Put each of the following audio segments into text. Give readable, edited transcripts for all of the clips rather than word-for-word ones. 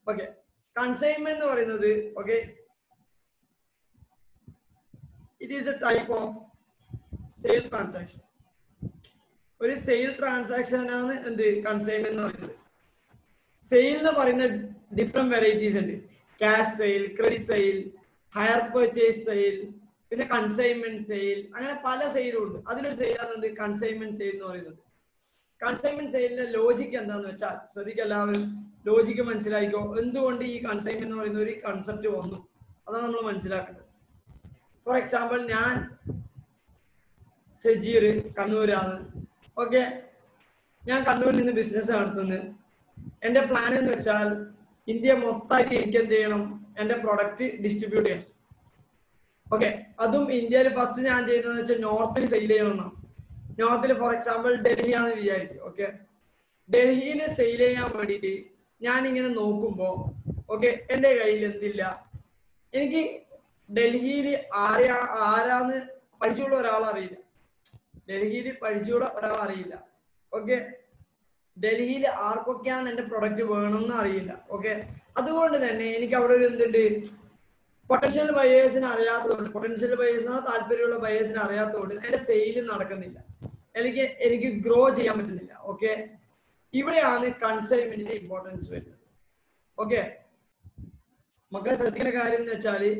Okay. Consignment okay. It is a type of sale transaction. ഒരു sale transaction ആണ് എന്ത് consignment എന്ന് പറയുന്നത്. സെയിലിന് പറയുന്ന ഡിഫറെന്റ് വെറൈറ്റീസ് ഉണ്ട്. Cash sale, credit sale, higher purchase sale, പിന്നെ കൺസൈൻമെന്റ് സെയിൽ, അങ്ങനെ പല സെയിലും ഉണ്ട്. അതിലൊരു സെയിലാണ് എന്ത് കൺസൈൻമെന്റ് സെയിൽ എന്ന് പറയുന്നത്. കൺസൈൻമെന്റ് സെയിലിന്റെ ലോജിക്ക് എന്താന്ന് വെച്ചാൽ ശ്രദ്ധിക്കുക എല്ലാവരും, ലോജിക്ക് മനസ്സിലാക്കിക്കോ. എന്തുകൊണ്ട് ഈ കൺസൈൻമെന്റ് എന്ന് പറയുന്ന ഒരു കൺസെപ്റ്റ് വന്നു, അതാണ് നമ്മൾ മനസ്സിലാക്കുന്നത്. ഫോർ എക്സാമ്പിൾ, ഞാൻ സജീർ, കണ്ണൂരാണ്. ഓക്കെ, ഞാൻ കണ്ണൂരിൽ നിന്ന് ബിസിനസ് നടത്തുന്നത്. എൻ്റെ പ്ലാൻ എന്ന് വെച്ചാൽ ഇന്ത്യ മൊത്തമായിട്ട് എനിക്ക് എന്ത് ചെയ്യണം, എൻ്റെ പ്രൊഡക്റ്റ് ഡിസ്ട്രിബ്യൂട്ട് ചെയ്യണം. ഓക്കെ, അതും ഇന്ത്യയിൽ ഫസ്റ്റ് ഞാൻ ചെയ്യുന്നതെന്ന് വെച്ചാൽ നോർത്തിൽ സെയിൽ ചെയ്യണമെന്നാണ്. നോർത്തിൽ ഫോർ എക്സാമ്പിൾ ഡൽഹിയാണെന്ന് വിചാരിക്കും. ഓക്കെ, ഡൽഹിയിൽ സെയിൽ ചെയ്യാൻ വേണ്ടിയിട്ട് ഞാനിങ്ങനെ നോക്കുമ്പോൾ ഓക്കെ എൻ്റെ കയ്യിൽ എന്തില്ല, എനിക്ക് ഡൽഹിയിൽ ആരാന്ന് പരിചയമുള്ള ഒരാളറിയില്ല. ഡൽഹിയിൽ പരിചയമുള്ള ഒരാളറിയില്ല. ഓക്കെ, ഡൽഹിയിൽ ആർക്കൊക്കെയാണ് എൻ്റെ പ്രൊഡക്റ്റ് വേണമെന്ന് അറിയില്ല. ഓക്കെ, അതുകൊണ്ട് തന്നെ എനിക്ക് അവിടെ ഒരു എന്തുണ്ട്, പൊട്ടൻഷ്യൽ ബയേഴ്സിന് അറിയാത്തതുകൊണ്ട്, പൊട്ടൻഷ്യൽ ബയേഴ്സിനോ താല്പര്യമുള്ള ബയേഴ്സിന് അറിയാത്തതുകൊണ്ട് എൻ്റെ സെയിൽ നടക്കുന്നില്ല, എനിക്ക് ഗ്രോ ചെയ്യാൻ പറ്റുന്നില്ല. ഓക്കെ, ഇവിടെയാണ് കൺസൈൻമെന്റിന്റെ ഇമ്പോർട്ടൻസ് വരുന്നത്. ഓക്കെ, മക്കളെ ശ്രദ്ധിക്കുന്ന കാര്യം എന്ന് വെച്ചാല്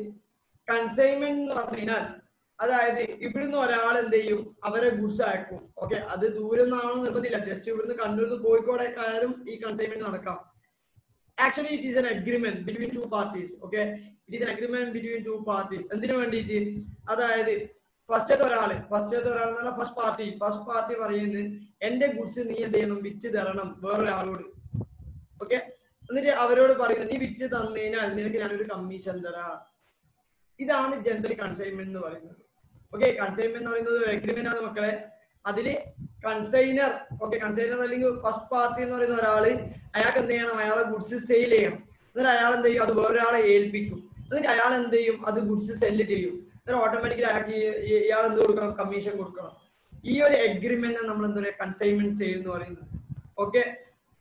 കൺസൈൻമെന്റ് എന്ന് പറഞ്ഞു കഴിഞ്ഞാൽ അതായത് ഇവിടുന്ന് ഒരാൾ എന്ത് ചെയ്യും, അവരെ ഗുഡ്സ് അയക്കും. ഓക്കെ, അത് ദൂരെ നിന്നാണോ നിർബന്ധില്ല, ജസ്റ്റ് ഇവിടുന്ന് കണ്ണൂരിൽ നിന്ന് കോഴിക്കോടേക്കായാലും ഈ കൺസൈൻമെന്റ് നടക്കാം. Actually, it is an agreement between two parties. Okay, it is an agreement between two parties. എന്തിനു വേണ്ടിയിട്ട്, അതായത് ഫസ്റ്റ് ഒരാൾ ഫസ്റ്റ് പാർട്ടി പറയുന്നത് എന്റെ ഗുഡ്സ് നീ എന്ത് ചെയ്യണം, വിറ്റ് തരണം വേറൊരാളോട്. ഓക്കെ, എന്നിട്ട് അവരോട് പറയുന്നത് നീ വിറ്റ് തന്നു കഴിഞ്ഞാൽ നിനക്ക് ഞാനൊരു കമ്മീഷൻ തരാം. ഇതാണ് ജനറലി കൺസൈൻമെന്റ് എന്ന് പറയുന്നത്. ഓക്കെ, കൺസൈൻമെന്റ് എന്ന് പറയുന്നത് ഒരു അഗ്രിമെന്റ് ആണ് മക്കളെ. അതില് കൺസൈനർ, ഓക്കെ, കൺസൈനർ അല്ലെങ്കിൽ ഫസ്റ്റ് പാർട്ടി എന്ന് പറയുന്ന ഒരാള് അയാൾക്ക് എന്ത് ചെയ്യണം, അയാളെ ഗുഡ്സ് സെയിൽ ചെയ്യണം. എന്നിട്ട് അയാൾ എന്ത് ചെയ്യും, അത് വേറൊരാളെ ഏൽപ്പിക്കും. എന്നിട്ട് അയാൾ എന്ത് ചെയ്യും, അത് ഗുഡ്സ് സെല്ല് ചെയ്യും. എന്നിട്ട് ഓട്ടോമാറ്റിക്കലി അയാൾക്ക് ഇയാൾ എന്ത് കൊടുക്കണം, കമ്മീഷൻ കൊടുക്കണം. ഈ ഒരു അഗ്രിമെന്റ് നമ്മൾ എന്താ പറയുക, കൺസൈൻമെന്റ് സെയിൽ എന്ന് പറയുന്നത്. ഓക്കെ,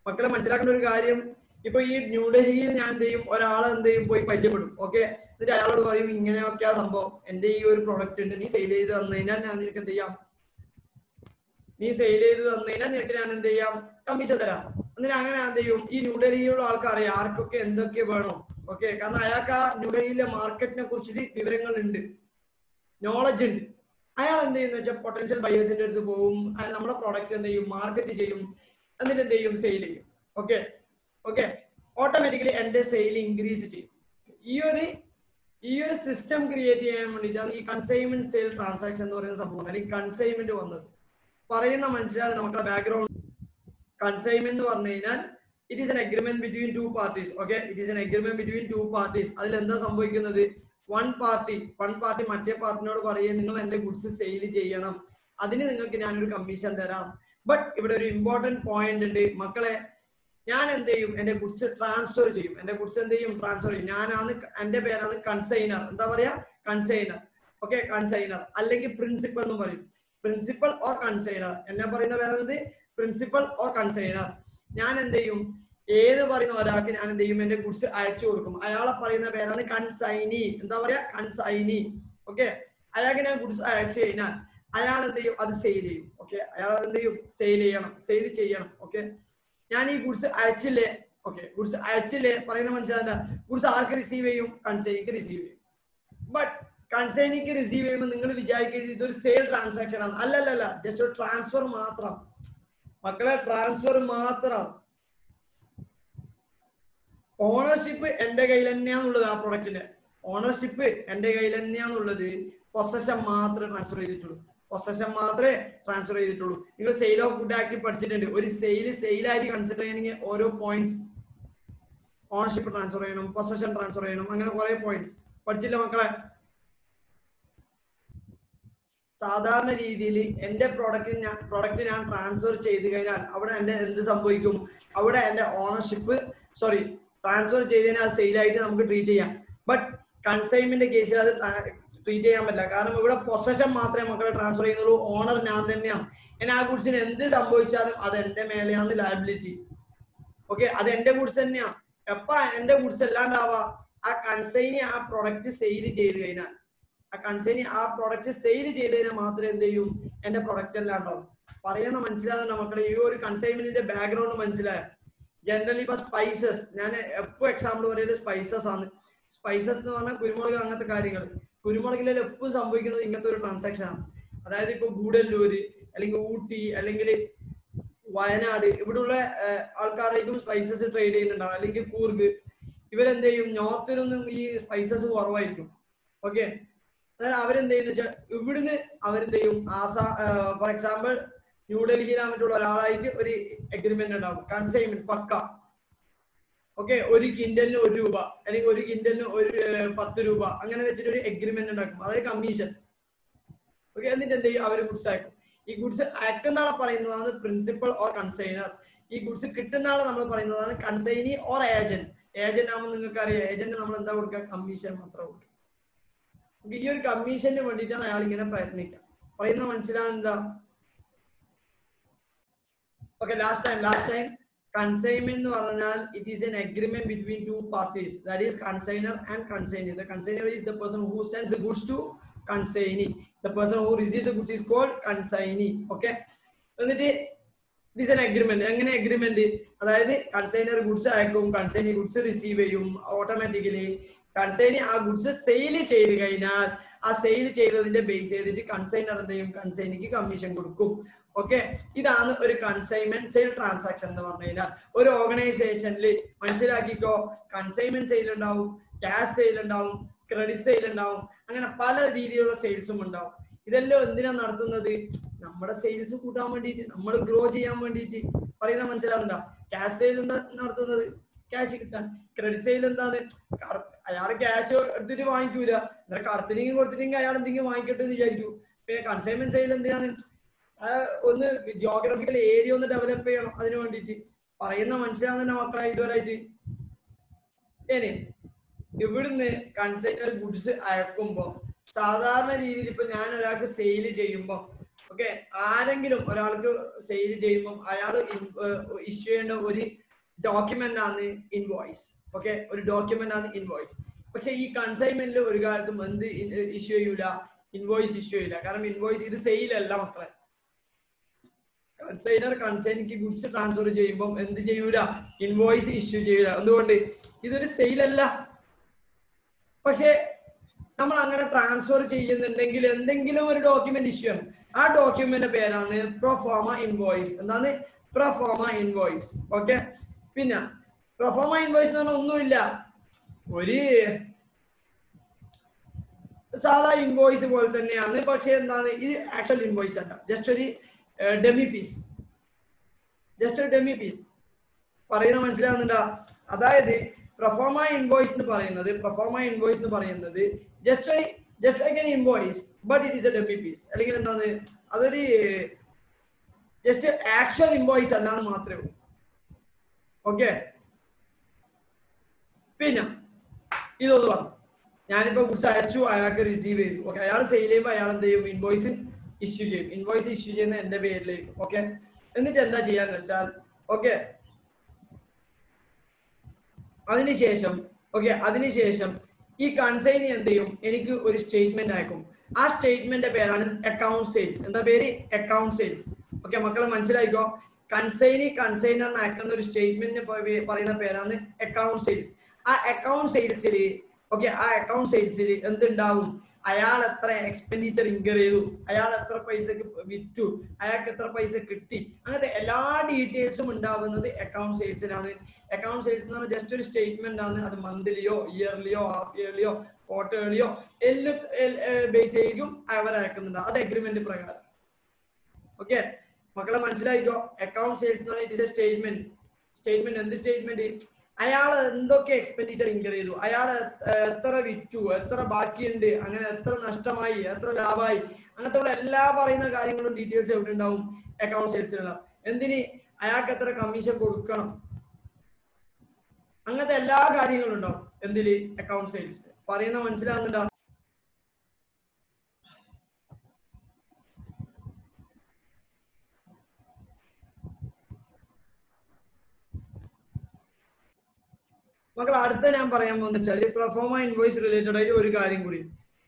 മക്കളെ മനസ്സിലാക്കേണ്ട ഒരു കാര്യം, ഇപ്പൊ ഈ ന്യൂഡൽഹിയിൽ ഞാൻ എന്ത് ചെയ്യും, ഒരാളെ എന്ത് ചെയ്യും പോയി പരിചയപ്പെടും. ഓക്കെ, എന്നിട്ട് അയാളോട് പറയും ഇങ്ങനെയൊക്കെയാ സംഭവം, എന്റെ ഈ ഒരു പ്രൊഡക്റ്റ് ഉണ്ട്, നീ സെയിൽ ചെയ്ത് തന്നു കഴിഞ്ഞാൽ ഞാൻ നിനക്ക് എന്ത് ചെയ്യാം, നിനക്ക് ഞാൻ എന്ത് ചെയ്യാം, കമ്മീഷൻ തരാം. എന്നിട്ട് അങ്ങനെ എന്ത് ചെയ്യും, ഈ ന്യൂഡൽഹിയിലുള്ള ആൾക്കറിയാം ആർക്കൊക്കെ എന്തൊക്കെ വേണം. ഓക്കെ, കാരണം അയാൾക്ക് ആ ന്യൂഡൽഹിയിലെ മാർക്കറ്റിനെ കുറിച്ചിട്ട് വിവരങ്ങൾ ഉണ്ട്, നോളജ് ഉണ്ട്. അയാൾ എന്ത് ചെയ്യുന്ന വെച്ചാൽ പൊട്ടൻഷ്യൽ ബയേഴ്സിന്റെ അടുത്ത് പോകും, നമ്മുടെ പ്രോഡക്റ്റ് എന്ത് ചെയ്യും, മാർക്കറ്റ് ചെയ്യും, എന്നിട്ട് എന്ത് ചെയ്യും, സെയിൽ ചെയ്യും. ഓക്കെ, ഓട്ടോമാറ്റിക്കലി എന്റെ സെയിൽ ഇൻക്രീസ് ചെയ്യും. ഈ ഒരു സിസ്റ്റം ക്രിയേറ്റ് ചെയ്യാൻ വേണ്ടിയിട്ടാണ് ഈ കൺസൈൻമെന്റ് സെയിൽ ട്രാൻസാക്ഷൻ എന്ന് പറയുന്ന സംഭവം, അല്ലെങ്കിൽ കൺസൈൻമെന്റ് വന്നത്. പറയുന്ന മനസ്സിലാതെ നമുക്ക് ബാക്ക്ഗ്രൗണ്ട്. കൺസൈൻമെന്റ് എന്ന് പറഞ്ഞു കഴിഞ്ഞാൽ it is an agreement between two parties. Okay, it is an agreement between two parties. അതിൽ എന്താ സംഭവിക്കുന്നത്, വൺ പാർട്ടി മറ്റേ പാർട്ടിനോട് പറയുക നിങ്ങൾ എന്റെ ഗുഡ്സ് സെയിൽ ചെയ്യണം, അതിന് നിങ്ങൾക്ക് ഞാനൊരു കമ്മീഷൻ തരാം. ബട്ട് ഇവിടെ ഒരു ഇമ്പോർട്ടന്റ് പോയിന്റ് ഉണ്ട് മക്കളെ, ഞാൻ എന്ത് ചെയ്യും, എന്റെ ഗുഡ്സ് ട്രാൻസ്ഫർ ചെയ്യും. എന്റെ ഗുഡ്സ് എന്ത് ചെയ്യും, ട്രാൻസ്ഫർ ചെയ്യും. ഞാനാണ്, എന്റെ പേരാണ് കൺസൈനർ. എന്താ പറയാ, കൺസൈനർ. ഓക്കെ, കൺസൈനർ അല്ലെങ്കിൽ പ്രിൻസിപ്പൽ എന്ന് പറയും. പ്രിൻസിപ്പൽ ഓർ കൺസൈനർ, എന്നെ പറയുന്ന പേരാണ് പ്രിൻസിപ്പൽ ഓർ കൺസൈനർ. ഞാൻ എന്ത് ചെയ്യും, ഏത് പറയുന്ന ഒരാൾക്ക് ഞാൻ എന്ത് ചെയ്യും, എന്റെ ഗുഡ്സ് അയച്ചു കൊടുക്കും. അയാളെ പറയുന്ന പേരാണ് കൺസൈനി. എന്താ പറയാ, കൺസൈനി. ഓക്കെ, അയാൾക്ക് ഞാൻ ഗുഡ്സ് അയച്ചു കഴിഞ്ഞാൽ അയാൾ എന്ത് ചെയ്യും, അത് സെയിൽ ചെയ്യും. ഓക്കെ, അയാൾ എന്ത് ചെയ്യും, സെയിൽ ചെയ്യണം. ഓക്കെ, ഞാൻ ഈ ഗുഡ്സ് അയച്ചില്ലേ, ഓക്കെ, ഗുഡ്സ് അയച്ചില്ലേ പറയുന്ന മനസ്സിലാ, ഗുഡ്സ് ആർക്ക് റിസീവ് ചെയ്യും, കൺസൈനിക്ക് റിസീവ് ചെയ്യും. ബട്ട് കൺസൈനിക്ക് റിസീവ് ചെയ്യുമ്പോൾ നിങ്ങൾ വിചാരിക്കുന്നത് ഇതൊരു സെയിൽ ട്രാൻസാക്ഷൻ ആണ്. അല്ലല്ല, ജസ്റ്റ് ഒരു ട്രാൻസ്ഫർ മാത്രം മക്കളെ, ട്രാൻസ്ഫർ മാത്രം. ഓണർഷിപ്പ് എന്റെ കയ്യിൽ തന്നെയാണുള്ളത്, ആ പ്രൊഡക്റ്റിന്റെ ഓണർഷിപ്പ് എന്റെ കയ്യിൽ തന്നെയാണുള്ളത്. പൊസഷൻ മാത്രമേ ട്രാൻസ്ഫർ ചെയ്തിട്ടുള്ളൂ. നിങ്ങൾ സെയിൽ ഓഫ് ഗുഡ് ആക്ട് പഠിച്ചിട്ടുണ്ട്. ഒരു സെയിലായിട്ട് കൺസിഡർ ചെയ്യണമെങ്കിൽ ഓരോ പോയിന്റ്സ്, ഓണർഷിപ്പ് ട്രാൻസ്ഫർ ചെയ്യണം, പൊസഷൻ ട്രാൻസ്ഫർ ചെയ്യണം, അങ്ങനെ കുറെ പോയിന്റ്സ് പഠിച്ചില്ല മക്കളെ. സാധാരണ രീതിയിൽ എന്റെ പ്രൊഡക്റ്റ് ഞാൻ ട്രാൻസ്ഫർ ചെയ്ത് കഴിഞ്ഞാൽ അവിടെ എന്റെ എന്ത് സംഭവിക്കും, അവിടെ എന്റെ ഓണർഷിപ്പ് ട്രാൻസ്ഫർ ചെയ്തതിനാൽ സെയിലായിട്ട് നമുക്ക് ട്രീറ്റ് ചെയ്യാം. ബട്ട് കൺസൈൻമെന്റ് കേസിൽ അത് ട്രീറ്റ് ചെയ്യാൻ പറ്റില്ല. കാരണം ഇവിടെ പൊസഷൻ മാത്രമേ മക്കളെ ട്രാൻസ്ഫർ ചെയ്യുന്നുള്ളൂ. ഓണർ ഞാൻ തന്നെയാണ്. എന്നെ ആ ഗുഡ്സിന് എന്ത് സംഭവിച്ചാലും അത് എന്റെ മേലെയാണ് ലയബിലിറ്റി. ഓക്കെ, അത് എന്റെ ഗുഡ്സ് തന്നെയാണ്. എപ്പ എന്റെ ഗുഡ്സ് അല്ലാണ്ടാവാ ആ കൺസൈനി ആ പ്രൊഡക്റ്റ് സെയിൽ ചെയ്ത് കഴിഞ്ഞാൽ ആ കൺസൈനി ആ പ്രൊഡക്റ്റ് സെയിൽ ചെയ്ത് കഴിഞ്ഞാൽ മാത്രമേ എന്ത് ചെയ്യും എന്റെ പ്രൊഡക്റ്റ് അല്ലാണ്ടാവും. പറയുന്ന മനസ്സിലാകുന്ന മക്കളെ ഈ ഒരു കൺസൈൻമെന്റിന്റെ ബാക്ക്ഗ്രൗണ്ട് മനസ്സിലായ ജനറലി ഇപ്പൊ സ്പൈസസ് ഞാൻ എപ്പോൾ എക്സാമ്പിൾ പറയുന്നത് സ്പൈസസ് ആണ്. സ്പൈസസ് എന്ന് പറഞ്ഞാൽ കുരുമുളക് അങ്ങനത്തെ കാര്യങ്ങൾ കുരുമുളകിൽ എപ്പോഴും സംഭവിക്കുന്നത് ഇങ്ങനത്തെ ഒരു ട്രാൻസാക്ഷൻ ആണ്. അതായത് ഇപ്പൊ ഗൂഡല്ലൂര് അല്ലെങ്കിൽ ഊട്ടി അല്ലെങ്കിൽ വയനാട് ഇവിടെയുള്ള ആൾക്കാരായിരിക്കും സ്പൈസസ് ട്രേഡ് ചെയ്യുന്നുണ്ടാവും. അല്ലെങ്കിൽ കൂർഗ് ഇവരെന്ത് ചെയ്യും നോർത്തിലൊന്നും ഈ സ്പൈസസ് കുറവായിരിക്കും. ഓക്കെ അതായത് അവരെന്ത് ചെയ്യുന്ന വെച്ചാൽ ഇവിടുന്ന് അവരെന്ത് ചെയ്യും ഫോർ എക്സാമ്പിൾ ന്യൂഡൽഹിയിലാൻ പറ്റുള്ള ഒരാളായിട്ട് ഒരു എഗ്രിമെന്റ് ഉണ്ടാവും കൺസൈൻമെന്റ് പക്ക. ഓക്കെ ഒരു കിൻഡലിന് ₹1 അല്ലെങ്കിൽ ഒരു കിൻഡലിന് ₹10 അങ്ങനെ വെച്ചിട്ട് ഒരു എഗ്രിമെന്റ് ഉണ്ടാക്കും. അതായത് കമ്മീഷൻ. ഓക്കെ എന്നിട്ട് എന്ത് ചെയ്യും അവർ ഗുഡ്സ് അയക്കും. ഈ ഗുഡ്സ് അയക്കുന്ന ആളെ പറയുന്നതാണ് പ്രിൻസിപ്പൽ ഓർ കൺസൈനർ. ഈ ഗുഡ്സ് കിട്ടുന്ന ആളെ നമ്മൾ പറയുന്നതാണ് കൺസൈനി ഓർ ഏജന്റ്. ഏജന്റ് ആകുമ്പോൾ നിങ്ങൾക്ക് അറിയാം ഏജന്റ് നമ്മൾ എന്താ കൊടുക്കുക കമ്മീഷൻ മാത്രം കൊടുക്കുക. ഈ ഒരു കമ്മീഷന് വേണ്ടിയിട്ടാണ് അയാൾ ഇങ്ങനെ പ്രയത്നിക്കുക. പറയുന്ന മനസ്സിലാവുന്നുണ്ടോ? ഓക്കെ ലാസ്റ്റ് ടൈം കൺസൈൻമെന്റ് എന്ന് പറഞ്ഞാൽ it is an agreement between two parties that is consignor and consignee. The consignor is the person who sends the goods to consignee. The person who receives the goods is called consignee. Okay എന്നിട്ട് this is an agreement. എങ്ങനെ agreement? അതായത് consignor goods അയക്കും consignee goods receive ചെയ്യും. Automatically consignee ആ goods sale ചെയ്ത് കഴിഞ്ഞാൽ ആ sale ചെയ്തതിന്റെ ബേസ് ചെയ്തിട്ട് കൺസൈനർ എന്ത് ചെയ്യും കൺസൈനിക്ക് കമ്മീഷൻ കൊടുക്കും. ഓക്കെ ഇതാണ് ഒരു കൺസൈൻമെന്റ് സെയിൽ ട്രാൻസാക്ഷൻ എന്ന് പറഞ്ഞു കഴിഞ്ഞാൽ. ഒരു ഓർഗനൈസേഷനിൽ മനസ്സിലാക്കിക്കോ കൺസൈൻമെന്റ് സെയിൽ ഉണ്ടാവും, ക്യാഷ് സെയിൽ ഉണ്ടാവും, ക്രെഡിറ്റ് സെയിൽ ഉണ്ടാവും, അങ്ങനെ പല രീതിയിലുള്ള സെയിൽസും ഉണ്ടാവും. ഇതെല്ലാം എന്തിനാ നടത്തുന്നത്? നമ്മുടെ സെയിൽസ് കൂട്ടാൻ വേണ്ടിയിട്ട്, നമ്മൾ ഗ്രോ ചെയ്യാൻ വേണ്ടിയിട്ട്. പറയുന്ന മനസ്സിലാവുന്നുണ്ടോ? ക്യാഷ് സെയിൽ എന്താ നടത്തുന്നത്? ക്യാഷ് കിട്ടാൻ. ക്രെഡിറ്റ് സെയിൽ എന്താണ്? അയാൾ ക്യാഷ് എടുത്തിട്ട് വാങ്ങിക്കൂല, എന്നാൽ കടത്തിനെങ്കിലും കൊടുത്തിട്ടെങ്കിൽ അയാൾ എന്തെങ്കിലും വാങ്ങിക്കട്ടെ എന്ന് വിചാരിക്കൂ. പിന്നെ കൺസൈൻമെന്റ് സെയിൽ എന്തിനാണ്? ഒന്ന് ജിയോഗ്രഫിക്കൽ ഏരിയ ഒന്ന് ഡെവലപ്പ് ചെയ്യണം, അതിന് വേണ്ടിയിട്ട്. പറയുന്ന മനസ്സിലാവുന്ന മക്കളെ ഇതുവരായിട്ട്. ഇനി ഇവിടുന്ന് കൺസൈനർ ഗുഡ്സ് അയക്കുമ്പോ സാധാരണ രീതിയിൽ ഇപ്പൊ ഞാൻ ഒരാൾക്ക് സെയിൽ ചെയ്യുമ്പോ ഓക്കെ ആരെങ്കിലും ഒരാൾക്ക് സെയിൽ ചെയ്യുമ്പോൾ അയാൾ ഇഷ്യൂ ചെയ്യേണ്ട ഒരു ഡോക്യുമെന്റ് ആണ് ഇൻവോയ്സ്. ഓക്കെ ഒരു ഡോക്യുമെന്റ് ആണ് ഇൻവോയ്സ്. പക്ഷെ ഈ കൺസൈൻമെന്റിൽ ഒരു കാലത്തും എന്ത് ഇഷ്യൂ ചെയ്യൂല? ഇൻവോയ്സ് ഇഷ്യൂ ചെയ്യില്ല. കാരണം ഇൻവോയ്സ് ഇത് സെയിൽ അല്ല മക്കളെ. കൺസൈനർ കൺസൈനിക്ക് ഗുഡ്സ് ട്രാൻസ്ഫർ ചെയ്യുമ്പോൾ എന്ത് ചെയ്യൂല? ഇൻവോയ്സ് ഇഷ്യൂ ചെയ്യൂല. എന്തുകൊണ്ട്? ഇതൊരു സെയിൽ അല്ല. പക്ഷെ നമ്മൾ അങ്ങനെ ട്രാൻസ്ഫർ ചെയ്യുന്നുണ്ടെങ്കിൽ എന്തെങ്കിലും ഒരു ഡോക്യുമെന്റ് ഇഷ്യൂ ആണ്. ആ ഡോക്യുമെന്റ് പേരാണ് പ്രൊഫോമ ഇൻവോയ്സ്. എന്താണ്? Proforma invoice. ഓക്കെ പിന്നെ പ്രൊഫോമ ഇൻവോയ്സ് എന്ന് പറഞ്ഞാൽ ഒന്നുമില്ല, ഒരു സാധാ ഇൻവോയ്സ് പോലെ തന്നെയാണ്. പക്ഷെ എന്താണ് ഇത് ആക്ച്വൽ ഇൻവോയ്സ് അല്ല, ജസ്റ്റ് ഒരു ഡെമി പീസ്. ജസ്റ്റ് ഒരു ഡെമി പീസ്. പറയുന്നത് മനസ്സിലാവുന്നുണ്ടോ? അതായത് പ്രൊഫോമ ഇൻവോയ്സ് എന്ന് പറയുന്നത് just like an invoice but it is a dummy piece. അല്ലെങ്കിൽ എന്താണ് അതൊരു ജസ്റ്റ് ആക്ച്വൽ ഇൻവോയ്സ് അല്ലാന്ന് മാത്രമേ ഉള്ളൂ. ഓക്കെ പിന്നെ ഇതൊന്ന് പറഞ്ഞു. ഞാനിപ്പോ ഗുഡ്സ് അയച്ചു, അയാൾക്ക് റിസീവ് ചെയ്തു. ഓക്കെ അയാൾ സെയിൽ ചെയ്യുമ്പോൾ അയാൾ എന്ത് ചെയ്യും? ഇൻവോയ്സ് ഇഷ്യൂ ചെയ്യും. ഇൻവോയ്സ് ഇഷ്യൂ ചെയ്യുന്ന എന്റെ പേരിലേക്ക്. ഓക്കെ എന്നിട്ട് എന്താ ചെയ്യാന്ന് വെച്ചാൽ ഓക്കെ അതിനുശേഷം ഈ കൺസൈനി എന്ത് ചെയ്യും? എനിക്ക് ഒരു സ്റ്റേറ്റ്മെന്റ് അയക്കും. ആ സ്റ്റേറ്റ്മെന്റ് പേരാണ് അക്കൗണ്ട് സെയിൽസ്. എന്താ പേര്? Account sales. ഓക്കെ മക്കളെ മനസ്സിലായിക്കോ. കൺസൈനറിന് അയക്കുന്ന ഒരു സ്റ്റേറ്റ്മെന്റിന് പറയുന്ന പേരാണ് അക്കൗണ്ട് സെയിൽസ്. ആ അക്കൗണ്ട് സെയിൽസിൽ എന്തുണ്ടാവും? അയാൾ എത്ര എക്സ്പെൻഡിച്ചർ ഇൻകർ ചെയ്തു, അയാൾ എത്ര പൈസക്ക് വിറ്റു, അയാൾക്ക് എത്ര പൈസ കിട്ടി, അങ്ങനത്തെ എല്ലാ ഡീറ്റെയിൽസും ഉണ്ടാവുന്നത് അക്കൗണ്ട് സെയിൽസിലാണ്. അക്കൗണ്ട് സെയിൽസ് എന്ന് പറഞ്ഞാൽ ജസ്റ്റ് ഒരു സ്റ്റേറ്റ്മെന്റ് ആണ്. അത് മന്ത്ലിയോ ഇയർലിയോ ഹാഫ് ഇയർലിയോ ക്വാർട്ടർലിയോ എല്ലാം ബേസ് ചെയ്യും അവർ അയക്കുന്നുണ്ട്. അത് അഗ്രിമെന്റ് പ്രകാരം. ഓക്കെ മക്കളെ മനസ്സിലായിക്കോ. അക്കൗണ്ട് സെയിൽസ് എന്ന് പറഞ്ഞാൽ ഇറ്റ് ഇസ് എ സ്റ്റേറ്റ്മെന്റ്. എന്ത് സ്റ്റേറ്റ്മെന്റ്? അയാൾ എന്തൊക്കെ എക്സ്പെൻഡിച്ചർ ഇൻകർ ചെയ്തു, അയാൾ എത്ര വിറ്റു, എത്ര ബാക്കിയുണ്ട്, അങ്ങനെ എത്ര നഷ്ടമായി, എത്ര ലാഭമായി, അങ്ങനത്തെ എല്ലാ പറയുന്ന കാര്യങ്ങളും ഡീറ്റെയിൽസ് എവിടെ ഉണ്ടാവും? അക്കൗണ്ട് സെയിൽസിലുണ്ടാവും. എന്തിന്? അയാൾക്ക് എത്ര കമ്മീഷൻ കൊടുക്കണം, അങ്ങനത്തെ എല്ലാ കാര്യങ്ങളും ഉണ്ടാവും എന്തില്? Account sales. പറയുന്ന മനസ്സിലാവുന്നുണ്ടോ? മക്കൾ അടുത്ത ഞാൻ പറയാൻ പോകുന്ന വെച്ചാൽ പ്രൊഫോമ ഇൻവോയ്സ് റിലേറ്റഡ് ആയിട്ട് ഒരു കാര്യം കൂടി.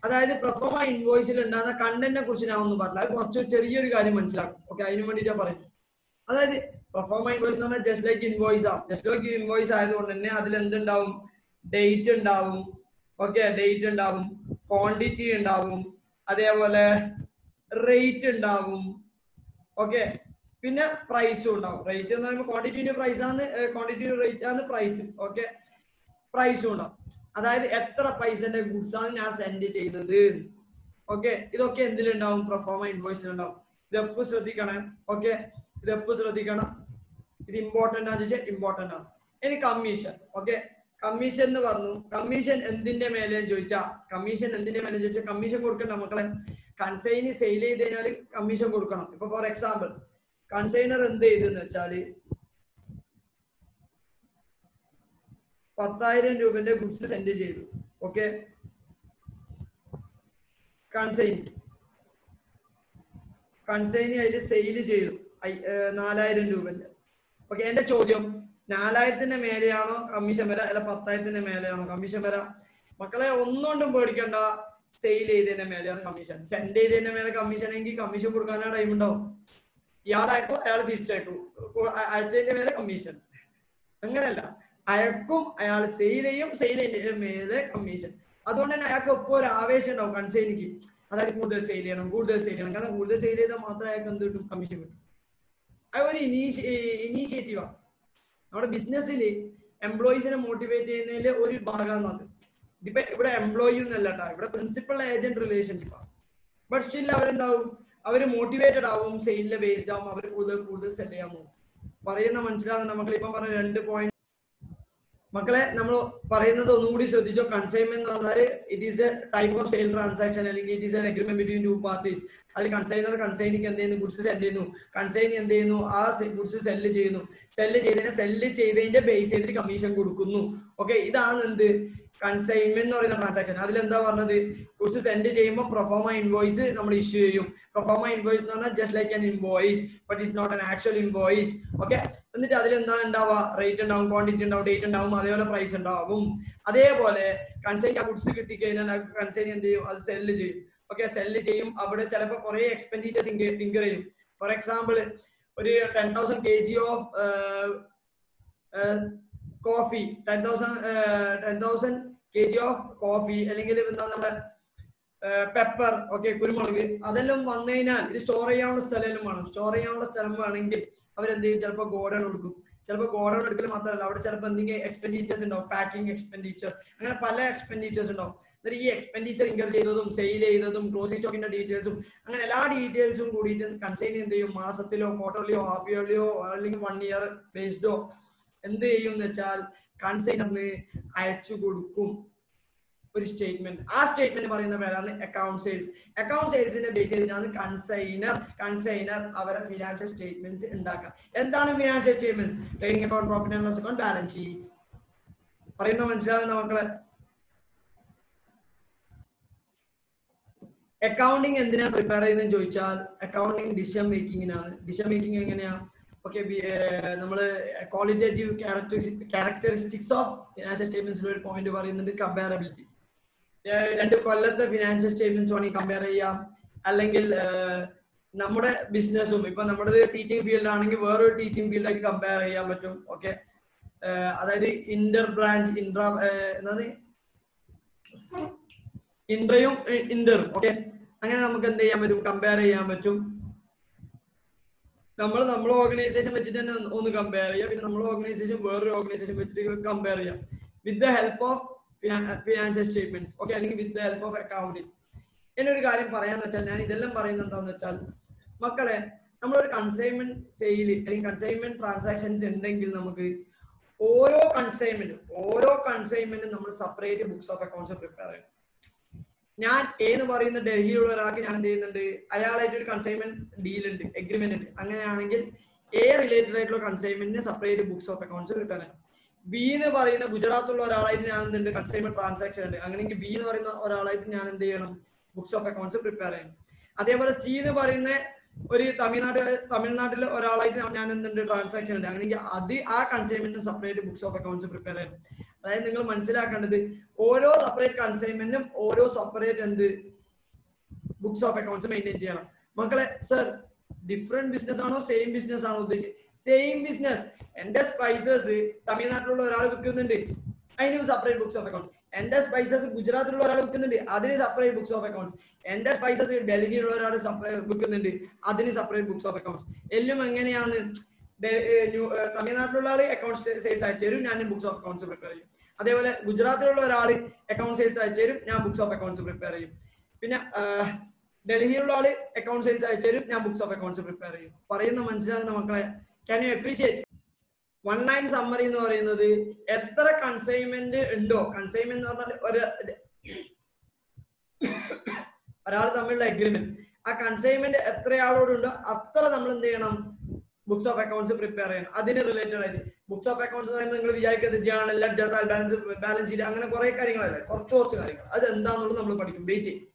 അതായത് പ്രൊഫോമ ഇൻവോയ്സിൽ ഉണ്ടാകുന്ന കണ്ടന്റിനെ കുറിച്ച് ഞാൻ ഒന്നും പറഞ്ഞില്ല, അത് കുറച്ച് ചെറിയൊരു കാര്യം മനസ്സിലാക്കും. ഓക്കെ, അതിന് വേണ്ടിയിട്ടാണ് പറയുന്നത്. അതായത് പ്രൊഫോമ ഇൻവോയ്സ് എന്ന് പറഞ്ഞാൽ ജസ്റ്റ് ലൈക്ക് ഇൻവോയ്സ് ആണ്. ജസ്റ്റ് ലൈക്ക് ഇൻവോയ്സ് ആയതുകൊണ്ട് തന്നെ അതിൽ എന്തുണ്ടാവും? ഡേറ്റ് ഉണ്ടാവും. ഓക്കെ, ഡേറ്റ് ഉണ്ടാവും, ക്വാണ്ടിറ്റി ഉണ്ടാവും, അതേപോലെ റേറ്റ് ഉണ്ടാവും. ഓക്കെ, പിന്നെ പ്രൈസും ഉണ്ടാവും. റേറ്റ് എന്ന് പറയുമ്പോൾ ക്വാണ്ടിറ്റിന്റെ പ്രൈസ് ആണ്, ക്വാണ്ടിറ്റി റേറ്റ് ആണ് പ്രൈസ്. ഓക്കെ, പ്രൈസും ഉണ്ടാവും. അതായത് എത്ര പൈസന്റെ ഗുഡ്സ് ആണ് ഞാൻ സെൻഡ് ചെയ്തത്. ഓക്കെ, ഇതൊക്കെ എന്തിലുണ്ടാവും? പ്രൊഫോമ ഇൻവോയ്സിൽ ഉണ്ടാവും. ഇതെപ്പോ ശ്രദ്ധിക്കണം. ഓക്കെ, ഇതെപ്പോ ശ്രദ്ധിക്കണം. ഇത് ഇമ്പോർട്ടന്റ് ആണെന്ന് ചോദിച്ചാൽ ഇമ്പോർട്ടന്റ് ആണ്. ഇനി കമ്മീഷൻ. ഓക്കെ, കമ്മീഷൻ എന്ന് പറഞ്ഞു. കമ്മീഷൻ എന്തിന്റെ മേലെ ചോദിച്ചാൽ കമ്മീഷൻ കൊടുക്കണ്ട മക്കളെ. കൺസൈന് സെയിൽ ചെയ്ത് കഴിഞ്ഞാൽ കമ്മീഷൻ കൊടുക്കണം. ഇപ്പൊ ഫോർ എക്സാമ്പിൾ കൺസൈനർ എന്ത് ചെയ്തെന്ന് വെച്ചാല് 10,000 രൂപന്റെ ഗുഡ്സ് സെൻഡ് ചെയ്തു. ഓക്കെ, കൺസൈനി അതിൽ സെയിൽ ചെയ്തു 4,000 രൂപന്റെ. ഓക്കെ, എന്റെ ചോദ്യം 4,000-ന്റെ മേലെയാണോ കമ്മീഷൻ വരാ, അല്ല 10,000-ന്റെ മേലെയാണോ കമ്മീഷൻ വരാ? മക്കളെ ഒന്നുകൊണ്ടും പേടിക്കണ്ട, സെയിൽ ചെയ്തതിന്റെ മേലെയാണ് കമ്മീഷൻ. സെൻഡ് ചെയ്തതിന്റെ മേലെ കമ്മീഷൻ എങ്കിൽ കമ്മീഷൻ കൊടുക്കാനാണ് ടൈം ഉണ്ടാവും. ഇയാളയക്കും, അയാൾ തിരിച്ചയക്കും, അയച്ചതിന്റെ മേലെ കമ്മീഷൻ. അങ്ങനെയല്ല, അയക്കും, അയാൾ സെയിൽ ചെയ്യും, സെയിൽ ചെയ്തതിന്റെ മേലെ കമ്മീഷൻ. അതുകൊണ്ട് തന്നെ അയാൾക്ക് ഒപ്പം ഒരു ആവേശം ഉണ്ടാവും കൺസൈനിക്ക്. അതായത് കൂടുതൽ സെയിൽ ചെയ്യണം. കാരണം കൂടുതൽ സെയിൽ ചെയ്താൽ മാത്രമേ അയാൾക്ക് എന്ത് കിട്ടും? കമ്മീഷൻ കിട്ടും. അത് ഒരു ഇനീഷ്യേറ്റീവാണ്. നമ്മുടെ ബിസിനസ്സിൽ എംപ്ലോയീസിനെ മോട്ടിവേറ്റ് ചെയ്യുന്നതിൽ ഒരു ഭാഗമാണ് അത്. ഇതിപ്പോ ഇവിടെ എംപ്ലോയി എന്നല്ല കേട്ടോ, ഇവിടെ പ്രിൻസിപ്പൽ ഏജന്റ് റിലേഷൻഷിപ്പാണ്. ബട്ട് സ്റ്റിൽ അവരെന്താവും? അവര് മോട്ടിവേറ്റഡ് ആവും, സെയിലിലെ ബേസ്ഡ് ആവും, അവർ കൂടുതൽ സെല് ചെയ്യാൻ പോകും. പറയുന്ന മനസ്സിലാകുന്ന മക്കൾ ഇപ്പം പറഞ്ഞ 2 പോയിന്റ് മക്കളെ നമ്മൾ പറയുന്നത് ഒന്നും കൂടി ശ്രദ്ധിച്ചോ. കൺസൈൻമെന്റ് എന്ന് പറഞ്ഞാൽ it is a type of sale transaction, അല്ലെങ്കിൽ it is an agreement between 2 parties. അതിൽ കൺസൈനിക്ക് എന്ത് ചെയ്യുന്നു? ഗുഡ്സ് സെൻഡ് ചെയ്യുന്നു. കൺസൈനി എന്ത് ചെയ്യുന്നു? ആ ഗുഡ്സ് സെല്ല് ചെയ്തതിന്റെ ബേസ് ചെയ്തിട്ട് കമ്മീഷൻ കൊടുക്കുന്നു. ഓക്കെ, ഇതാണ് എന്ത്? കൺസൈൻമെന്റ് എന്ന് പറയുന്ന ട്രാൻസാക്ഷൻ. അതിലെന്താ പറഞ്ഞത്? ഗുഡ്സ് സെൻഡ് ചെയ്യുമ്പോൾ പ്രൊഫോമ ഇൻവോയ്സ് നമ്മൾ ഇഷ്യൂ ചെയ്യും. പ്രൊഫോമ ഇൻവോയ്സ് എന്ന് പറഞ്ഞാൽ just like an invoice, but it's not an actual invoice. Okay, എന്നിട്ട് അതിലെന്താ ഉണ്ടാവുക? റേറ്റ് ഉണ്ടാവും, ക്വാണ്ടിറ്റി ഉണ്ടാവും, ഡേറ്റ് ഉണ്ടാവും, അതേപോലെ പ്രൈസ് ഉണ്ടാവും. അതേപോലെ കൺസൈൻ ആ ഗുഡ്സ് കിട്ടിക്കഴിഞ്ഞാൽ കൺസൈൻ എന്ത് ചെയ്യും? അത് സെല്ല് ചെയ്യും. ഓക്കെ, സെല്ല് ചെയ്യും. അവിടെ ചിലപ്പോൾ കുറെ എക്സ്പെൻഡിച്ചേഴ്സ് ഇൻകർ ചെയ്യും. ഫോർ എക്സാമ്പിൾ ഒരു 10,000 kg of coffee, 10,000 kg of coffee, അല്ലെങ്കിൽ എന്താ നമ്മുടെ പെപ്പർ, ഓക്കെ, കുരുമുളക്, അതെല്ലാം വന്നു കഴിഞ്ഞാൽ ഇത് സ്റ്റോർ ചെയ്യാനുള്ള സ്ഥലം വേണം. സ്റ്റോർ ചെയ്യാനുള്ള സ്ഥലം വേണമെങ്കിൽ അവരെന്ത് ചെയ്യും? ചിലപ്പോൾ ഗോഡൌൺ എടുക്കും. ചിലപ്പോൾ ഗോഡൌൺ എടുക്കൽ മാത്രമല്ല, അവിടെ ചിലപ്പോൾ എന്തെങ്കിലും എക്സ്പെൻഡിച്ചേഴ്സ് ഉണ്ടാവും, പാക്കിംഗ് എക്സ്പെൻഡിച്ചർ, അങ്ങനെ പല എക്സ്പെൻഡിച്ചേഴ്സ് ഉണ്ടാവും. എന്നിട്ട് ഈ എക്സ്പെൻഡിച്ചർ ഇൻകർ ചെയ്തതും സെയിൽ ചെയ്തതും ക്ലോസിംഗ് സ്റ്റോക്കിന്റെ ഡീറ്റെയിൽസും അങ്ങനെ എല്ലാ ഡീറ്റെയിൽസും കൂടിയിട്ട് കൺസൈൻ എന്ത് ചെയ്യും? മാസത്തിലോ ക്വാർട്ടർലിയോ ഹാഫ് ഇയർലിയോ അല്ലെങ്കിൽ 1 year ബേസ്ഡോ എന്ത് ചെയ്യും എന്ന് വെച്ചാൽ കൺസൈനറിന് അയച്ചു കൊടുക്കും ഒരു സ്റ്റേറ്റ്മെന്റ്. ആ സ്റ്റേറ്റ്മെന്റ് പറയുന്ന പേരാണ് അക്കൗണ്ട് സെയിൽസ്. അക്കൗണ്ട് സെയിൽസിന്റെ ബേസ് ചെയ്തിട്ടാണ് കൺസൈനർ അവരെ ഫിനാൻഷ്യൽ സ്റ്റേറ്റ്മെന്റ്സ് ഉണ്ടാക്കുക. എന്താണ് financial statements? Trading account, profit and loss account, balance sheet. പറയുന്ന മനസ്സിലാകുന്ന മക്കളെ? അക്കൗണ്ടിങ് എന്തിനാ പ്രിപ്പയർ ചെയ്യുന്നതെന്ന് ചോദിച്ചാൽ അക്കൗണ്ടിങ് ഡിസിഷൻ മേക്കിങ്ങിനാണ്. ഡിസിഷൻ മേക്കിംഗ് എങ്ങനെയാ? ഓക്കെ, നമ്മള് ക്വാളിറ്റേറ്റീവ് ക്യാരക്ടറിസ്റ്റിക്സ് ഓഫ് ഫിനാൻഷ്യൽ സ്റ്റേറ്റ്മെന്റ്സിൽ ഒരു പോയിന്റ് പറയുന്നുണ്ട്, കമ്പാരബിലിറ്റി. 2 കൊല്ലത്തെ ഫിനാൻഷ്യൽ സ്റ്റേറ്റ്മെന്റ്സ് വേണമെങ്കിൽ കമ്പയർ ചെയ്യാം. അല്ലെങ്കിൽ നമ്മുടെ ബിസിനസ്സും, ഇപ്പൊ നമ്മുടെ ടീച്ചിങ് ഫീൽഡ് ആണെങ്കിൽ വേറൊരു ടീച്ചിങ് ഫീൽഡായിട്ട് കമ്പയർ ചെയ്യാൻ പറ്റും. ഓക്കെ, അതായത് ഇന്റർ ബ്രാഞ്ച് ഇൻട്രയും ഇന്ററും. ഓക്കെ, അങ്ങനെ നമുക്ക് എന്ത് ചെയ്യാൻ പറ്റും? കമ്പയർ ചെയ്യാൻ പറ്റും. നമ്മളെ ഓർഗനൈസേഷൻ വെച്ചിട്ട് തന്നെ ഒന്ന് കമ്പയർ ചെയ്യാം, പിന്നെ നമ്മളെ ഓർഗനൈസേഷൻ വേറൊരു ഓർഗനൈസേഷൻ വെച്ചിട്ട് കമ്പയർ ചെയ്യാം with the help of financial statements. Okay, അല്ലെങ്കിൽ with the help of accounting. എന്നൊരു കാര്യം പറയാന്ന് വെച്ചാൽ, ഞാൻ ഇതെല്ലാം പറയുന്നത് എന്താണെന്ന് വെച്ചാൽ മക്കളെ, നമ്മളൊരു കൺസൈൻമെന്റ് സെയിൽ അല്ലെങ്കിൽ കൺസൈൻമെന്റ് ട്രാൻസാക്ഷൻസ് ഉണ്ടെങ്കിൽ നമുക്ക് ഓരോ കൺസൈൻമെന്റും നമ്മൾ separate books of accounts prepare ചെയ്യണം. ഞാൻ എന്ന് പറയുന്ന ഡൽഹിയിലുള്ള ഒരാൾക്ക് ഞാൻ എന്ത് ചെയ്യുന്നുണ്ട്? അയാളായിട്ട് ഒരു കൺസൈൻമെന്റ് ഡീൽ ഉണ്ട്, എഗ്രിമെന്റ് ഉണ്ട്. അങ്ങനെയാണെങ്കിൽ റിലേറ്റഡ് ആയിട്ടുള്ള കൺസൈൻമെന്റിന് separate books of accounts prepare ചെയ്യണം. ബി എന്ന് പറയുന്ന ഗുജറാത്തുള്ള ഒരാളായിട്ട് ഞാൻ എന്തുണ്ട്? കൺസൈൻമെന്റ് ട്രാൻസാക്ഷൻ ഉണ്ട്. അങ്ങനെയെങ്കിൽ ബി എന്ന് പറയുന്ന ഒരാളായിട്ട് ഞാൻ എന്ത് ചെയ്യണം? ബുക്സ് ഓഫ് അക്കൗണ്ട്സ് പ്രിപ്പയർ ചെയ്യണം. അതേപോലെ സി എന്ന് പറയുന്ന ഒരു തമിഴ്നാട്ടിലെ ഒരാളായിട്ട് ഞാൻ എന്തുണ്ട്? ട്രാൻസാക്ഷൻ ഉണ്ട്. അങ്ങനെയെങ്കിൽ ആ കൺസൈൻമെന്റിന് separate books of accounts prepare ചെയ്യണം. അതായത് നിങ്ങൾ മനസ്സിലാക്കേണ്ടത് ഓരോ സെപ്പറേറ്റ് കൺസൈൻമെന്റും ഓരോ സെപ്പറേറ്റ് എന്ത് ബുക്സ് ഓഫ് അക്കൗണ്ട്സ് മെയിൻറ്റെയിൻ ചെയ്യണം. മക്കളെ സർ ഡിഫറെന്റ് ബിസിനസ് ആണോ സെയിം ബിസിനസ് ആണോ ഉദ്ദേശിച്ചത്? Same business. എന്റെ സ്പൈസസ് തമിഴ്നാട്ടിലുള്ള ഒരാൾ വിൽക്കുന്നുണ്ട്, അതിന് സെപ്പറേറ്റ് ബുക്സ് ഓഫ് അക്കൗണ്ട്സ്. എന്റെ സ്പൈസസ് ഗുജറാത്തിലുള്ള ഒരാൾ വിൽക്കുന്നുണ്ട്, അതിന് സെപ്പറേറ്റ് ബുക്സ് ഓഫ് അക്കൗണ്ട്സ്. എന്റെ സ്പൈസസ് ഡൽഹിയിലുള്ള ഒരാൾ വിൽക്കുന്നുണ്ട്, അതിന് സെപ്പറേറ്റ് ബുക്സ് ഓഫ് അക്കൗണ്ട്സ്. എല്ലാം എങ്ങനെയാണ്? തമിഴ്നാട്ടിലുള്ള ആൾ അക്കൗണ്ട് സെയിൽസ് അയച്ചു തരും, ഞാൻ ബുക്സ് ഓഫ് അക്കൗണ്ട്സ് പ്രിപ്പയർ ചെയ്യും. അതേപോലെ ഗുജറാത്തിലുള്ള ഒരാൾ അക്കൗണ്ട് സെയിൽസ് അയച്ചു തരും, ഞാൻ ബുക്സ് ഓഫ് അക്കൗണ്ട്സ് പ്രിപ്പയർ ചെയ്യും. പിന്നെ ഡൽഹിയിലുള്ള ആള് അക്കൗണ്ട് സെയിൽസ് അയച്ചു തരും, ഞാൻ ബുക്സ് ഓഫ് അക്കൗണ്ട്സ് പ്രിപ്പയർ ചെയ്യും. പറയുന്ന മനസ്സിലാകുന്ന മക്കളെ, can you appreciate? 1 line summary എന്ന് പറയുന്നത് എത്ര കൺസൈൻമെന്റ് ഉണ്ടോ, കൺസൈൻമെന്റ് എന്ന് പറഞ്ഞാൽ ഒരാൾ തമ്മിലുള്ള എഗ്രിമെന്റ്, ആ കൺസൈൻമെന്റ് എത്ര ആളോടുണ്ടോ അത്ര നമ്മൾ എന്ത് ചെയ്യണം? ബുക്സ് ഓഫ് അക്കൗണ്ട്സ് പ്രിപ്പയർ ചെയ്യണം. അതിന് റിലേറ്റഡ് ആയിട്ട് ബുക്സ് ഓഫ് അക്കൗണ്ട്സ് എന്ന് പറയുമ്പോൾ നിങ്ങൾ വിചാരിക്കുന്നത് ജേണൽ, ലെഡ്ജർ, ബാലൻസ് ഷീറ്റ്, അങ്ങനെ കുറെ കാര്യങ്ങളല്ലേ, കുറച്ച് കാര്യങ്ങൾ. അത് എന്താണെന്നുള്ളത് നമ്മൾ പഠിക്കും. വെയിറ്റ് ചെയ്യും.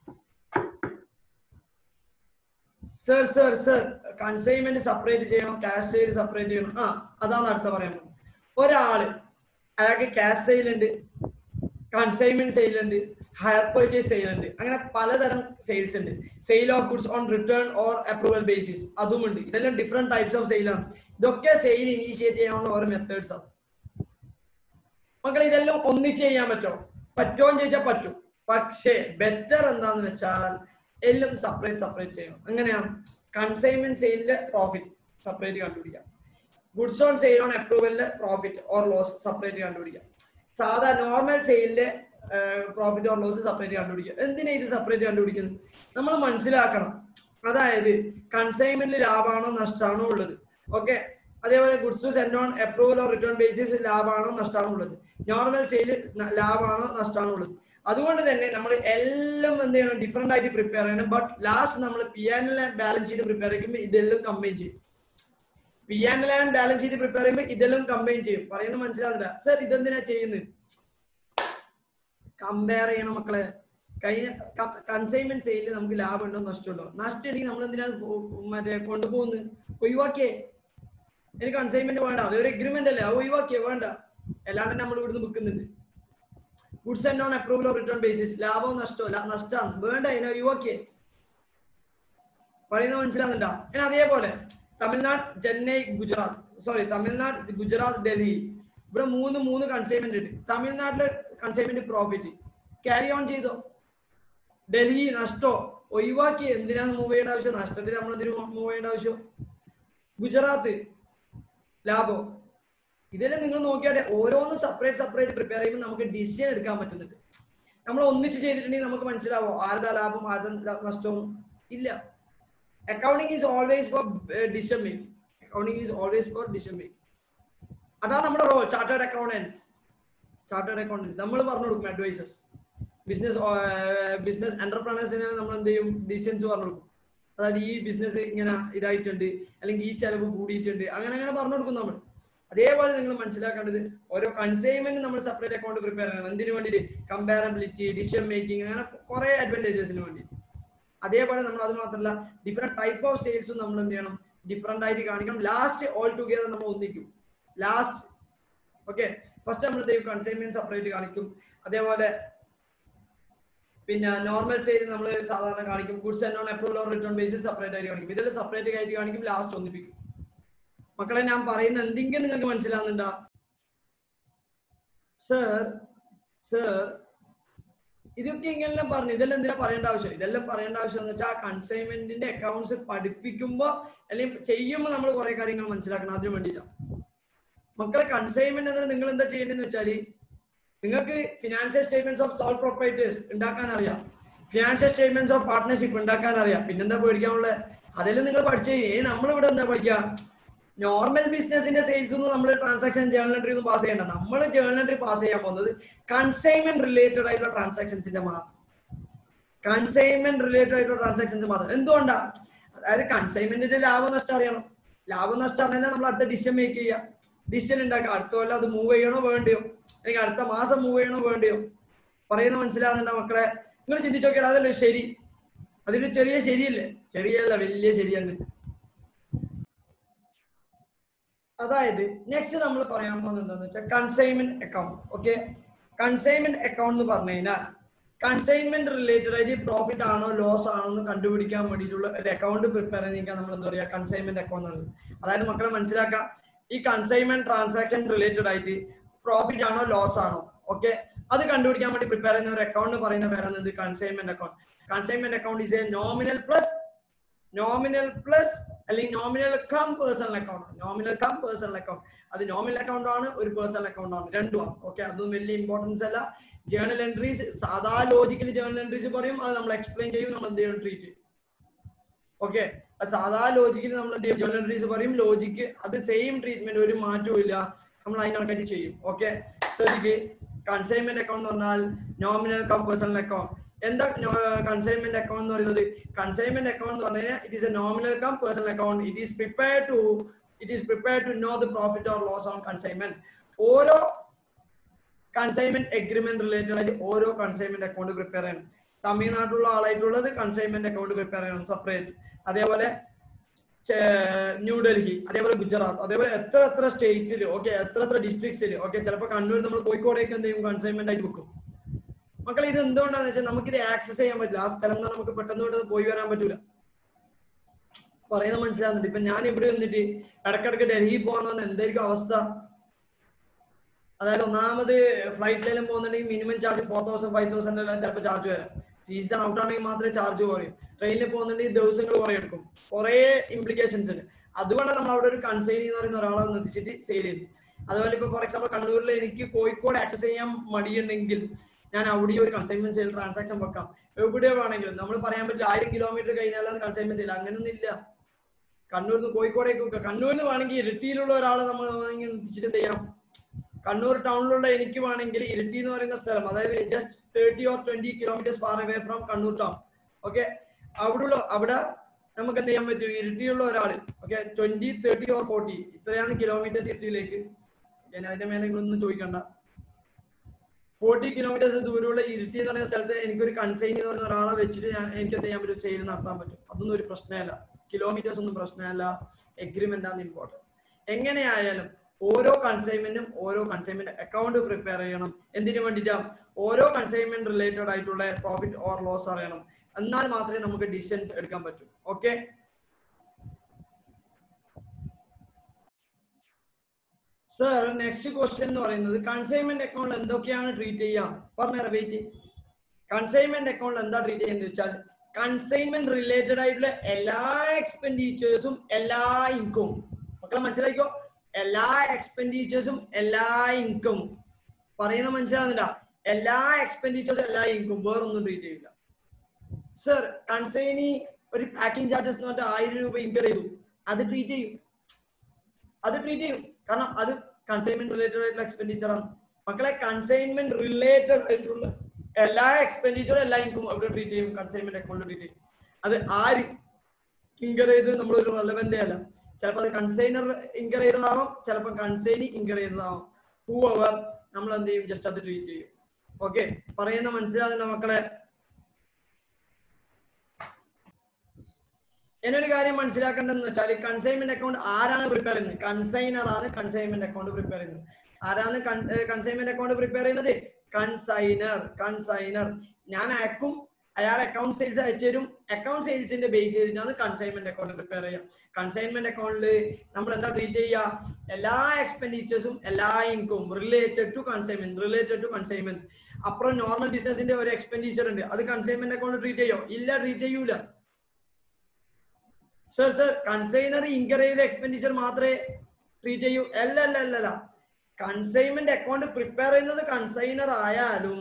സർ കൺസൈൻമെന്റ് സെപ്പറേറ്റ് ചെയ്യണം, ക്യാഷ് സെയിൽ സെപ്പറേറ്റ് ചെയ്യണം. അതാണ് അടുത്ത പറയാൻ. ഒരാള് അയാൾക്ക് ക്യാഷ് സെയിൽ ഉണ്ട്, കൺസൈൻമെന്റ് സെയിൽ ഉണ്ട്, ഹയർ പർച്ചേസ് സെയിൽ ഉണ്ട്, അങ്ങനെ പലതരം സെയിൽസ് ഉണ്ട്. Sale of goods on return or approval basis അതുമുണ്ട്. ഇതെല്ലാം ഡിഫറെന്റ് ടൈപ്സ് ഓഫ് സെയിലാണ്. ഇതൊക്കെ സെയിൽ ഇനീഷ്യേറ്റ് ചെയ്യാനുള്ള ഓരോ മെത്തേഡ്സ് ആണ്. മക്കളെ ഇതെല്ലാം ഒന്നിച്ച് ചെയ്യാൻ പറ്റുമോന്ന് ചോദിച്ചാൽ പറ്റും. പക്ഷേ ബെറ്റർ എന്താന്ന് വെച്ചാൽ എല്ലാം സെപ്പറേറ്റ് ചെയ്യണം. എങ്ങനെയാണ്? കൺസൈൻമെന്റ് സെയിലിന്റെ പ്രോഫിറ്റ് സെപ്പറേറ്റ് കണ്ടുപിടിക്കാം, ഗുഡ്സ് ഓൺ സെയിൽ ഓൺ അപ്രൂവലിന്റെ പ്രോഫിറ്റ് ഓർ ലോസ് സെപ്പറേറ്റ് കണ്ടുപിടിക്കാം, സാധാ നോർമൽ സെയിലിന്റെ പ്രോഫിറ്റ് ഓർ ലോസ് സെപ്പറേറ്റ് കണ്ടുപിടിക്കുക. എന്തിനാ ഇത് സെപ്പറേറ്റ് കണ്ടുപിടിക്കുന്നത്? നമ്മൾ മനസ്സിലാക്കണം. അതായത് കൺസൈൻമെന്റിൽ ലാഭമാണോ നഷ്ടമാണോ ഉള്ളത്, ഓക്കെ. അതേപോലെ goods send on approval or return basis ലാഭമാണോ നഷ്ടമാണോ ഉള്ളത്, നോർമൽ സെയിൽ ലാഭമാണോ നഷ്ടമാണോ ഉള്ളത്. അതുകൊണ്ട് തന്നെ നമ്മൾ എല്ലാം എന്ത് ചെയ്യണം? ഡിഫറെന്റ് ആയിട്ട് പ്രിപ്പയർ ചെയ്യണം. ബട്ട് ലാസ്റ്റ് നമ്മൾ P&L and balance sheet prepare ചെയ്യുമ്പോൾ ഇതെല്ലാം കമ്പൈൻ ചെയ്യും. P&L and balance sheet prepare ചെയ്യുമ്പോൾ ഇതെല്ലാം കമ്പൈൻ ചെയ്യും. പറയുന്നത് മനസ്സിലാകുന്നില്ല സർ? ഇതെന്തിനാ ചെയ്യുന്നത്? കമ്പയർ ചെയ്യണം മക്കളെ. കഴിഞ്ഞ കൺസൈൻമെന്റ് സെയിലിൽ നമുക്ക് ലാഭം ഉണ്ടോ നഷ്ടമുണ്ടോ? നഷ്ടം ഉണ്ടെങ്കിൽ നമ്മൾ എന്തിനാ കൊണ്ടുപോകുന്നത്? ഒഴിവാക്കിയേ. എനിക്ക് കൺസൈൻമെന്റ് വേണ്ട, അതൊരു എഗ്രിമെന്റ് അല്ലേ, അത് ഒഴിവാക്കിയേ വേണ്ട. എല്ലാവരും നമ്മൾ ഇവിടുന്ന് വിൽക്കുന്നുണ്ട്. Goods and on approval or return basis ലാഭവും നഷ്ടമല്ല, നഷ്ടമാണ് വേണ്ട, അതിനെ ഒഴിവാക്കിയേ. പറയുന്നത് മനസ്സിലാകുന്നുണ്ടോ? പിന്നെ അതേപോലെ തമിഴ്നാട്, ചെന്നൈ, തമിഴ്നാട്, ഗുജറാത്ത്, ഡൽഹി, ഇവിടെ മൂന്ന് കൺസൈൻമെന്റ് ഉണ്ട്. തമിഴ്നാട്ടില് കൺസൈൻമെന്റ് പ്രോഫിറ്റ് ക്യാരി ഓൺ ചെയ്തോ, ഡൽഹി നഷ്ടോ ഒഴിവാക്കി. എന്തിനാണ് മൂവ് ചെയ്യേണ്ട ആവശ്യം? നഷ്ടത്തിൽ നമ്മൾ എന്തിനു മൂവ് ചെയ്യേണ്ട ആവശ്യം? ഗുജറാത്ത് ലാഭം. ഇതെല്ലാം നിങ്ങൾ നോക്കിയാട്ടെ, ഓരോന്ന് സെപ്പറേറ്റ് പ്രിപ്പയർ ചെയ്യുമ്പോൾ നമുക്ക് ഡിസിഷൻ എടുക്കാൻ പറ്റുന്നുണ്ട്. നമ്മൾ ഒന്നിച്ച് ചെയ്തിട്ടുണ്ടെങ്കിൽ നമുക്ക് മനസ്സിലാവോ ആരുടെ ലാഭം ആരുടെ നഷ്ടവും ഇല്ല. Accounting is always for decision making. അതാണ് നമ്മുടെ റോൾ. ചാർട്ടേഡ് അക്കൗണ്ടൻസ് നമ്മൾ പറഞ്ഞു കൊടുക്കും. അഡ്വൈസേഴ്സ്, ബിസിനസ് എന്റർപ്രണേഴ്സിന് നമ്മൾ എന്ത് ചെയ്യും? ഡിസിഷൻസ് പറഞ്ഞു കൊടുക്കും. അതായത് ഈ ബിസിനസ് ഇങ്ങനെ ഇതായിട്ടുണ്ട്, അല്ലെങ്കിൽ ഈ ചെലവ് കൂടിയിട്ടുണ്ട്, അങ്ങനെ പറഞ്ഞു കൊടുക്കും നമ്മൾ. അതേപോലെ നിങ്ങൾ മനസ്സിലാക്കേണ്ടത് ഓരോ കൺസൈൻമെന്റ് നമ്മൾ സെപ്പറേറ്റ് അക്കൗണ്ട് പ്രിപ്പയർ ചെയ്യണം. എന്തിനു വേണ്ടിയിട്ട്? കമ്പാരബിലിറ്റി, ഡിസിഷൻ മേക്കിംഗ്, അങ്ങനെ കുറെ അഡ്വാൻറ്റേജസിന് വേണ്ടി. അതേപോലെ നമ്മൾ അത് മാത്രമല്ല ഡിഫറെന്റ് ടൈപ്പ് ഓഫ് സെയിൽസും നമ്മൾ എന്ത് ചെയ്യണം? ഡിഫറെന്റ് ആയിട്ട് കാണിക്കണം. ലാസ്റ്റ് ഓൾ ടുഗെദർ നമ്മൾ ഒന്നിക്കും. ലാസ്റ്റ് ഓക്കെ, ഫസ്റ്റ് നമ്മൾ കൺസൈൻമെന്റ് സെപ്പറേറ്റ് കാണിക്കും. അതേപോലെ പിന്നെ നോർമൽ സെയിൽ നമ്മൾ സാധാരണ കാണിക്കും. Goods and on approval or return basis separate ആയിട്ട് കാണിക്കും. ഇതെല്ലാം സെപ്പറേറ്റ് ആയിട്ട് കാണിക്കും, ലാസ്റ്റ് ഒന്നിപ്പിക്കും. മക്കളെ ഞാൻ പറയുന്ന എന്തെങ്കിലും നിങ്ങൾക്ക് മനസ്സിലാവുന്നുണ്ടോ? സർ ഇതൊക്കെ ഇങ്ങനെ പറഞ്ഞു. ഇതെല്ലാം എന്തിനാ പറയേണ്ട ആവശ്യം? ഇതെല്ലാം പറയേണ്ട ആവശ്യം എന്ന് വെച്ചാൽ കൺസൈൻമെന്റിന്റെ അക്കൗണ്ട്സ് പഠിപ്പിക്കുമ്പോ അല്ലെങ്കിൽ ചെയ്യുമ്പോൾ നമ്മൾ കുറെ കാര്യങ്ങൾ മനസ്സിലാക്കണം. അതിനു വേണ്ടിയിട്ടാണ് മക്കളെ. കൺസൈൻമെന്റ് എന്നാൽ നിങ്ങൾ എന്താ ചെയ്യേണ്ടതെന്ന് വെച്ചാല്, നിങ്ങൾക്ക് financial statements of sole proprietors ഉണ്ടാക്കാൻ അറിയാം, ഫിനാൻഷ്യൽ സ്റ്റേറ്റ്മെന്റ്സ് ഓഫ് പാർട്ട്ണർഷിപ്പ് ഉണ്ടാക്കാൻ അറിയാം. പിന്നെന്താ പേടിക്കാനുള്ളത്? അതെല്ലാം നിങ്ങൾ പഠിച്ചു. നമ്മളിവിടെ എന്താ പഠിക്കുക? നോർമൽ ബിസിനസിന്റെ സെയിൽസ് ഒന്നും നമ്മൾ ട്രാൻസാക്ഷൻ ജേർണൽ എൻട്രി ഒന്നും പാസ് ചെയ്യണ്ട. നമ്മൾ ജേർണൽ എൻട്രി പാസ് ചെയ്യാൻ പോകുന്നത് കൺസൈൻമെന്റ് റിലേറ്റഡ് ആയിട്ടുള്ള ട്രാൻസാക്ഷൻസിന്റെ മാത്രം. എന്തുകൊണ്ടാ? അതായത് കൺസൈൻമെന്റിന്റെ ലാഭനഷ്ടം അറിയണം. ലാഭനഷ്ടം അറിഞ്ഞാൽ നമ്മൾ അടുത്ത ഡിസിഷൻ മേക്ക് ചെയ്യുക, ഡിസിഷൻ ഉണ്ടാക്കുക. അടുത്ത കൊല്ലം അത് മൂവ് ചെയ്യണോ വേണ്ടിയോ, അല്ലെങ്കിൽ അടുത്ത മാസം മൂവ് ചെയ്യണോ വേണ്ടിയോ? പറയുന്നത് മനസ്സിലാകുന്നുണ്ടോ മക്കളെ? നിങ്ങൾ ചിന്തിച്ചു നോക്കിയാൽ അതല്ലേ ശരി? അതൊരു ചെറിയ ശരിയല്ലേ? ചെറിയല്ല, വലിയ ശരിയല്ലേ? അതായത് നെക്സ്റ്റ് നമ്മൾ പറയാൻ പോകുന്നത് എന്താണെന്ന് വെച്ചാൽ consignment account. Okay, consignment account എന്ന് പറഞ്ഞു കഴിഞ്ഞാൽ കൺസൈൻമെന്റ് റിലേറ്റഡ് ആയിട്ട് പ്രോഫിറ്റ് ആണോ ലോസ് ആണോ എന്ന് കണ്ടുപിടിക്കാൻ വേണ്ടിയിട്ടുള്ള ഒരു അക്കൗണ്ട് പ്രിപ്പയർ ചെയ്യാൻ നമ്മൾ എന്താ പറയുക, കൺസൈൻമെന്റ് അക്കൗണ്ട് ആണ്. അതായത് മക്കളെ മനസ്സിലാക്കാം, ഈ കൺസൈൻമെന്റ് ട്രാൻസാക്ഷൻ റിലേറ്റഡ് ആയിട്ട് പ്രോഫിറ്റ് ആണോ ലോസ് ആണോ, ഓക്കെ, അത് കണ്ടുപിടിക്കാൻ വേണ്ടി പ്രിപ്പയർ ചെയ്യുന്ന ഒരു അക്കൗണ്ട് പറയുന്ന പേരാണ് consignment account. Consignment account is a nominal plus അല്ലെങ്കിൽ nominal cum personal account. Nominal cum personal account, അത് നോമിനൽ അക്കൗണ്ട് ആണ്, ഒരു പേഴ്സണൽ അക്കൗണ്ട് ആണ്, രണ്ടുമാണ്. ഓക്കെ, അതൊന്നും വലിയ ഇമ്പോർട്ടൻസ് അല്ല. ജേണൽ എൻട്രീസ് സാധാ ലോജിക്കലി ജേണൽ എൻട്രീസ് പറയും, അത് നമ്മൾ എക്സ്പ്ലെയിൻ ചെയ്യും, നമ്മൾ എന്ത് ചെയ്യും, ട്രീറ്റ് ചെയ്യും. ഓക്കെ, സാധാ ലോജിക്കലി നമ്മൾ എന്ത് ചെയ്യും, ജേണൽ എൻട്രീസ് പറയും, ലോജിക്ക് അത് സെയിം ട്രീറ്റ്മെന്റ്, ഒരു മാറ്റവും ഇല്ല, നമ്മൾ അതിനകത്ത് ചെയ്യും. ഓക്കെ, ശ്രദ്ധിക്ക്, കൺസൈൻമെന്റ് അക്കൗണ്ട് എന്ന് പറഞ്ഞാൽ നോമിനൽ കം പേഴ്സണൽ അക്കൗണ്ട്. എന്താ കൺസൈൻമെന്റ് അക്കൗണ്ട് എന്ന് പറയുന്നത്? കൺസൈൻമെന്റ് അക്കൗണ്ട് എന്ന് പറഞ്ഞു കഴിഞ്ഞാൽ it is a nominal cum personal account. It is prepared to know the profit or loss on consignment. ഓരോ കൺസൈൻമെന്റ് എഗ്രിമെന്റ് റിലേറ്റഡ് ആയിട്ട് ഓരോ കൺസൈൻമെന്റ് അക്കൗണ്ട് പ്രിപ്പയർ ചെയ്യണം. തമിഴ്നാട്ടിലുള്ള ആളായിട്ടുള്ളത് കൺസൈൻമെന്റ് അക്കൗണ്ട് പ്രിപ്പയർ ചെയ്യണം സെപ്പറേറ്റ്. അതേപോലെ ന്യൂഡൽഹി, അതേപോലെ ഗുജറാത്ത്, അതേപോലെ എത്ര സ്റ്റേറ്റ്സിൽ, ഓക്കെ, എത്ര ഡിസ്ട്രിക്ട്സിൽ, ഓക്കെ, ചിലപ്പോൾ കണ്ണൂർ നമ്മൾ കോഴിക്കോടേക്ക് എന്ത് ചെയ്യും, കൺസൈൻമെന്റ് ആയിട്ട് വെക്കും. മക്കളെ ഇത് എന്തുകൊണ്ടാന്ന് വെച്ചാൽ നമുക്കിത് ആക്സസ് ചെയ്യാൻ പറ്റില്ല, ആ സ്ഥലം നമുക്ക് പെട്ടെന്ന് പോയി വരാൻ പറ്റൂല. പറയുന്നത് മനസ്സിലാകുന്നുണ്ട്? ഇപ്പൊ ഞാൻ ഇവിടെ വന്നിട്ട് ഇടക്കിടക്ക് ഡൽഹി പോകാന്ന് പറഞ്ഞാൽ എന്തായിരിക്കും അവസ്ഥ? അതായത് ഒന്നാമത് ഫ്ലൈറ്റിലെല്ലാം പോകുന്നുണ്ടെങ്കിൽ മിനിമം ചാർജ് 4000 5000 എല്ലാം ചിലപ്പോൾ ചാർജ് വരാം. സീസൺ ഔട്ട് ആണെങ്കിൽ മാത്രമേ ചാർജ് കുറയും. ട്രെയിനിൽ പോകുന്നുണ്ടെങ്കിൽ ദിവസങ്ങൾ കുറെ എടുക്കും, കുറെ ഇംപ്ലിക്കേഷൻസ് ഉണ്ട്. അതുകൊണ്ടാണ് നമ്മൾ അവിടെ ഒരു കൺസൈൻ എന്ന് പറയുന്ന ഒരാളെ നിർത്തിച്ചിട്ട് സെയിൽ ചെയ്തു. അതുപോലെ ഇപ്പൊ ഫോർ എക്സാമ്പിൾ കണ്ണൂരിൽ എനിക്ക് കോഴിക്കോട് ആക്സസ് ചെയ്യാൻ മടിയുണ്ടെങ്കിൽ ഞാൻ അവിടെ ഒരു കൺസൈൻമെന്റ് സെയിൽ ട്രാൻസാക്ഷൻ വെക്കാം. എവിടെ വേണമെങ്കിലും നമ്മൾ പറയാൻ പറ്റില്ല 1000 കിലോമീറ്റർ കഴിഞ്ഞാലാണ് കൺസൈൻമെന്റ് സെയിൽ, അങ്ങനെയൊന്നും ഇല്ല. കണ്ണൂരിൽ നിന്ന് കോഴിക്കോടേക്ക് വെക്കാം. കണ്ണൂരിൽ നിന്ന് വേണമെങ്കിൽ ഇരിട്ടിയിലുള്ള ഒരാളെ നമ്മൾ നിർത്തിച്ചിട്ട് എന്ത് ചെയ്യണം, കണ്ണൂർ ടൗണിലുള്ള എനിക്ക് വേണമെങ്കിൽ ഇരിട്ടി എന്ന് പറയുന്ന സ്ഥലം, അതായത് just 30 or 20 kilometers far away from Kannur town, okay, അവിടെ നമുക്ക് എന്ത് ചെയ്യാൻ പറ്റും, ഇരിട്ടിയുള്ള ഒരാള്, ഓക്കെ, 20, 30 or 40 ഇത്രയാണ് കിലോമീറ്റേഴ്സ് ഇരിട്ടിയിലേക്ക്. ഞാൻ അതിന്റെ മേലെ ഒന്നും ചോദിക്കണ്ട. 40 kilometers ദൂരമുള്ള ഇരിട്ടി എന്ന് പറയുന്ന സ്ഥലത്ത് എനിക്കൊരു കൺസൈൻ എന്ന് പറയുന്ന ഒരാളെ വെച്ചിട്ട് എനിക്ക് എന്ത് ചെയ്യാൻ പറ്റും, സെയിൽ നടത്താൻ പറ്റും. അതൊന്നും ഒരു പ്രശ്നമല്ല, കിലോമീറ്റേഴ്സ് ഒന്നും പ്രശ്നമല്ല, എഗ്രിമെന്റ് ആണ് ഇമ്പോർട്ടൻറ്റ്. എങ്ങനെയായാലും ഓരോ കൺസൈൻമെന്റും ഓരോ കൺസൈൻമെന്റ് അക്കൗണ്ട് പ്രിപ്പയർ ചെയ്യണം. എന്തിനു വേണ്ടിയിട്ടാണ്? ഓരോ കൺസൈൻമെന്റ് റിലേറ്റഡ് ആയിട്ടുള്ള പ്രോഫിറ്റ് ഓർ ലോസ് അറിയണം, എന്നാൽ മാത്രമേ നമുക്ക് ഡിസിഷൻസ് എടുക്കാൻ പറ്റൂ. ഓക്കെ, സർ നെക്സ്റ്റ് ക്വസ്റ്റ്യൻ എന്ന് പറയുന്നത് കൺസൈൻമെന്റ് അക്കൗണ്ട് എന്തൊക്കെയാണ് ട്രീറ്റ് ചെയ്യാം പറഞ്ഞുതരാം. വെയിറ്റ്, കൺസൈൻമെന്റ് അക്കൗണ്ട് എന്താ ട്രീറ്റ് ചെയ്യുന്നത് വെച്ചാൽ കൺസൈൻമെന്റ് റിലേറ്റഡ് ആയിട്ടുള്ള എല്ലാ എക്സ്പെൻഡിച്ചേഴ്സും എല്ലാ ഇൻകവും, മക്കളെ മനസ്സിലാക്കിക്കോ, എല്ലാ എക്സ്പെൻഡിച്ചേഴ്സും എല്ലാ ഇൻകം, പറയുന്ന മനസ്സിലാകുന്നില്ല, എല്ലാ എക്സ്പെൻഡിച്ചേഴ്സും എല്ലാ ഇൻകം, വേറൊന്നും ട്രീറ്റ് ചെയ്യില്ല. സർ കൺസൈനി ഒരു പാക്കിംഗ് ചാർജസ് എന്ന് പറഞ്ഞാൽ 1000 രൂപ ഇൻകർ ചെയ്തു, അത് ട്രീറ്റ് ചെയ്യും, കാരണം അത് കൺസൈൻമെന്റ് റിലേറ്റഡ് ആയിട്ടുള്ള എക്സ്പെൻഡിച്ചർ ആണ്. മക്കളെ കൺസൈൻമെന്റ് റിലേറ്റഡ് ആയിട്ടുള്ള എല്ലാ എക്സ്പെൻഡിച്ചറും എല്ലാ ഇൻകം അവിടെ ട്രീറ്റ് ചെയ്യും, കൺസൈൻമെന്റ് അക്കൗണ്ട് ട്രീറ്റ് ചെയ്യും. അത് ആര് ഇൻകർ ചെയ്ത് നമ്മളൊരു റെലവെന്റ് അല്ല. ചിലപ്പോൾ അത് കൺസൈനർ ഇൻകർ ചെയ്തതാവാം, ചിലപ്പോൾ കൺസൈനി ഇൻകർ ചെയ്തതാവാം. ഹൂവർ നമ്മൾ എന്ത് ചെയ്യും, ജസ്റ്റ് അത് ട്രീറ്റ് ചെയ്യും. ഓക്കെ, പറയുന്ന മനസ്സിലാകുന്ന മക്കളെ? എന്നൊരു കാര്യം മനസ്സിലാക്കേണ്ടതെന്ന് വെച്ചാൽ കൺസൈൻമെന്റ് അക്കൗണ്ട് ആരാണ് പ്രിപ്പയർ ചെയ്യുന്നത്? കൺസൈനർ ആണ് കൺസൈൻമെന്റ് അക്കൗണ്ട് പ്രിപ്പയർ ചെയ്യുന്നത്. ആരാണ് കൺസൈൻമെന്റ് അക്കൗണ്ട് പ്രിപ്പയർ ചെയ്യുന്നത്? കൺസൈനർ. ഞാൻ അയക്കും, അയാൾ അക്കൗണ്ട് സെയിൽസ് അയച്ചു തരും, അക്കൗണ്ട് സെയിൽസിന്റെ ബേസ് ചെയ്തിട്ടാണ് കൺസൈൻമെന്റ് അക്കൗണ്ട് പ്രിപ്പയർ ചെയ്യുക. കൺസൈൻമെന്റ് അക്കൗണ്ടിൽ നമ്മൾ എന്താ ട്രീറ്റ് ചെയ്യുക? എല്ലാ എക്സ്പെൻഡിച്ചേഴ്സും എല്ലാ ഇൻകവും റിലേറ്റഡ് ടു കൺസൈൻമെന്റ്. അപ്പുറം നോർമൽ ബിസിനസിന്റെ ഒരു എക്സ്പെൻഡിച്ചർ ഉണ്ട്, അത് കൺസൈൻമെന്റ് അക്കൗണ്ട് ട്രീറ്റ് ചെയ്യോ? ഇല്ല, ട്രീറ്റ് ചെയ്യൂല. സർ കൺസൈനർ ഇൻകർ ചെയ്ത എക്സ്പെൻഡിച്ചർ മാത്രമേ ട്രീറ്റ് ചെയ്യൂ? അല്ല. കൺസൈൻമെന്റ് അക്കൗണ്ട് പ്രിപ്പയർ ചെയ്യുന്നത് കൺസൈനർ ആയാലും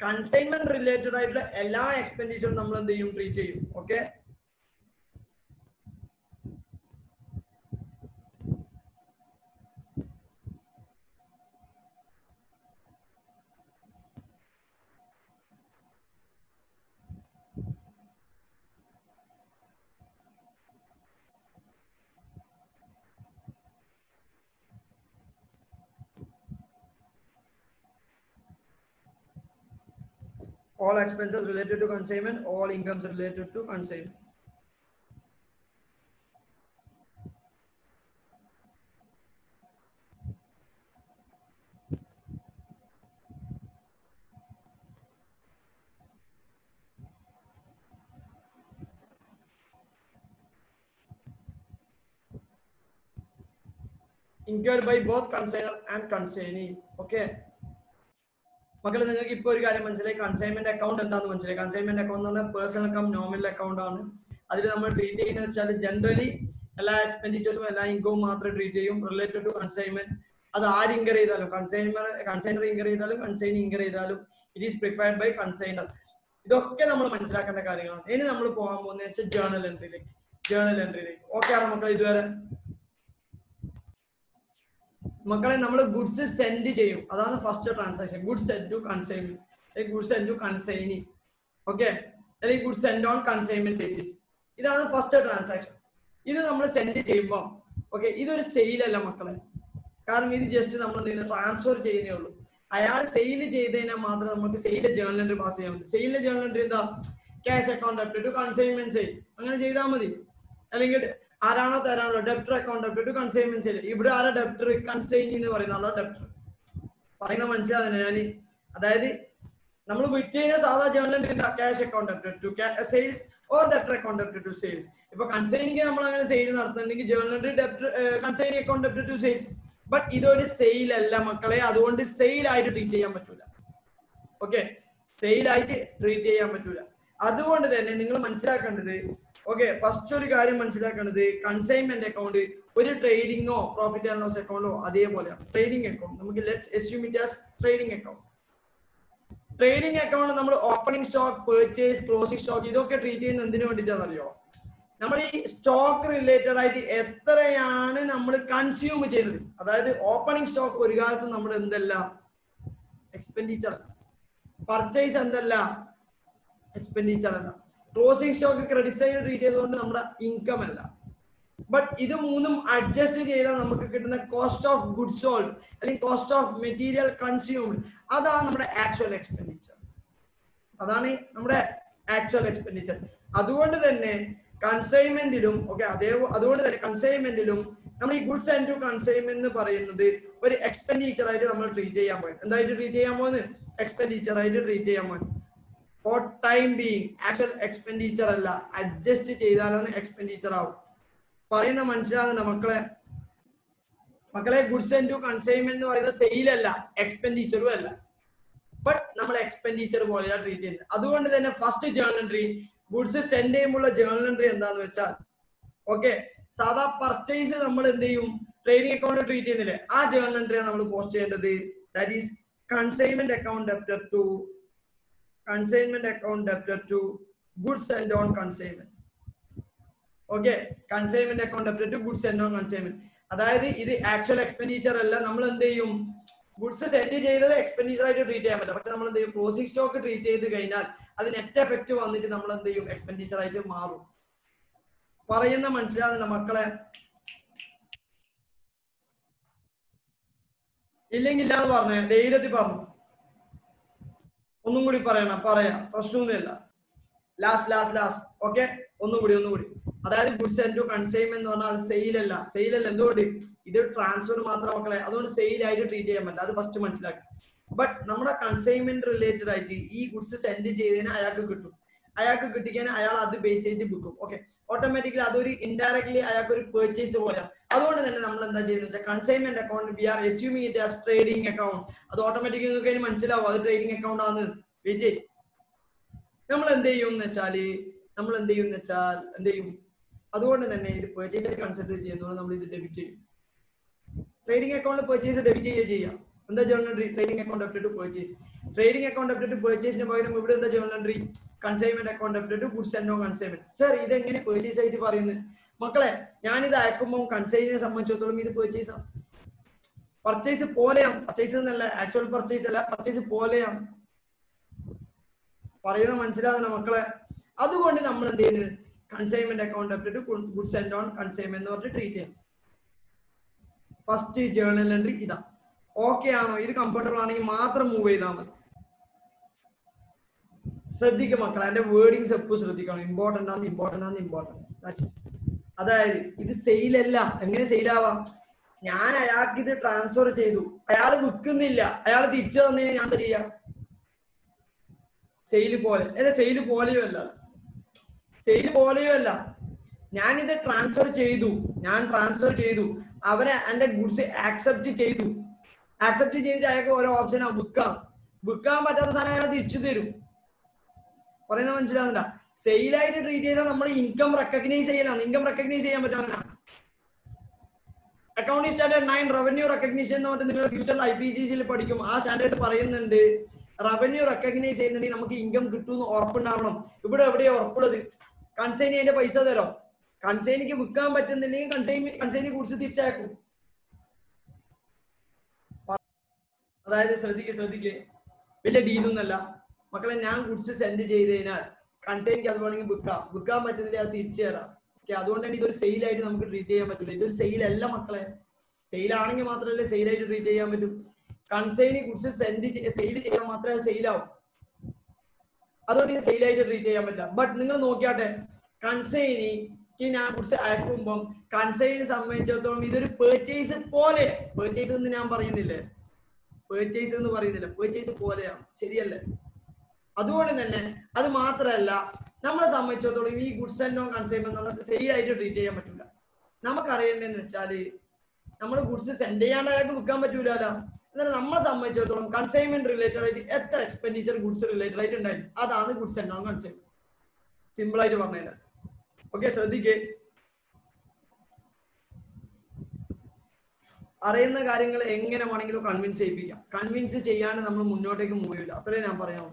കൺസൈൻമെന്റ് റിലേറ്റഡ് ആയിട്ടുള്ള എല്ലാ എക്സ്പെൻഡിച്ചറും നമ്മൾ എന്ത് ചെയ്യും? ട്രീറ്റ് ചെയ്യും. Okay, all expenses related to consignment, all incomes related to consignment. incurred by both consignor and consignee. Okay. മക്കളെ നിങ്ങൾക്ക് ഇപ്പോൾ ഒരു കാര്യം മനസ്സിലായി, കൺസൈൻമെന്റ് അക്കൗണ്ട് എന്താണെന്ന് മനസ്സിലായി. കൺസൈൻമെന്റ് അക്കൗണ്ട് എന്ന് പറഞ്ഞാൽ പേഴ്സണൽ കം നോമിനൽ അക്കൗണ്ട് ആണ്. അതിൽ നമ്മൾ ട്രീറ്റ് ചെയ്യുന്നത് വെച്ചാൽ ജനറലി എല്ലാ എക്സ്പെൻഡിച്ചേഴ്സും എല്ലാ ഇൻകവും മാത്രമേ ട്രീറ്റ് ചെയ്യും. റിലേറ്റഡ് ടു കൺസൈൻമെന്റ് അത് ആര് ഇൻകർ ചെയ്താലും, കൺസൈനർ ഇൻകർ ചെയ്താലും കൺസൈൻ ഇൻകർ ചെയ്താലും it is prepared by consignor. ഇതൊക്കെ നമ്മൾ മനസ്സിലാക്കേണ്ട കാര്യങ്ങളാണ്. ഇനി നമ്മൾ പോകാൻ പോകുന്നത് വെച്ചാൽ ജേർണൽ എൻട്രിയിലേക്ക്. ഓക്കെ ആണോ മക്കളെ ഇതുവരെ? മക്കളെ നമ്മൾ ഗുഡ്സ് സെൻഡ് ചെയ്യും, അതാണ് first transaction. Goods send to consignment, goods send to consignee. Okay, അല്ലെങ്കിൽ goods send on consignment basis. ഇതാണ് ഫസ്റ്റ് ട്രാൻസാക്ഷൻ. ഇത് നമ്മൾ സെൻഡ് ചെയ്യുമ്പോൾ ഓക്കെ, ഇതൊരു സെയിൽ അല്ല മക്കളെ. കാരണം ഇത് ജസ്റ്റ് നമ്മൾ ട്രാൻസ്ഫർ ചെയ്യുന്നേ ഉള്ളൂ. അയാൾ സെയിൽ ചെയ്തതിനാൽ മാത്രം നമുക്ക് സെയിലെ ജേർണൽ എൻട്രി പാസ് ചെയ്യാൻ പറ്റും. സെയിലെ ജേർണൽ എൻട്രി എന്താ? Cash account ഡെപ്റ്റ് to consignment sale, അങ്ങനെ ചെയ്താൽ മതി. അല്ലെങ്കിൽ ആരാണോ തരാണല്ലോ debtor account ഡെപ്റ്റ് to consignment sale. ഇവിടെ ആരാ ഡെപ്റ്റർ? കൺസൈനി എന്ന് പറയുന്ന ആളോ ഡെപ്റ്റർ. പറയുന്ന മനസ്സിലാകുന്നില്ല ഞാൻ? അതായത് നമ്മൾ വിറ്റ് ചെയ്യുന്ന സാധാ ജേർണൽ എൻട്രി എന്താ? Cash account ഡെപ്റ്റ് to sales or debtor account ഡെപ്റ്റ് to sales. ഇപ്പൊ കൺസൈനിക്ക് നമ്മൾ അങ്ങനെ സെയിൽ നടത്തുന്നുണ്ടെങ്കിൽ journal entry debtor consignee account ഡെപ്റ്റ് to sales. But ഇതൊരു സെയിൽ അല്ല മക്കളെ, അതുകൊണ്ട് സെയിൽ ആയിട്ട് ട്രീറ്റ് ചെയ്യാൻ പറ്റൂല. ഓക്കെ, സെയിൽ ആയിട്ട് ട്രീറ്റ് ചെയ്യാൻ പറ്റൂല. അതുകൊണ്ട് തന്നെ നിങ്ങൾ മനസ്സിലാക്കേണ്ടത്, ഓക്കെ, ഫസ്റ്റ് ഒരു കാര്യം മനസ്സിലാക്കേണ്ടത്, കൺസൈൻമെന്റ് അക്കൗണ്ട് ഒരു ട്രേഡിങ്ങോ പ്രോഫിറ്റ് ആൻഡ് ലോസ് അക്കൗണ്ടോ അതേപോലെ ട്രേഡിംഗ് അക്കൗണ്ട്. നമുക്ക് let's assume it as trading account. Trading account നമ്മൾ opening stock, purchase, closing stock ഇതൊക്കെ ട്രീറ്റ് ചെയ്യുന്നത് എന്തിനു വേണ്ടിയിട്ടാണെന്ന് അറിയോ? നമ്മൾ ഈ സ്റ്റോക്ക് റിലേറ്റഡ് ആയിട്ട് എത്രയാണ് നമ്മൾ കൺസ്യൂം ചെയ്തത്. അതായത് ഓപ്പണിംഗ് സ്റ്റോക്ക് ഒരു കാലത്ത് നമ്മൾ എന്തല്ല എക്സ്പെൻഡിച്ചർ, പർച്ചേസ് എന്തല്ല എക്സ്പെൻഡിച്ചർ അല്ല, closing stock credit side treat ചെയ്തുകൊണ്ട് നമ്മുടെ ഇൻകം അല്ല. ബട്ട് ഇത് മൂന്നും അഡ്ജസ്റ്റ് ചെയ്താൽ നമുക്ക് കിട്ടുന്ന കോസ്റ്റ് ഓഫ് ഗുഡ്സ് സോൾഡ് അല്ലെങ്കിൽ കോസ്റ്റ് ഓഫ് മെറ്റീരിയൽ കൺസ്യൂംഡ്, അതാണ് നമ്മുടെ ആക്ച്വൽ എക്സ്പെൻഡിച്ചർ. അതാണ് നമ്മുടെ ആക്ച്വൽ എക്സ്പെൻഡിച്ചർ. അതുകൊണ്ട് തന്നെ കൺസൈൻമെന്റിലും ഓക്കെ അതുകൊണ്ട് തന്നെ കൺസൈൻമെന്റിലും നമ്മൾ ഈ ഗുഡ്സ് ആൻഡ് ടു കൺസൈൻമെന്റ് എന്ന് പറയുന്നത് ഒരു എക്സ്പെൻഡിച്ചർ ആയിട്ട് നമ്മൾ ട്രീറ്റ് ചെയ്യാൻ പോകുന്നത്. എന്തായിട്ട് ട്രീറ്റ് ചെയ്യാൻ പോകുന്നത്? എക്സ്പെൻഡിച്ചർ ആയിട്ട് ട്രീറ്റ് ചെയ്യാൻ പോകുന്നത്. For time being actual expenditure അല്ല, അഡ്ജസ്റ്റ് ചെയ്താലാണ് എക്സ്പെൻഡിച്ചർ ആവും. പറയുന്ന മനസ്സിലാകുന്ന മക്കളെ ഗുഡ്സ് ആൻഡ് ടു കൺസൈൻമെന്റ് എന്ന് പറയുന്നത് സെയിൽ അല്ല, എക്സ്പെൻഡിച്ചറും അല്ല. ബട്ട് നമ്മൾ എക്സ്പെൻഡിച്ചർ പോലെയാണ് ട്രീറ്റ് ചെയ്യുന്നത്. അതുകൊണ്ട് തന്നെ first journal entry, goods send ചെയ്യുമ്പോൾ ജേർണൽ എൻട്രി എന്താന്ന് വെച്ചാൽ ഓക്കെ, സാധാ പർച്ചേസ് നമ്മൾ എന്ത് ചെയ്യും? ട്രേഡിംഗ് അക്കൗണ്ട് ട്രീറ്റ് ചെയ്യുന്നില്ലേ, ആ ജേർണൽ എൻട്രിയാണ് നമ്മൾ പോസ്റ്റ് ചെയ്യേണ്ടത്. That is consignment account debtor to goods send on consignment. Okay, consignment account debtor to goods send on consignment. അതായത് ഇത് ആക്ച്വൽ എക്സ്പെൻഡിച്ചർ അല്ല. നമ്മൾ എന്ത് ചെയ്യും? ഗുഡ്സ് സെൻഡ് ചെയ്തത് എക്സ്പെൻഡിച്ചർ ആയിട്ട് ട്രീറ്റ് ചെയ്യാൻ പറ്റില്ല. പക്ഷെ നമ്മൾ എന്ത് ചെയ്യും? ക്ലോസിംഗ് സ്റ്റോക്ക് ട്രീറ്റ് ചെയ്ത് കഴിഞ്ഞാൽ അത് നെറ്റ് എഫക്ട് വന്നിട്ട് നമ്മൾ എന്ത് ചെയ്യും? എക്സ്പെൻഡിച്ചർ ആയിട്ട് മാറും. പറയുന്ന മനസ്സിലാകുന്ന മക്കളെ? ഇല്ലെങ്കിൽ ഇല്ലാന്ന് പറഞ്ഞേ, ധൈര്യത്തിൽ പറഞ്ഞു. ഒന്നും കൂടി പറയാം, പ്രശ്നമൊന്നുമില്ല. ലാസ്റ്റ് ഓക്കെ, ഒന്നും കൂടി. അതായത് ഗുഡ്സ് ആൻഡ് ടു കൺസൈൻമെന്റ് എന്ന് പറഞ്ഞാൽ സെയിൽ അല്ല. എന്തുകൊണ്ട്? ഇത് ട്രാൻസ്ഫർ മാത്രം മക്കളെ, അതുകൊണ്ട് സെയിൽ ആയിട്ട് ട്രീറ്റ് ചെയ്യാൻ പറ്റില്ല. അത് ഫസ്റ്റ് മനസ്സിലാക്കി. ബട്ട് നമ്മുടെ കൺസൈൻമെന്റ് റിലേറ്റഡ് ആയിട്ട് ഈ ഗുഡ്സ് സെൻഡ് ചെയ്തതിന് അയാൾക്ക് കിട്ടിക്കാൻ അയാൾ അത് ബേസ് ചെയ്ത് വിൽക്കും. ഓക്കെ, ഓട്ടോമാറ്റിക്കലി അതൊരു ഇൻഡയറക്ട്ലി അയാൾക്ക് ഒരു പെർച്ചേസ് പോലെയാണ്. അതുകൊണ്ട് തന്നെ നമ്മൾ എന്താ ചെയ്യുന്നത് വെച്ചാൽ consignment account we are assuming it as trading account. അത് ഓട്ടോമാറ്റിക്കലി നിങ്ങൾക്ക് മനസ്സിലാവും അത് ട്രേഡിംഗ് അക്കൗണ്ട് ആണ്. വെയിറ്റ് ചെയ്യും. നമ്മൾ എന്ത് ചെയ്യും എന്ന് വെച്ചാൽ അതുകൊണ്ട് തന്നെ ഇത് പെർച്ചേസ് ആയിട്ട് കൺസിഡർ ചെയ്യുന്നതുകൊണ്ട് നമ്മൾ ഇത് ഡെബിറ്റ് ചെയ്യും. ട്രേഡിംഗ് അക്കൗണ്ട് പെർച്ചേസ് ഡെബിറ്റ് ചെയ്യാം. എന്താ journal entry? Trading account ഡെപ്റ്റ് to purchase. Trading account ഡെപ്റ്റ് to പെർച്ചേസിന് പകരം ഇവിടെ എന്താ journal entry? Consignment account ഡെപ്റ്റ് to goods and on consignment. Sir ഇതെങ്ങനെ പെർച്ചേസ് ആയിട്ട് പറയുന്നത്? മക്കളെ ഞാനിത് അയക്കുമ്പോൾ കൺസൈനിനെ സംബന്ധിച്ചിടത്തോളം ഇത് പെർച്ചേസ് ആണ്. പർച്ചേസ് പോലെയാണ്. പർച്ചേസ് എന്നല്ല, ആക്ച്വൽ പർച്ചേസ് അല്ല, പർച്ചേസ് പോലെയാണ്. പറയുന്നത് മനസ്സിലാകുന്ന മക്കളെ? അതുകൊണ്ട് നമ്മൾ എന്ത് ചെയ്യുന്നത്? Consignment account ഡെപ്റ്റ് to goods and on consignment എന്ന് പറഞ്ഞിട്ട് ട്രീറ്റ് ചെയ്യാം. ഫസ്റ്റ് ജേർണൽ എൻട്രി ഇതാ. ഓക്കെ ആണോ? ഇത് കംഫർട്ടബിൾ ആണെങ്കിൽ മാത്രം മൂവ് ചെയ്താൽ മതി. ശ്രദ്ധിക്കുക മക്കളെ, എന്റെ വേർഡിങ്സ് എപ്പോഴും ശ്രദ്ധിക്കണം. ഇമ്പോർട്ടന്റ് ആണ്. അതായത് ഇത് സെയിൽ അല്ല. എങ്ങനെ സെയിലാവാം? ഞാൻ അയാൾക്ക് ഇത് ട്രാൻസ്ഫർ ചെയ്തു, അയാൾ വിൽക്കുന്നില്ല, അയാൾ തിരിച്ചു തന്നതിന് ഞാൻ എന്താ ചെയ്യാം? സെയിൽ പോലെയോ അല്ല. ഞാനിത് ട്രാൻസ്ഫർ ചെയ്തു, അവരെ എന്റെ ഗുഡ്സ് ആക്സെപ്റ്റ് ചെയ്തിട്ട് അയാൾക്ക് ഓരോ ഓപ്ഷനാ വിൽക്കാൻ പറ്റാത്ത സാധനം അയാൾ തിരിച്ചു തരും. പറയുന്നത് മനസ്സിലാവുന്നില്ല? സെയിലായിട്ട് ട്രീറ്റ് ചെയ്താൽ നമ്മൾ ഇൻകം റെക്കഗ്നൈസ് ചെയ്യാൻ പറ്റുന്ന അക്കൗണ്ടിംഗ് സ്റ്റാൻഡേർഡ് 9 റവന്യൂ റെക്കഗ്നീഷൻ എന്ന് പറഞ്ഞിട്ട് നിങ്ങൾ ഫ്യൂച്ചറിൽ IPCC പഠിക്കും. ആ സ്റ്റാൻഡേർഡ് പറയുന്നുണ്ട് റവന്യൂ റെക്കഗ്നൈസ് ചെയ്യുന്നുണ്ടെങ്കിൽ നമുക്ക് ഇൻകം കിട്ടുമെന്ന് ഉറപ്പുണ്ടാവണം. ഇവിടെ എവിടെയാ ഉറപ്പുള്ളത്? കൺസൈനി അതിന്റെ പൈസ തരാം. കൺസൈനിക്ക് വിൽക്കാൻ പറ്റുന്നില്ലെങ്കിൽ കൺസൈനി ഗുഡ്സ് തിരിച്ചയക്കും. അതായത് ശ്രദ്ധിക്ക് വലിയ ഡീലൊന്നല്ല മക്കളെ. ഞാൻ ഗുഡ്സ് സെൻഡ് ചെയ്ത് കഴിഞ്ഞാൽ കൺസൈനിക്ക് അത് വേണമെങ്കിൽ വിൽക്കാൻ പറ്റുന്നില്ല, അത് തിരിച്ചു തരാം. അതുകൊണ്ട് തന്നെ ഇതൊരു സെയിലായിട്ട് നമുക്ക് ട്രീറ്റ് ചെയ്യാൻ പറ്റില്ല. ഇതൊരു സെയിൽ അല്ല മക്കളെ. സെയിലാണെങ്കിൽ മാത്രമല്ലേ സെയിലായിട്ട് ട്രീറ്റ് ചെയ്യാൻ പറ്റും. കൺസൈനി ഗുഡ്സ് സെയിൽ ചെയ്യാൻ മാത്രമേ സെയിലാവും. അതുകൊണ്ട് ഇത് സെയിലായിട്ട് ട്രീറ്റ് ചെയ്യാൻ പറ്റില്ല. ബട്ട് നിങ്ങൾ നോക്കിയാട്ടെ, കൺസൈനിക്ക് ഞാൻ ഗുഡ്സ് അയക്കുമ്പം കൺസൈനെ സംബന്ധിച്ചിടത്തോളം ഇതൊരു പേർച്ചേസ് പോലെ, പേർച്ചേസ് എന്ന് ഞാൻ പറയുന്നില്ലേ, പേർച്ചേസ് പോലെയാണ്. ശരിയല്ലേ? അതുകൊണ്ട് തന്നെ അത് മാത്രമല്ല, നമ്മളെ സംബന്ധിച്ചിടത്തോളം ഈ ഗുഡ്സ് ആൻഡ് നോൺ കൺസൈൻമെന്റ് എന്നുള്ള സെയിലായിട്ട് ട്രീറ്റ് ചെയ്യാൻ പറ്റില്ല. നമുക്കറിയേണ്ടതെന്ന് വെച്ചാല് നമ്മൾ ഗുഡ്സ് സെൻഡ് ചെയ്യാണ്ടായിട്ട് വിൽക്കാൻ പറ്റൂലല്ലോ. എന്നാൽ നമ്മളെ സംബന്ധിച്ചിടത്തോളം കൺസൈൻമെന്റ് റിലേറ്റഡ് ആയിട്ട് എത്ര എക്സ്പെൻഡിച്ചർ ഗുഡ്സ് റിലേറ്റഡ് ആയിട്ട് ഉണ്ടായിരുന്നു, അതാണ് goods and non consignment. Simple ആയിട്ട് പറഞ്ഞുതരാം. ഓക്കെ, ശ്രദ്ധിക്കേ. അറിയുന്ന കാര്യങ്ങൾ എങ്ങനെ വേണമെങ്കിലും കൺവിൻസ് ചെയ്യിപ്പിക്കാം. കൺവിൻസ് ചെയ്യാൻ നമ്മൾ മുന്നോട്ടേക്ക് മൂവ് ചെയ്യില്ല. അത്രേ ഞാൻ പറയാമോ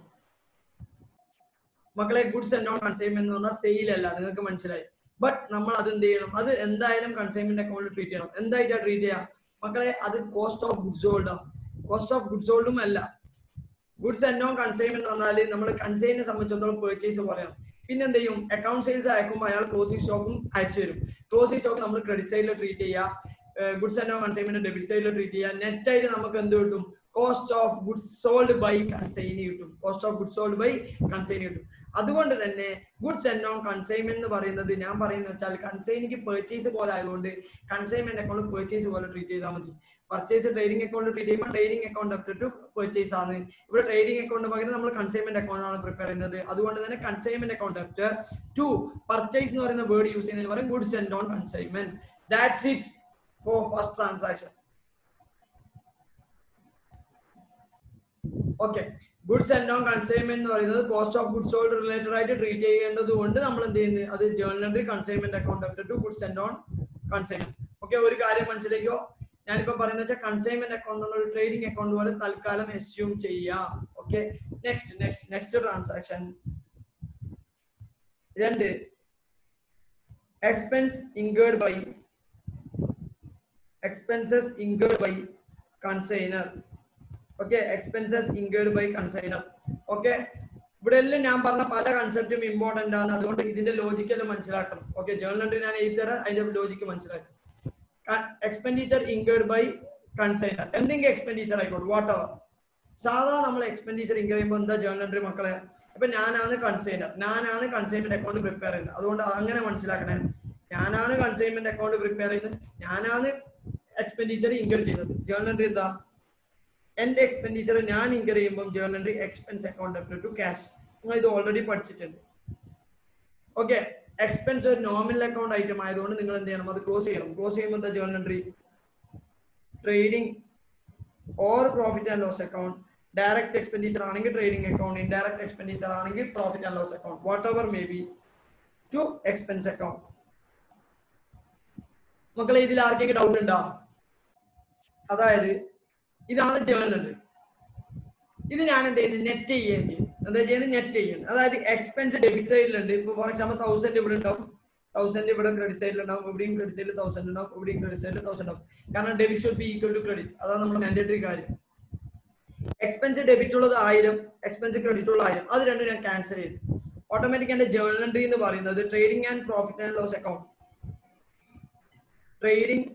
മക്കളെ. ഗുഡ്സ് ആൻഡ് നോൺ കൺസൈൻമെന്റ് എന്ന് പറഞ്ഞാൽ സെയിൽ അല്ല, നിങ്ങൾക്ക് മനസ്സിലായി. ബട്ട് നമ്മൾ അത് എന്ത് ചെയ്യണം? അത് എന്തായാലും കൺസൈൻമെന്റ് അക്കൗണ്ടിൽ ട്രീറ്റ് ചെയ്യണം. എന്തായിട്ടാ ട്രീറ്റ് ചെയ്യാം മക്കളെ? അത് cost of goods sold. Cost of goods സോൾഡും അല്ല. ഗുഡ്സ് ആൻഡ് നോൺ കൺസൈൻമെന്റ് എന്ന് പറഞ്ഞാൽ നമ്മൾ കൺസൈനെ സംബന്ധിച്ചിടത്തോളം പേർച്ചേസ് പറയാം. പിന്നെ എന്ത് ചെയ്യും? അക്കൗണ്ട് സെയിൽസ് അയക്കുമ്പോൾ അയാൾ ക്ലോസിംഗ് സ്റ്റോക്കും അയച്ചു തരും. ക്ലോസിംഗ് സ്റ്റോക്ക് നമ്മൾ ക്രെഡിറ്റ് സൈഡിൽ ട്രീറ്റ് ചെയ്യുക, goods and non consignment debit സൈഡിൽ ട്രീറ്റ് ചെയ്യുക. നെറ്റ് ആയിട്ട് നമുക്ക് എന്ത് കിട്ടും? Cost of goods sold by consignee കിട്ടും. അതുകൊണ്ട് തന്നെ ഗുഡ്സ് ആൻഡ് നോൺ കൺസൈൻമെന്റ് എന്ന് പറയുന്നത് ഞാൻ പറയുന്നത് വെച്ചാൽ കൺസൈനിക്ക് പർച്ചേസ് പോലെ ആയതുകൊണ്ട് കൺസൈൻമെന്റ് അക്കൗണ്ട് പർച്ചേസ് പോലെ ട്രീറ്റ് ചെയ്താൽ മതി. പർച്ചേസ് ട്രേഡിംഗ് അക്കൗണ്ട് ട്രീറ്റ് ചെയ്യുമ്പോൾ trading account up to purchase ആണ്. ഇവിടെ ട്രേഡിംഗ് അക്കൗണ്ട് പകരം നമ്മൾ കൺസൈൻമെന്റ് അക്കൗണ്ട് ആണ് പ്രിപ്പയർ ചെയ്യുന്നത്. അതുകൊണ്ട് തന്നെ consignment account up to purchase എന്ന് പറയുന്ന വേർഡ് യൂസ് ചെയ്യുന്നതിന് പറയും goods and non consignment. That's it for first transaction. Okay, goods and non consignment എന്ന് പറയുന്നത് cost of goods sold related ആയിട്ട് ട്രീറ്റ് ചെയ്യേണ്ടത് കൊണ്ട് നമ്മൾ എന്ത് ചെയ്യുന്നത്? അത് journal entry consignment account up to goods and non consignment. Okay, ഒരു കാര്യം മനസ്സിലേക്കോ? ഞാനിപ്പോ പറയുന്നത് വെച്ചാൽ കൺസൈൻമെന്റ് അക്കൗണ്ട് എന്നുള്ള ഒരു ട്രേഡിംഗ് അക്കൗണ്ട് പോലെ തൽക്കാലം അസ്യൂം ചെയ്യാം. Okay, next transaction 2 expenses incurred by consignor. Okay, expenses incurred by consignor. Okay, ഇവിടെ എല്ലാം ഞാൻ പറഞ്ഞ പല കൺസെപ്റ്റും ഇമ്പോർട്ടന്റ് ആണ്. അതുകൊണ്ട് ഇതിന്റെ ലോജിക് എല്ലാം മനസ്സിലാക്കണം. ഓക്കെ, ജേർണൽ എൻട്രി ഞാൻ എഴുതി തരാം, അതിന്റെ ലോജിക്ക് മനസ്സിലാക്കും. എക്സ്പെൻഡിച്ചർ ഇൻകേർഡ് ബൈ കൺസൈനർ, എന്തെങ്കിലും എക്സ്പെൻഡിച്ചർ ആയിക്കോട്ടെ, വാട്ട് എവർ. സാധാരണ നമ്മൾ എക്സ്പെൻഡിച്ചർ ഇൻകർ ചെയ്യുമ്പോൾ എന്താ ജേർണൽ എൻട്രി മക്കളെ? അപ്പൊ ഞാനാണ് കൺസൈൻമെന്റ് അക്കൗണ്ട് പ്രിപ്പയർ ചെയ്യുന്നത്. അതുകൊണ്ട് അങ്ങനെ മനസ്സിലാക്കണേ, ഞാനാണ് കൺസൈൻമെന്റ് അക്കൗണ്ട് പ്രിപ്പയർ ചെയ്യുന്നത്, ഞാനാണ് എക്സ്പെൻഡിച്ചർ ഇൻകർ ചെയ്യുന്നത്. ജേർണൽ എൻട്രി എന്താ? എന്റെ എക്സ്പെൻഡിച്ചർ ഞാൻ ഇൻകർ ചെയ്യുമ്പോൾ journal entry expense account to cash. നിങ്ങൾ ഇത് ഓൾറെഡി പഠിച്ചിട്ടുണ്ട്. ഓക്കെ, എക്സ്പെൻസ് ഒരു നോമിനൽ അക്കൗണ്ട് ഐറ്റം ആയതുകൊണ്ട് നിങ്ങൾ എന്ത് ചെയ്യണം? അത് ക്ലോസ് ചെയ്യണം. ക്ലോസ് ചെയ്യുമ്പോൾ എന്താ journal entry? Trading or profit and loss account. Direct expenditure ആണെങ്കിൽ ട്രേഡിംഗ് അക്കൗണ്ട്, ഇൻഡയറക്റ്റ് എക്സ്പെൻഡിച്ചർ ആണെങ്കിൽ profit and loss account, whatever may be, to expense account. മക്കളെ, ഇതിൽ ആർക്കെങ്കിലും ഡൗട്ട് ഉണ്ടോ? അതായത് ഇതാണ് ജേർണൽ എൻട്രി. ഇത് ഞാൻ എന്ത് ചെയ്യുന്നത്? നെറ്റ് ചെയ്യുകയും ചെയ്യും. എന്താ ചെയ്യുന്നത്? നെറ്റ് ചെയ്യുന്നത്. അതായത് എക്സ്പെൻസ് ഡെബിറ്റ് സൈഡിലുണ്ട്. ഇപ്പൊ ഫോർ എക്സാമ്പിൾ 1000 ഇവിടെ ഉണ്ടാവും, 1000 ഇവിടെ ക്രെഡിറ്റ് സൈഡിൽ ഉണ്ടാവും, ഇവിടെയും ക്രെഡിറ്റ് സൈഡിൽ 1000 ഉണ്ടാവും, ഇവിടെയും ക്രെഡിറ്റ് സൈഡിൽ 1000 ഉണ്ടാവും. കാരണം debit should be equal to credit. അതാണ് നമ്മുടെ മാൻഡേറ്ററി കാര്യം. എക്സ്പെൻസ് ഡെബിറ്റ് ഉള്ളത് 1000, എക്സ്പെൻസ് ക്രെഡിറ്റ് ഉള്ള 1000, അത് രണ്ടും ഞാൻ ക്യാൻസൽ ചെയ്തു. ഓട്ടോമാറ്റിക് എന്റെ ജേർണൽ എൻട്രി എന്ന് പറയുന്നത് trading and profit and loss account, trading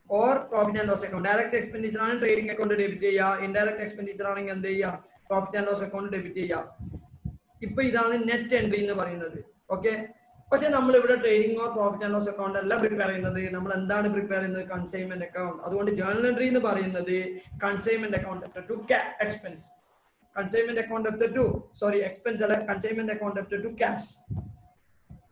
or profit and loss account. Direct expenditure ആണ് ട്രേഡിംഗ് അക്കൗണ്ട് ഡെബിറ്റ് ചെയ്യുക, ഇൻഡയറക്റ്റ് എക്സ്പെൻഡിച്ചർ ആണെങ്കിൽ എന്ത് ചെയ്യുക? Profit and loss account debit ചെയ്യുക. ഇപ്പൊ ഇതാണ് നെറ്റ് എൻട്രി എന്ന് പറയുന്നത്. ഓക്കെ, പക്ഷെ നമ്മൾ ഇവിടെ trading or profit and loss account അല്ല പ്രിപ്പയർ ചെയ്യുന്നത്. നമ്മൾ എന്താണ് പ്രിപ്പയർ ചെയ്യുന്നത്? Consignment account. അതുകൊണ്ട് ജേർണൽ എൻട്രി എന്ന് പറയുന്നത് consignment account to expense, consignment account to expense അല്ല, കൺസൈൻമെന്റ് അക്കൗണ്ട് ടു ക്യാഷ്.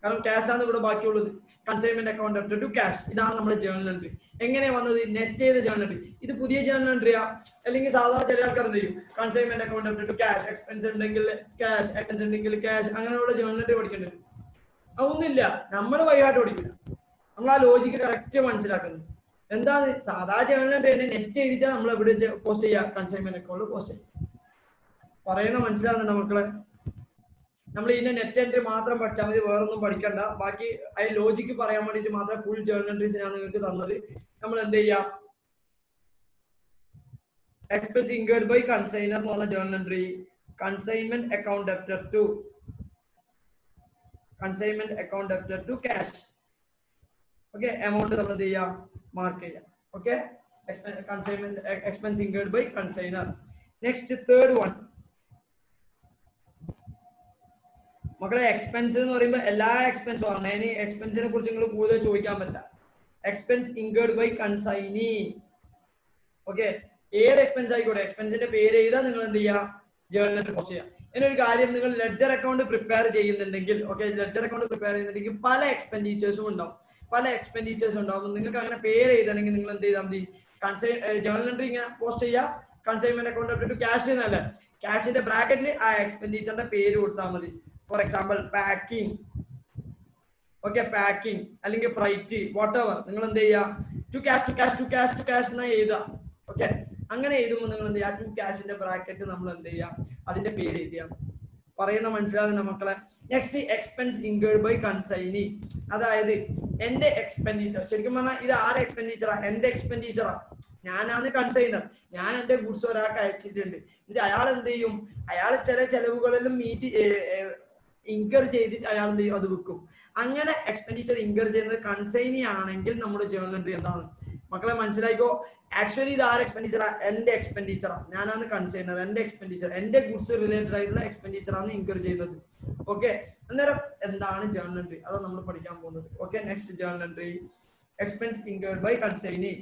കാരണം ക്യാഷ് ആണ് ഇവിടെ ബാക്കിയുള്ളത്. കൺസൈൻമെന്റ് അക്കൗണ്ട് ഡെപ്റ്റ് ടു ക്യാഷ്, ഇതാണ് നമ്മുടെ ജേർണൽ എൻട്രി. എങ്ങനെ വന്നത്? നെറ്റ് ചെയ്ത ജേർണൽ എൻട്രി. ഇത് പുതിയ ജേർണൽ എൻട്രിയാ. അല്ലെങ്കിൽ സാധാരണ ചില ആൾക്കാർ എന്ത് ചെയ്യും, consignment account ഡെപ്റ്റ് to cash, expense ഉണ്ടെങ്കിൽ ക്യാഷ്, എക്സ്പെൻസ് ഉണ്ടെങ്കിൽ ക്യാഷ്, അങ്ങനെയുള്ള ജേർണൽ എൻട്രി പഠിക്കേണ്ടത്. അതൊന്നുമില്ല, നമ്മൾ വൈകാട്ട് പഠിക്കില്ല. നമ്മൾ ആ ലോജിക്ക് കറക്റ്റ് മനസ്സിലാക്കുന്നത്. എന്താണ് സാധാ ജേർണൽ എൻട്രി നെറ്റ് ചെയ്തിട്ട് നമ്മൾ എവിടെ പോസ്റ്റ് ചെയ്യുക? കൺസൈൻമെന്റ് അക്കൗണ്ട് പോസ്റ്റ് ചെയ്യുക. പറയുന്ന മനസ്സിലാകുന്നുണ്ടോ മക്കളെ? നമ്മൾ ഇതിന്റെ നെറ്റ് എൻട്രി മാത്രം പഠിച്ചാൽ മതി, വേറൊന്നും പഠിക്കണ്ട. ബാക്കി അതിന് ലോജിക്ക് പറയാൻ വേണ്ടിയിട്ട് മാത്രം ഫുൾ ജേർണൽ എൻട്രീസ് ഞാൻ നിങ്ങൾക്ക് തന്നത്. നമ്മൾ എന്ത് ചെയ്യാം, എക്സ്പെൻസ് ഇൻകേർഡ് ബൈ കൺസൈനർ എന്ന് പറഞ്ഞ journal entry, consignment account debtor to consignment account debtor to cash. Okay, amount നമ്മൾ എന്ത് ചെയ്യാം, മാർക്ക് ചെയ്യാം. Okay, consignment expense incurred by consignor. Next third one മക്കളെ, എക്സ്പെൻസ് എന്ന് പറയുമ്പോൾ എല്ലാ എക്സ്പെൻസും ആണ്. അതിന് എക്സ്പെൻസിനെ കുറിച്ച് നിങ്ങൾ കൂടുതൽ ചോദിക്കാൻ പറ്റില്ല. Expense incurred by consignee. Okay, ഏത് എക്സ്പെൻസ് ആയിക്കോട്ടെ, എക്സ്പെൻസിന്റെ പേര് എഴുതാൻ നിങ്ങൾ എന്ത് ചെയ്യുക, ജേർണലിൽ പോസ്റ്റ് ചെയ്യുക. എന്നൊരു കാര്യം, നിങ്ങൾ ലെഡ്ജർ അക്കൗണ്ട് പ്രിപ്പയർ ചെയ്യുന്നുണ്ടെങ്കിൽ, ഓക്കെ, ലെഡ്ജർ അക്കൗണ്ട് പ്രിപ്പയർ ചെയ്യുന്നുണ്ടെങ്കിൽ പല എക്സ്പെൻഡിച്ചേഴ്സും ഉണ്ടാവും, നിങ്ങൾക്ക് അങ്ങനെ പേര് എഴുതണമെങ്കിൽ നിങ്ങൾ എന്ത് ചെയ്താൽ മതി, ജേർണൽ എൻട്രി ഇങ്ങനെ പോസ്റ്റ് ചെയ്യുക, കൺസൈൻമെന്റ് അക്കൗണ്ട് ഡെപ്റ്റ് ടു ക്യാഷ് എന്നല്ല, ക്യാഷിന്റെ ബ്രാക്കറ്റിൽ ആ എക്സ്പെൻഡിച്ചറിന്റെ പേര് കൊടുത്താൽ മതി. For example packing, okay, packing അല്ലെങ്കിൽ ഫ്രൈറ്റ്, വാട്ട് എവർ, നിങ്ങൾ എന്ത് ചെയ്യുക, to cash to cash to cash to cash എന്നാ എഴുതുക. ഓക്കെ, അങ്ങനെ എഴുതുമ്പോൾ നിങ്ങൾ എന്ത് ചെയ്യുക, ടു ക്യാഷിന്റെ ബ്രാക്കറ്റ് നമ്മൾ എന്ത് ചെയ്യുക, അതിന്റെ പേര് എഴുതുക. പറയുന്ന മനസ്സിലാകുന്ന മക്കളെ? Next, expense incurred by consignee. അതായത് എന്റെ എക്സ്പെൻഡിച്ചർ, ശരിക്കും പറഞ്ഞാൽ ഇത് ആരുടെ എക്സ്പെൻഡിച്ചറാ? എന്റെ എക്സ്പെൻഡിച്ചറാ. ഞാനാണ് കൺസൈനർ, ഞാൻ എന്റെ ഗുഡ്സ് ഒരാൾക്ക് അയച്ചിട്ടുണ്ട്. എന്നിട്ട് അയാൾ എന്ത് ചെയ്യും, അയാൾ ചില ചെലവുകളിലും ഇൻകർ ചെയ്തിട്ട് അയാൾ എന്ത് ചെയ്യും, അത് വിൽക്കും. അങ്ങനെ എക്സ്പെൻഡിച്ചർ ഇൻകർ ചെയ്യുന്നത് കൺസൈനി ആണെങ്കിൽ നമ്മുടെ ജേർണൽ എൻട്രി എന്താണ്? മക്കളെ മനസ്സിലായിക്കോ? ആക്ച്വലി ഇത് ആര് എക്സ്പെൻഡിച്ചറാ? എന്റെ എക്സ്പെൻഡിച്ചറാ. ഞാനാണ് കൺസൈനർ, എന്റെ എക്സ്പെൻഡിച്ചർ, എന്റെ ഗുഡ്സ് റിലേറ്റഡ് ആയിട്ടുള്ള എക്സ്പെൻഡിച്ചറാണ് ഇൻകർ ചെയ്യുന്നത്. ഓക്കെ, അന്നേരം എന്താണ് ജേർണൽ എൻട്രി? അതാണ് നമ്മൾ പഠിക്കാൻ പോകുന്നത്. Okay, next journal entry, expense incurred by consignee.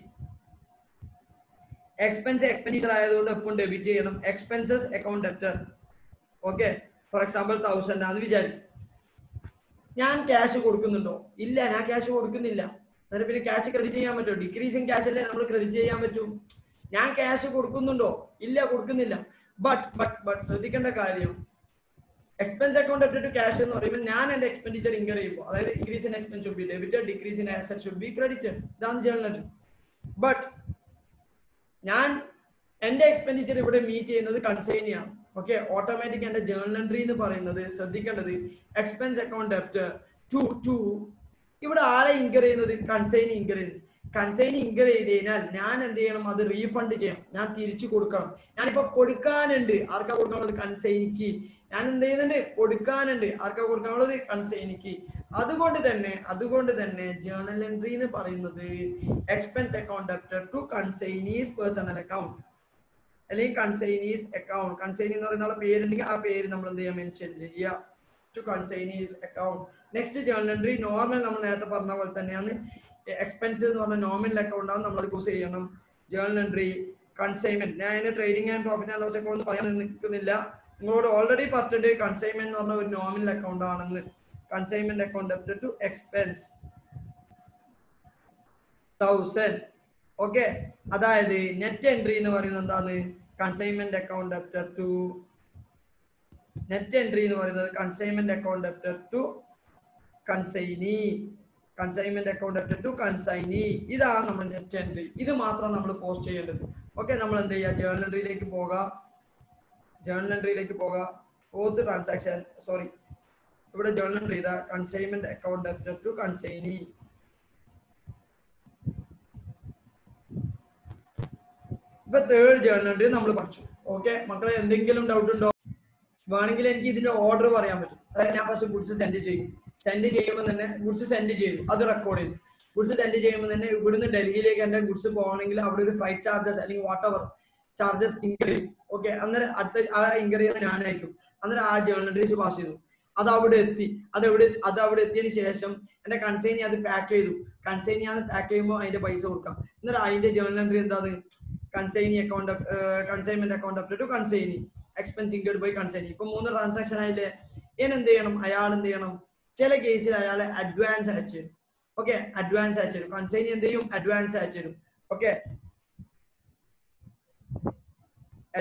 Expense expenditure ആയതുകൊണ്ട് എപ്പോൾ ഡെബിറ്റ് ചെയ്യണം, expenses account debtor. Okay, for example 1000 ആണെന്ന് വിചാരിക്കും. ഞാൻ ക്യാഷ് കൊടുക്കുന്നുണ്ടോ? ഇല്ല, ഞാൻ ക്യാഷ് കൊടുക്കുന്നില്ല. അന്നേരം പിന്നെ ക്യാഷ് ക്രെഡിറ്റ് ചെയ്യാൻ പറ്റുമോ? ഡിക്രീസിങ് ക്യാഷ് അല്ലേ നമ്മൾ ക്രെഡിറ്റ് ചെയ്യാൻ പറ്റൂ. ഞാൻ ക്യാഷ് കൊടുക്കുന്നുണ്ടോ? ഇല്ല, കൊടുക്കുന്നില്ല. ബട്ട് ശ്രദ്ധിക്കേണ്ട കാര്യം, എക്സ്പെൻസ് അക്കൗണ്ട് ഡെപ്റ്റ് ടു ക്യാഷ് എന്ന് പറയുമ്പോൾ ഞാൻ എന്റെ എക്സ്പെൻഡിച്ചർ ഇൻകർ ചെയ്യുമ്പോൾ, അതായത് increase in expense should be debited, decrease in asset should be credited. ഇതാണ് ജേർണൽ എൻട്രി. ബട്ട് ഞാൻ എന്റെ എക്സ്പെൻഡിച്ചർ ഇവിടെ മീറ്റ് ചെയ്യുന്നത് കൺസൈനിയാണ്. ഓക്കെ, ഓട്ടോമാറ്റിക് എന്റെ ജേർണൽ എൻട്രി എന്ന് പറയുന്നത് ശ്രദ്ധിക്കേണ്ടത് എക്സ്പെൻസ് അക്കൗണ്ട് ഡെപ്റ്റ് ടു ഇവിടെ ആരെ ഇൻകർ ചെയ്യുന്നത്? കൺസൈനി ഇൻകർ ചെയ്യുന്നത്. കൺസൈനി ഇൻകർ ചെയ്ത് കഴിഞ്ഞാൽ ഞാൻ എന്ത് ചെയ്യണം? അത് റീഫണ്ട് ചെയ്യണം, ഞാൻ തിരിച്ചു കൊടുക്കണം. ഞാനിപ്പോ കൊടുക്കാനുണ്ട്, ആർക്കാ കൊടുക്കാനുള്ളത്? കൺസൈനിക്ക്. ഞാൻ എന്ത് ചെയ്യുന്നുണ്ട്? കൊടുക്കാനുണ്ട്, ആർക്കാ കൊടുക്കാനുള്ളത്? കൺസൈനിക്ക്. അതുകൊണ്ട് തന്നെ ജേർണൽ എൻട്രി എന്ന് പറയുന്നത് expense account ഡെപ്റ്റ് to consignee's personal account അല്ലെങ്കിൽ കൺസൈനീസ് അക്കൗണ്ട്. കൺസൈനി എന്ന് പറയുന്ന പേരുണ്ടെങ്കിൽ ആ പേര് നമ്മൾ എന്ത് ചെയ്യാം? മെൻഷൻ ചെയ്യുക, to consignee's account. Next journal entry normal, നമ്മൾ നേരത്തെ പറഞ്ഞ പോലെ തന്നെയാണ്. എക്സ്പെൻസ് എന്ന് പറഞ്ഞ നോമിനൽ അക്കൗണ്ട് ആണ്, നമ്മൾ യൂസ് ചെയ്യണം. ജേർണൽ എൻട്രി കൺസൈൻമെന്റ്, ഞാൻ അതിന് trading and profit and loss account പറയാൻ നിൽക്കുന്നില്ല. നിങ്ങളോട് ഓൾറെഡി പറഞ്ഞിട്ട് കൺസൈൻമെന്റ് എന്ന് പറഞ്ഞ ഒരു നോമിനൽ അക്കൗണ്ട് ആണെന്ന്. Consignment account ഡെപ്റ്റ് to expense 1000. Okay, അതായത് നെറ്റ് എൻട്രി എന്ന് പറയുന്നത് എന്താണ്? Consignment account ഡെപ്റ്റ് to net entry എന്ന് പറയുന്നത് consignment account ഡെപ്റ്റ് to consignee, consignment account ഡെപ്റ്റ് to consignee. ഇതാണ് നമ്മൾ നെറ്റ് എൻട്രി. ഇത് മാത്രം നമ്മൾ പോസ്റ്റ് ചെയ്യേണ്ടത്. ഓക്കെ, നമ്മൾ എന്ത് ചെയ്യുക? ജേർണൽ എൻട്രിയിലേക്ക് പോകാം. ഫോർത്ത് ട്രാൻസാക്ഷൻ, സോറി, ഇവിടെ ജേർണൽ എൻട്രി ചെയ്ത കൺസൈൻമെന്റ് അക്കൗണ്ട് ഡെപ്റ്റ് ടു കൺസൈനി. ഇപ്പൊ തേർഡ് ജേർണൽ എൻട്രി നമ്മൾ പഠിച്ചു. ഓക്കെ മക്കളെ, എന്തെങ്കിലും ഡൗട്ട് ഉണ്ടോ? വേണമെങ്കിൽ എനിക്ക് ഇതിന്റെ ഓർഡർ പറയാൻ പറ്റും. അതായത് ഞാൻ ഫസ്റ്റ് ഗുഡ്സ് സെൻഡ് ചെയ്യുമ്പോൾ തന്നെ ഗുഡ്സ് സെൻഡ് ചെയ്തു, അത് റെക്കോർഡ് ചെയ്തു. ഗുഡ്സ് സെൻഡ് ചെയ്യുമ്പോൾ തന്നെ ഇവിടുന്ന് ഡൽഹിയിലേക്ക് എന്റെ ഗുഡ്സ് പോകണമെങ്കിൽ അവിടെ ഒരു ഫ്ലൈറ്റ് ചാർജസ് അല്ലെങ്കിൽ വാട്ട് എവർ ചാർജസ് ഇൻകർ ചെയ്യും. ഓക്കെ, അന്നേരം അടുത്ത ആ ഇൻകർ ചെയ്യുന്നത് ഞാനായിരിക്കും. അന്നേരം ആ ജേർണൽ എൻട്രീസ് പാസ് ചെയ്തു, അത് അവിടെ എത്തി. അത് അവിടെ എത്തിയതിനു ശേഷം എന്റെ കൺസൈനി അത് പാക്ക് ചെയ്തു. കൺസൈനി അത് പാക്ക് ചെയ്യുമ്പോൾ അതിന്റെ പൈസ കൊടുക്കാം. അന്നേരം അതിന്റെ ജേർണൽ എൻട്രി എന്താണ്? Consignment account ഡെപ്റ്റ് to consignee, expense incurred by consignee. ഇപ്പൊ 3 ട്രാൻസാക്ഷൻ ആയില്ലേ? എന്ത് ചെയ്യണം? അയാൾ എന്ത് ചെയ്യണം? ചില കേസിൽ അയാൾ അഡ്വാൻസ് അയച്ചു തരും. ഓക്കെ, അഡ്വാൻസ് അയച്ചു തരും. കൺസൈനി എന്ത് ചെയ്യും? അഡ്വാൻസ് അയച്ചു തരും. Okay,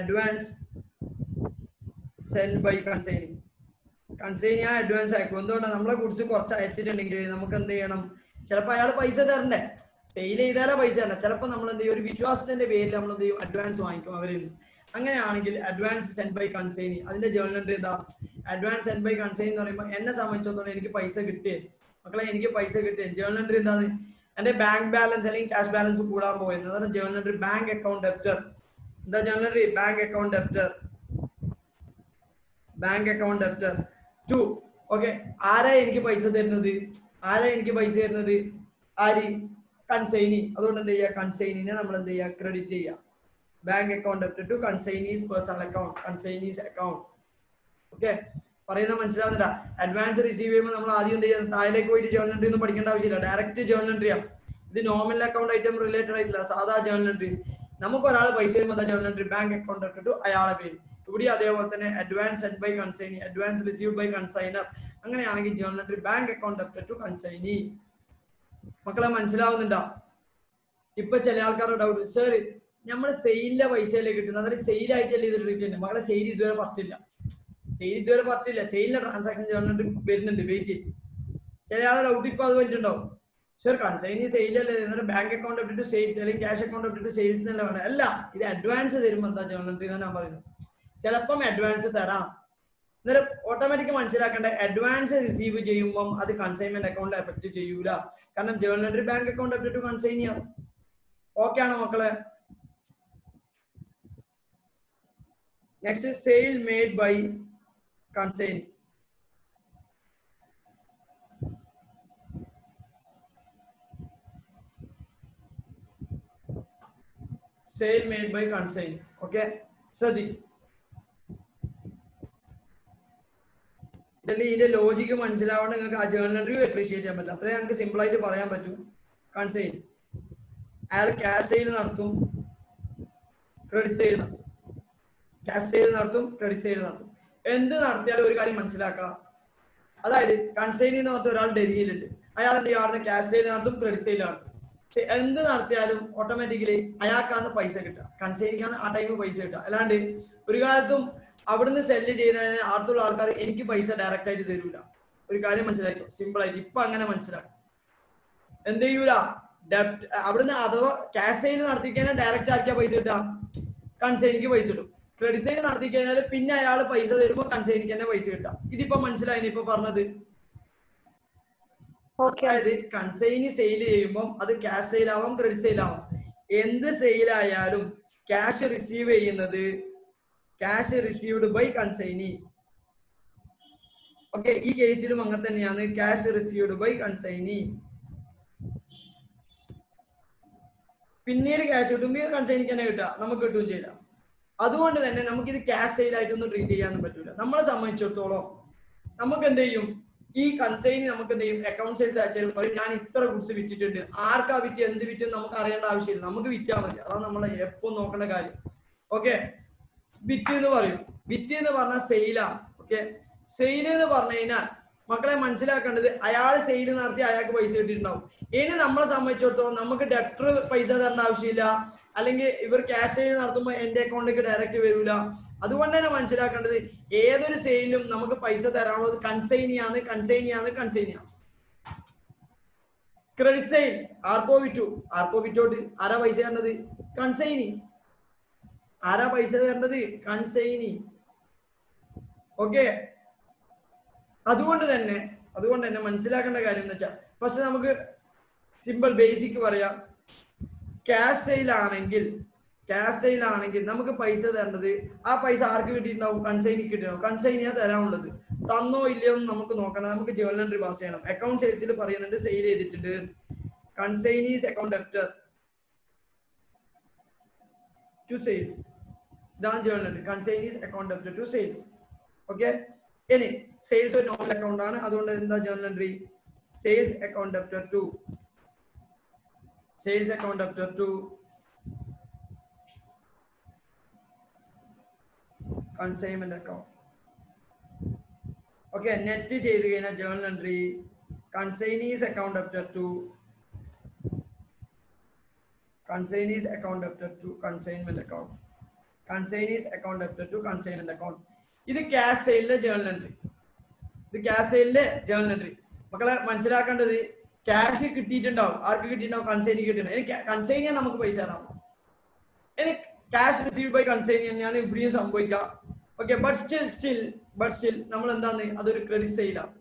advance send by consignee. Consignee ആ അഡ്വാൻസ് അയക്കും. എന്തുകൊണ്ടാണ്? നമ്മളെ കുറിച്ച് കുറച്ച് അയച്ചിട്ടുണ്ടെങ്കിൽ നമുക്ക് എന്ത് ചെയ്യണം? ചിലപ്പോൾ അയാൾ പൈസ തരണ്ടേ, സെയിൽ ചെയ്താലേ പൈസ തരണ്ട. ചിലപ്പോൾ നമ്മൾ എന്ത് ചെയ്യും? ഒരു വിശ്വാസത്തിന്റെ പേരിൽ നമ്മൾ എന്ത് ചെയ്യും? അഡ്വാൻസ് വാങ്ങിക്കും അവരിൽ നിന്ന്. അങ്ങനെയാണെങ്കിൽ അഡ്വാൻസ് സെൻഡ് ബൈ കൺസൈനി, അതിന്റെ ജേർണൽ എൻട്രി എന്താ? അഡ്വാൻസ് സെൻഡ് ബൈ കൺസൈനി എന്ന് പറയുമ്പോൾ എന്നെ സംബന്ധിച്ചിടത്തോളം എനിക്ക് പൈസ കിട്ടിയേ മക്കളെ, എനിക്ക് പൈസ കിട്ടിയേ. ജേർണൽ എൻട്രി എന്താണ്? എന്റെ ബാങ്ക് ബാലൻസ് അല്ലെങ്കിൽ ക്യാഷ് ബാലൻസ് കൂടാൻ പോയത്. അതാണ് journal entry. Bank account debtor. എന്താ journal entry? Bank account debtor. Bank account debtor to. Okay, ആരാ എനിക്ക് പൈസ തരുന്നത്? ആരാ എനിക്ക് പൈസ തരുന്നത്? ആര്? കൺസൈനി. അതുകൊണ്ട് എന്ത് ചെയ്യുക? കൺസൈനിനെ നമ്മൾ എന്ത് ചെയ്യുക? ക്രെഡിറ്റ് ചെയ്യുക. Bank account debtor to consignee's personal account, consignee's account. Okay, പറയുന്നത് മനസ്സിലാവുന്നില്ല? അഡ്വാൻസ് റിസീവ് ചെയ്യുമ്പോൾ നമ്മൾ ആദ്യം എന്ത് ചെയ്യുന്നത്? താഴേക്ക് പോയിട്ട് ജേർണൽ എൻട്രി ഒന്നും പഠിക്കേണ്ട ആവശ്യമില്ല, ഡയറക്റ്റ് ജേർണൽ എൻട്രി ആണ്. ഇത് നോർമൽ അക്കൗണ്ട് ഐറ്റം റിലേറ്റഡ് ആയിട്ടില്ല, സാധാ ജേർണൽ എൻട്രീസ്. നമുക്ക് ഒരാൾ പൈസ തരുമ്പോൾ journal entry bank account debtor to അയാളെ പേര്. ഇവിടെ അതേപോലെ തന്നെ advance send by consignee, advance received by consignor. അങ്ങനെയാണെങ്കിൽ journal entry bank account debtor to consignee. മക്കളെ മനസ്സിലാവുന്നുണ്ടോ? ഇപ്പൊ ചില ആൾക്കാരുടെ ഡൗട്ട്, സർ നമ്മൾ സെയിലിന്റെ പൈസയല്ലേ കിട്ടുന്നത്, അതായത് സെയിൽ ആയിട്ടല്ലേ ഇത് ട്രീറ്റ് ചെയ്യുന്നത്? മക്കളെ സെയിൽ ഇതുവരെ പറ്റില്ല, സെയിൽ ഇതുവരെ പറ്റില്ല. സെയിലിന്റെ ട്രാൻസാക്ഷൻ ജേർണൽ വരുന്നുണ്ട്, വെയിറ്റ് ചെയ്യും. ചില ആളുടെ ഡൗട്ട് ഇപ്പൊ അത് പറ്റുണ്ടാവും, സർ കൺസൈനി സെയിലല്ലേ, എന്നിട്ട് ബാങ്ക് അക്കൗണ്ട് ഡെപ്റ്റ് ടു സെയിൽസ് അല്ലെങ്കിൽ ക്യാഷ് അക്കൗണ്ട് ഡെപ്റ്റ് ടു സെയിൽസ് എന്നല്ല വേണം. അല്ല, ഇത് അഡ്വാൻസ് തരുമ്പോൾ എന്താ ജേർണൽ എൻട്രി എന്നാണ് ഞാൻ പറയുന്നത്. ചിലപ്പം അഡ്വാൻസ് തരാം, അന്നേരം ഓട്ടോമാറ്റിക് മനസ്സിലാക്കേണ്ട, അഡ്വാൻസ് റിസീവ് ചെയ്യുമ്പോൾ അത് കൺസൈൻമെന്റ് അക്കൗണ്ട് എഫക്ട് ചെയ്യൂല. കാരണം journal entry bank account ഡെപ്റ്റ് to കൺസൈനിയാണ്. ഓക്കെ ആണോ മക്കളെ? Next, sale made by consignee. Sale made by consignee. Okay, ശ്രദ്ധിക്കും. ഇതല്ലേ ഇതിന്റെ ലോജിക്ക് മനസ്സിലാവണം നിങ്ങൾക്ക്. ആ ജേർണൽ എൻട്രി അപ്രീഷിയേറ്റ് ചെയ്യാൻ പറ്റില്ല, അത്രയും ഞങ്ങൾക്ക് സിമ്പിൾ ആയിട്ട് പറയാൻ പറ്റും. കൺസൈൻ അയാൾ ക്യാഷ് സെയിൽ നടത്തും, ക്രെഡിറ്റ് സെയിൽ നടത്തും. ക്യാഷ് സെയിൽ നടത്തും, ക്രെഡിറ്റ് സെയിൽ നടത്തും. എന്ത് നടത്തിയാലും ഒരു കാര്യം മനസ്സിലാക്കാം, അതായത് കൺസൈനി എന്ന് പറഞ്ഞ ഒരാൾ ഡൽഹിയിലുണ്ട്, അയാൾ എന്ത് ചെയ്യാറുണ്ട്? ക്യാഷ് സെയിൽ നടത്തും, ക്രെഡിറ്റ് സെയിൽ നടത്തും. എന്ത് നടത്തിയാലും ഓട്ടോമാറ്റിക്കലി അയാൾക്കാണ് പൈസ കിട്ടുക, കൺസൈനിക്കാണ് ആ ടൈം പൈസ കിട്ടുക. അല്ലാണ്ട് ഒരു കാലത്തും അവിടുന്ന് സെല്ല് ചെയ്യുന്നതിന് അടുത്തുള്ള ആൾക്കാർ എനിക്ക് പൈസ ഡയറക്റ്റ് ആയിട്ട് തരൂല. ഒരു കാര്യം മനസ്സിലാക്കും, സിമ്പിൾ ആയിട്ട് ഇപ്പൊ അങ്ങനെ മനസ്സിലാക്കും. എന്ത് ചെയ്യൂല? ഡെപ്റ്റ് അവിടുന്ന് അഥവാ ക്യാഷ് സെയിൽ നടത്തി കഴിഞ്ഞാൽ ഡയറക്റ്റ് ആർക്കാ പൈസ കിട്ടുക? കൺസൈനിക്ക് പൈസ കിട്ടും. ക്രെഡിറ്റ് സെയിൽ നടത്തി കഴിഞ്ഞാൽ പിന്നെ അയാൾ പൈസ തരുമ്പോൾ കൺസൈനിക്ക് തന്നെ പൈസ കിട്ടാം. ഇതിപ്പോ മനസ്സിലായി ഇപ്പൊ പറഞ്ഞത്? അതായത് കൺസൈനി സെയിൽ ചെയ്യുമ്പോൾ അത് ക്യാഷ് സെയിൽ ആവാം, ക്രെഡിറ്റ് സെയിൽ ആവാം. എന്ത് സെയിൽ ആയാലും ക്യാഷ് റിസീവ് ചെയ്യുന്നത് cash received by consignee. Okay, ഈ കേസിലും അങ്ങനെ തന്നെയാണ്, ക്യാഷ് റിസീവ്ഡ് ബൈ കൺസൈനി. പിന്നീട് ക്യാഷ് കിട്ടുമ്പോൾ കൺസൈനിക്ക് തന്നെ കിട്ടുക, നമുക്ക് കിട്ടുകയും ചെയ്യില്ല. അതുകൊണ്ട് തന്നെ നമുക്കിത് ക്യാഷ് സെയിൽ ആയിട്ടൊന്നും ട്രീറ്റ് ചെയ്യാനൊന്നും പറ്റൂല. നമ്മളെ സംബന്ധിച്ചിടത്തോളം നമുക്ക് എന്ത് ചെയ്യും? ഈ കൺസൈനി നമുക്ക് എന്ത് ചെയ്യും? അക്കൗണ്ട് സെയിൽസ് അയച്ചാലും പറയും ഞാൻ ഇത്ര ഗുഡ്സ് വിറ്റിട്ടുണ്ട്, ആർക്കാ വിറ്റ് എന്ത് വിറ്റ് നമുക്ക് അറിയേണ്ട ആവശ്യമില്ല, നമുക്ക് വിറ്റാൽ മതി. അതാണ് നമ്മൾ എപ്പോൾ നോക്കേണ്ട കാര്യം. ഓക്കെ, വിറ്റ് എന്ന് പറയും. വിറ്റ് എന്ന് പറഞ്ഞാൽ സെയിലാണ്. ഓക്കെ, സെയിൽ എന്ന് പറഞ്ഞു കഴിഞ്ഞാൽ മക്കളെ മനസ്സിലാക്കേണ്ടത്, അയാൾ സെയിൽ നടത്തി അയാൾക്ക് പൈസ കിട്ടിയിട്ടുണ്ടാവും. ഇനി നമ്മളെ സംബന്ധിച്ചിടത്തോളം നമുക്ക് ഡെപ്റ്റർ പൈസ തരേണ്ട ആവശ്യമില്ല, അല്ലെങ്കിൽ ഇവർ ക്യാഷ് സെയിൽ നടത്തുമ്പോൾ എന്റെ അക്കൗണ്ടിലേക്ക് ഡയറക്റ്റ് വരില്ല. അതുകൊണ്ട് തന്നെ മനസ്സിലാക്കേണ്ടത്, ഏതൊരു സെയിലും നമുക്ക് പൈസ തരാനുള്ളത് കൺസൈനിയാണ്, കൺസൈനിയാണ്, കൺസൈനിയാണ്. ക്രെഡിറ്റ് സെയിൽ ആർക്കോ വിറ്റു, ആർക്കോ വിറ്റോട്ട് ആരാ പൈസ തരേണ്ടത്? കൺസൈനി. ആരാ പൈസ തരേണ്ടത്? കൺസൈനി. ഓക്കെ, അതുകൊണ്ട് തന്നെ മനസ്സിലാക്കേണ്ട കാര്യം എന്ന് വെച്ചാൽ, പക്ഷെ നമുക്ക് സിമ്പിൾ ബേസിക് പറയാം. ക്യാഷ് സെയിൽ ആണെങ്കിൽ നമുക്ക് പൈസ തരേണ്ടത്, ആ പൈസ ആർക്ക് കിട്ടിയിട്ടുണ്ടാവും? കൺസൈനിക്ക് കിട്ടിയിട്ടുണ്ടാവും. കൺസൈനിയാ തരാനുള്ളത്. തന്നോ ഇല്ലയോ എന്ന് നമുക്ക് നോക്കണം, നമുക്ക് ജേർണൽ എൻട്രി പാസ് ചെയ്യണം. അക്കൗണ്ട് സെയിൽസിൽ പറയുന്നുണ്ട് സെയിൽ ചെയ്തിട്ടുണ്ട്, consignee's account debtor to sales. ഇതാണ് journal entry, consignee's account debtor to sales. Okay, ഇനി സെയിൽസ് ഒരു നോർമൽ അക്കൗണ്ട് ആണ്, അതുകൊണ്ട് എന്താ journal entry? Sales account debtor to consignment account. Okay, okay net ചെയ്ത് കഴിഞ്ഞാൽ journal entry consignee's account debtor to consignees account debtor to consignment account consignees account debtor to consignment account ഇത് cash സെയിലിലെ journal entry ഇത് cash സെയിലിലെ journal entry മക്കളെ മനസ്സിലാക്കേണ്ടത് cash കിട്ടിയിട്ടുണ്ടാവും ആർക്ക് കിട്ടിയിട്ടുണ്ടാവും consignee കിട്ടിയിട്ടുണ്ടാവും കൺസൈനിയാ നമുക്ക് പൈസ തരാം ഇനി ക്യാഷ് റിസീവ് ബൈ കൺസൈനി തന്നെയാണ് ഇവിടെയും സംഭവിക്കാം ഓക്കെ ബട്ട് സ്റ്റിൽ നമ്മൾ എന്താണ് അതൊരു ക്രെഡിറ്റ് സെയിലാണ്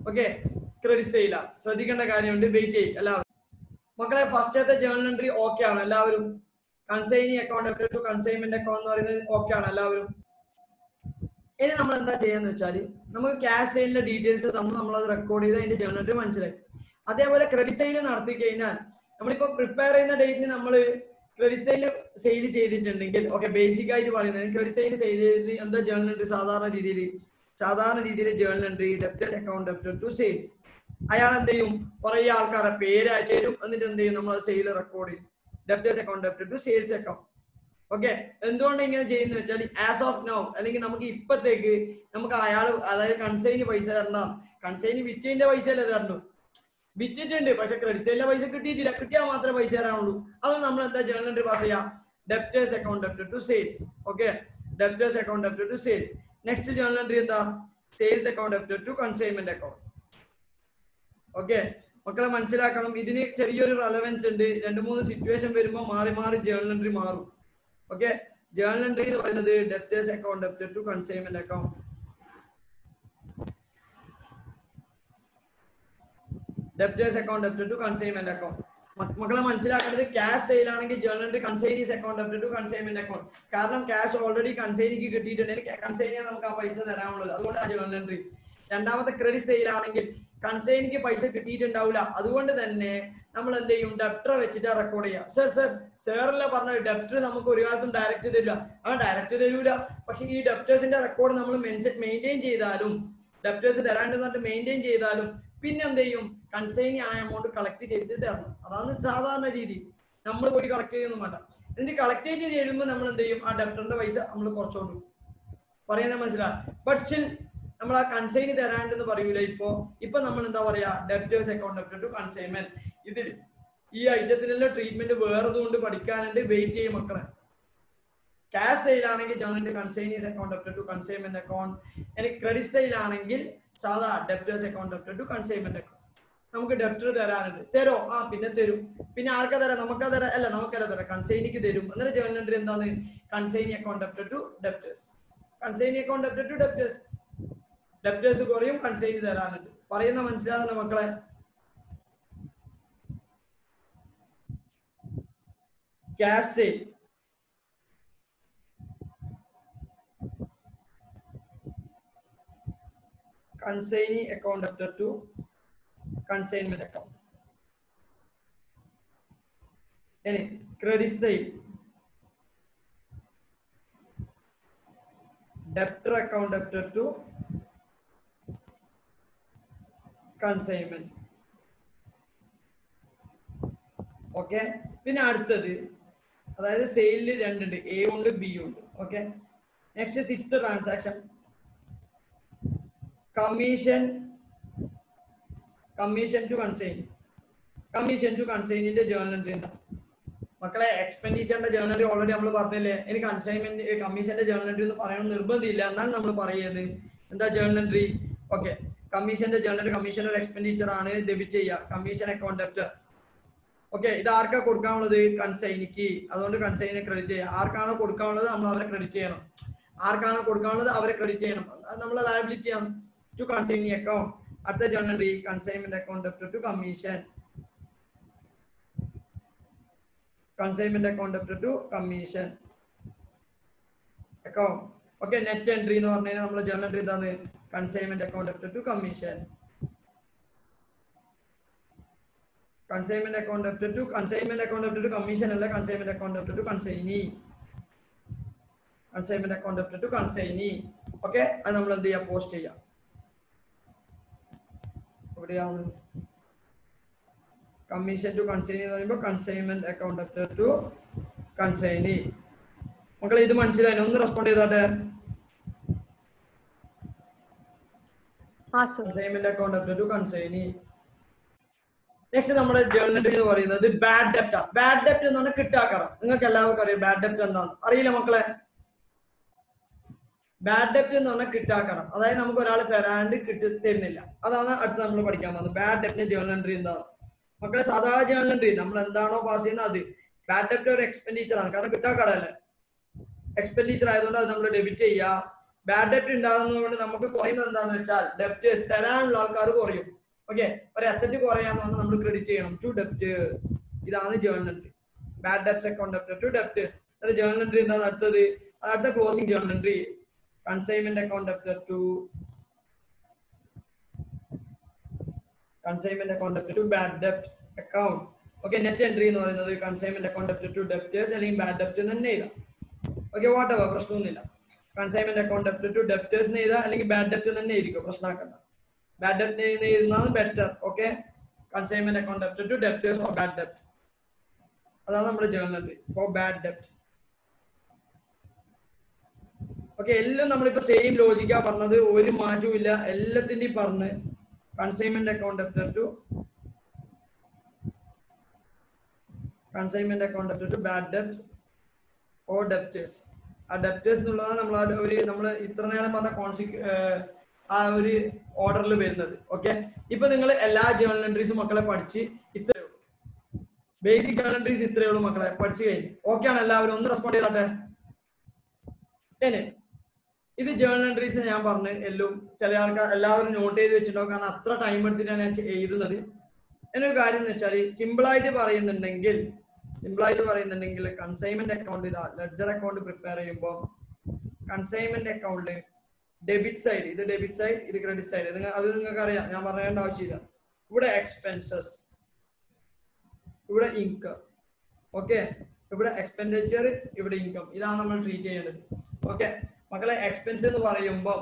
ഓക്കെ ക്രെഡിറ്റ് സെയിലാണ് ശ്രദ്ധിക്കേണ്ട കാര്യമുണ്ട് വെയിറ്റ് ചെയ്യും എല്ലാവരും മക്കളെ ഫസ്റ്റത്തെ ജേണൽ എൻട്രി ഓക്കെ ആണ് എല്ലാവരും consignee account debtor to consignment account എന്ന് പറയുന്നത് ഓക്കെ ആണ് എല്ലാവരും ഇനി നമ്മൾ എന്താ ചെയ്യാന്ന് വെച്ചാൽ നമുക്ക് ക്യാഷ് സെയിലിന്റെ ഡീറ്റെയിൽസ് തന്നു നമ്മളത് റെക്കോർഡ് ചെയ്ത് അതിന്റെ ജേണൽ എൻട്രി മനസ്സിലായി അതേപോലെ ക്രെഡിറ്റ് സെയിൽ നടത്തി കഴിഞ്ഞാൽ നമ്മളിപ്പോ പ്രിപ്പയർ ചെയ്യുന്ന ഡേറ്റിന് നമ്മൾ ക്രെഡിറ്റ് സെയിൽ ചെയ്തിട്ടുണ്ടെങ്കിൽ ഓക്കെ ബേസിക് ആയിട്ട് പറയുന്നത് ക്രെഡിറ്റ് സെയിൽ ചെയ്ത് എന്താ ജേണൽ എൻട്രി സാധാരണ രീതിയിൽ journal entry debtors account debtor to sales അയാൾ എന്ത് ചെയ്യും കുറെ ആൾക്കാരെ പേര് അയച്ചു തരും എന്നിട്ട് എന്ത് ചെയ്യും നമ്മൾ സെയിൽ റെക്കോർഡ് ചെയ്യും debtors account debtor to sales account okay എന്തുകൊണ്ട് ഇങ്ങനെ ചെയ്യുന്ന വെച്ചാൽ ആസ് ഓഫ് നൗ അല്ലെങ്കിൽ നമുക്ക് ഇപ്പത്തേക്ക് നമുക്ക് അയാൾ അതായത് കൺസൈനി പൈസ തരണം കൺസൈനി വിറ്റതിന്റെ പൈസ അല്ലേ തരണം വിറ്റിട്ടുണ്ട് പക്ഷെ ക്രെഡിറ്റ് സെയിലിന്റെ പൈസ കിട്ടിയിട്ടില്ല കിട്ടിയാൽ മാത്രമേ പൈസ തരാനുള്ളൂ അത് നമ്മൾ എന്താ ജേണൽ എൻട്രി പാസ് ചെയ്യാം debtors account debtor to sales okay debtors account debtor to sales next journal entry എന്താ sales account debtor to consignment account okay മക്കളെ മനസ്സിലാക്കണം ഇതിന് ചെറിയൊരു റെലവൻസ് ഉണ്ട് 2-3 സിറ്റുവേഷൻ വരുമ്പോൾ മാറി ജേണൽ എൻട്രി മാറും ഓക്കെ ജേണൽ എൻട്രി എന്ന് പറയുന്നത് debtors account debtor to consignment account debtors account debtor to consignment account മക്കളെ മനസ്സിലാക്കേണ്ടത് ക്യാഷ് സെയിൽ ആണെങ്കിൽ journal entry consignee's account debtor to consignment account കാരണം ക്യാഷ് ഓൾറെഡി കൺസൈനിക്ക് കിട്ടിയിട്ടുണ്ടെങ്കിൽ കൺസൈനിയെ നമുക്ക് ആ പൈസ തരാനുള്ളത് അതുകൊണ്ട് ആ ജേണൽ എൻട്രി രണ്ടാമത്തെ ക്രെഡിറ്റ് സെയിൽ ആണെങ്കിൽ കൺസൈനിക്ക് പൈസ കിട്ടിയിട്ടുണ്ടാവില്ല അതുകൊണ്ട് തന്നെ നമ്മൾ എന്ത് ചെയ്യും ഡെപ്റ്റർ വെച്ചിട്ട് റെക്കോർഡ് ചെയ്യാം സാറല്ല പറഞ്ഞ ഡെപ്റ്റർ നമുക്ക് ഒരു കാലത്തും ഡയറക്റ്റ് തരില്ല ഡയറക്റ്റ് തരൂല പക്ഷെ ഈ ഡെപ്റ്റേഴ്സിന്റെ റെക്കോർഡ് നമ്മൾ മെയിൻറ്റെയിൻ ചെയ്താലും ഡെപ്റ്റേഴ്സ് തരാണ്ട് മെയിൻറ്റെയിൻ ചെയ്താലും പിന്നെ എന്ത് ചെയ്യും കൺസൈനി ആ എമൗണ്ട് കളക്ട് ചെയ്ത് തരണം അതാണ് സാധാരണ രീതി നമ്മൾ പോയി കളക്ട് ചെയ്യുന്നു വേണ്ട എന്നിട്ട് കളക്ട് ചെയ്ത് തരുമ്പോൾ നമ്മൾ എന്ത് ചെയ്യും ആ ഡെപ്റ്ററിന്റെ പൈസ നമ്മൾ കുറച്ചോണ്ട് പറയുന്നത് മനസ്സിലാവും ബട്ട് സ്റ്റിൽ നമ്മൾ ആ കൺസൈനി തരാണ്ടെന്ന് പറയൂല ഇപ്പൊ നമ്മൾ എന്താ പറയാ debtors account debtor to consignment ഇതിൽ ഈ ഐറ്റത്തിനുള്ള ട്രീറ്റ്മെന്റ് വേറെതും കൊണ്ട് പഠിക്കാനുണ്ട് വെയിറ്റ് ചെയ്യും മക്കളെ ക്യാഷ് സെയിൽ ആണെങ്കിൽ journal consignee's account debtor to consignment account ഇനി ക്രെഡിറ്റ് സെയിൽ ആണെങ്കിൽ സാധാ debtors account debtor to consignment account നമുക്ക് ഡെപ്റ്റർ തരാനുണ്ട് തരോ പിന്നെ തരും പിന്നെ ആർക്കാ തരാം നമുക്കാ തരാം അല്ല നമുക്കല്ല തരാം കൺസൈനിക്ക് തരും എന്നിട്ട് ജേണൽ എൻട്രി എന്താണ് consignee account debtor to debtors consignee account debtor to debtors debtors കുറയും കൺസൈനി തരാനുണ്ട് പറയുന്ന മനസ്സിലാകുന്ന മക്കളെ cash sale consignee account debtor to consignment account ഇനി credit sale debtor account debtor to consignment okay പിന്നെ അടുത്തത് അതായത് സെയിലിൽ രണ്ടുണ്ട് എ ഉണ്ട് ബി ഉണ്ട് okay next 6th transaction commission to കൺസൈനിന്റെ ജേണൽ എൻട്രി എന്താ മക്കളെ എക്സ്പെൻഡിച്ചറിന്റെ ജേണൽ എൻട്രി ഓൾറെഡി നമ്മൾ പറഞ്ഞില്ലേ എനിക്ക് കൺസൈൻമെന്റ് കമ്മീഷന്റെ ജേണൽ എൻട്രി എന്ന് പറയണം നിർബന്ധമില്ല എന്നാണ് നമ്മൾ പറയുന്നത് എന്താ ജേണൽ എൻട്രി ഓക്കെ കമ്മീഷന്റെ ജേണൽ കമ്മീഷൻ ഒരു എക്സ്പെൻഡിച്ചർ ആണ് ഡെബിറ്റ് ചെയ്യുക കമ്മീഷൻ അക്കൗണ്ട് ഡെപ്റ്റർ ഓക്കെ ഇത് ആർക്കാ കൊടുക്കാനുള്ളത് കൺസൈനിക്ക് അതുകൊണ്ട് കൺസൈനിനെ ക്രെഡിറ്റ് ചെയ്യുക ആർക്കാണോ കൊടുക്കാനുള്ളത് നമ്മൾ അവരെ ക്രെഡിറ്റ് ചെയ്യണം ആർക്കാണോ കൊടുക്കാനുള്ളത് അവരെ ക്രെഡിറ്റ് ചെയ്യണം അത് നമ്മളെ ലയബിലിറ്റി ആണ് ടു കൺസൈനി അക്കൗണ്ട് അടുത്ത journal entry consignment account debtor to commission consignment account debtor to commission account okay net entry എന്ന് പറഞ്ഞു കഴിഞ്ഞാൽ നമ്മൾ ജേണൽ എൻട്രി എന്താണ് consignment account debtor to commission consignment account debtor to commission അല്ല consignment account debtor to consignee consignment account debtor to consignee okay അത് നമ്മൾ എന്ത് ചെയ്യാം പോസ്റ്റ് ചെയ്യാം എവിടെയാണ് കമ്മീഷൻ ടു കൺസൈനി എന്ന് പറയുമ്പോൾ consignment account debtor to consignee മക്കളെ ഇത് മനസ്സിലായി ഒന്ന് റെസ്പോണ്ട് ചെയ്തോട്ടെ consignment account up to consignee. Next നമ്മുടെ ജേർണൽ എൻട്രി എന്ന് പറയുന്നത് ബാഡ് ഡെപ്റ്റ്. ബാഡ് ഡെപ്റ്റ് എന്ന് പറഞ്ഞാൽ കിട്ടാക്കടം. നിങ്ങൾക്ക് എല്ലാവർക്കും അറിയാം ബാഡ് ഡെപ്റ്റ് എന്താണെന്ന്. അറിയില്ല മക്കളെ? ബാഡ് ഡെപ്റ്റ് എന്ന് പറഞ്ഞാൽ കിട്ടാക്കണം. അതായത് നമുക്ക് ഒരാൾ തരാണ്ട് തരുന്നില്ല. അതാണ് അടുത്ത് നമ്മൾ പഠിക്കാൻ പോകുന്നത്. ബാഡ് ഡെപ്റ്റിന്റെ ജേർണൽ എൻട്രി എന്താണ് മക്കളെ? സാധാ ജേർണൽ എൻട്രി നമ്മൾ എന്താണോ പാസ് ചെയ്യുന്നത് അത്. ബാഡ് ഡെപ്റ്റ് ഒരു എക്സ്പെൻഡിച്ചർ ആണ്, കാരണം കിട്ടാക്കടല്ലേ, എക്സ്പെൻഡിച്ചർ ആയതുകൊണ്ട് അത് നമ്മൾ ഡെബിറ്റ് ചെയ്യുക. ബാഡ് ഡെപ്റ്റ് ഉണ്ടാകുന്നതുകൊണ്ട് നമുക്ക് കുറയുന്നത് എന്താണെന്ന് വെച്ചാൽ ഡെപ്റ്റേഴ്സ്, തരാനുള്ള ആൾക്കാർ കുറയും. ഓക്കെ, ഒരു അസറ്റ് കുറയാന്ന് പറഞ്ഞാൽ നമ്മൾ ക്രെഡിറ്റ് ചെയ്യണം ടു ഡെപ്റ്റേഴ്സ്. ഇതാണ് journal entry. Bad debts account to debtors. അത് ജേർണൽ എൻട്രി എന്താണ് അടുത്തത്? അടുത്ത closing journal entry consignment account debtor to consignment account debtor to bad debt account. Okay, net entry എന്ന് പറയുന്നത് consignment account debtor to debtors അല്ലെങ്കിൽ bad debt തന്നെ എഴുതാം. Okay, whatever, പ്രശ്നമൊന്നുമില്ല. consignment account debtor to debtors എന്ന് എഴുതാം, അല്ലെങ്കിൽ bad debt തന്നെ എഴുതിക്കോ, പ്രശ്നമാക്കണ്ട. bad debt എഴുതുന്നതാണ് better. Okay, consignment account debtor to debtors or bad debt. അതാണ് നമ്മുടെ ജേർണൽ എൻട്രി ഫോർ ബാഡ് ഡെപ്റ്റ്. ഓക്കെ, എല്ലാം നമ്മളിപ്പോ സെയിം ലോജിക്കാ പറഞ്ഞത്, ഒരു മാറ്റവും ഇല്ല, എല്ലാത്തിന്റെയും പറഞ്ഞ്. Consignment account debtor to consignment account debtor to bad ഡെപ്റ്റ് ഓർ ഡെപ്റ്റേഴ്സ്. ആ ഡെപ്റ്റേഴ്സ് എന്നുള്ളതാണ് നമ്മൾ ഇത്ര നേരം പറഞ്ഞ ആ ഒരു ഓർഡറിൽ വരുന്നത്. ഓക്കെ, ഇപ്പൊ നിങ്ങൾ എല്ലാ ജേർണൽ എൻട്രീസും മക്കളെ പഠിച്ച് ഇത്രയേ ഉള്ളൂ. ബേസിക് ജേർണൽ എൻട്രീസ് ഇത്രയേ ഉള്ളൂ മക്കളെ, പഠിച്ചു കഴിഞ്ഞു. ഓക്കെ ആണ് എല്ലാവരും? ഒന്ന് റെസ്പോണ്ട് ചെയ്താട്ടെ. ഇത് ജേർണൽ എൻട്രീസ് ഞാൻ പറഞ്ഞു എല്ലാം ചില ആൾക്കാർ എല്ലാവരും നോട്ട് ചെയ്ത് വെച്ചിട്ടുണ്ടാവും, കാരണം അത്ര ടൈം എടുത്തിട്ടാണ് ഞാൻ എഴുതുന്നത്. എന്നൊരു കാര്യം എന്ന് വെച്ചാൽ സിമ്പിളായിട്ട് പറയുന്നുണ്ടെങ്കിൽ കൺസൈൻമെന്റ് അക്കൗണ്ട് ഇതാ ലെഡ്ജർ അക്കൗണ്ട് പ്രിപ്പയർ ചെയ്യുമ്പോൾ കൺസൈൻമെന്റ് അക്കൗണ്ട് ഡെബിറ്റ് സൈഡ്, ഇത് ഡെബിറ്റ് സൈഡ്, ഇത് ക്രെഡിറ്റ് സൈഡ്. അത് നിങ്ങൾക്ക് അറിയാം, ഞാൻ പറയേണ്ട ആവശ്യമില്ല. ഇവിടെ എക്സ്പെൻസസ്, ഇവിടെ ഇൻകം. ഓക്കെ, ഇവിടെ എക്സ്പെൻഡിച്ചർ, ഇവിടെ ഇൻകം. ഇതാണ് നമ്മൾ ട്രീറ്റ് ചെയ്യേണ്ടത്. ഓക്കെ മക്കളെ, എക്സ്പെൻസ് എന്ന് പറയുമ്പോൾ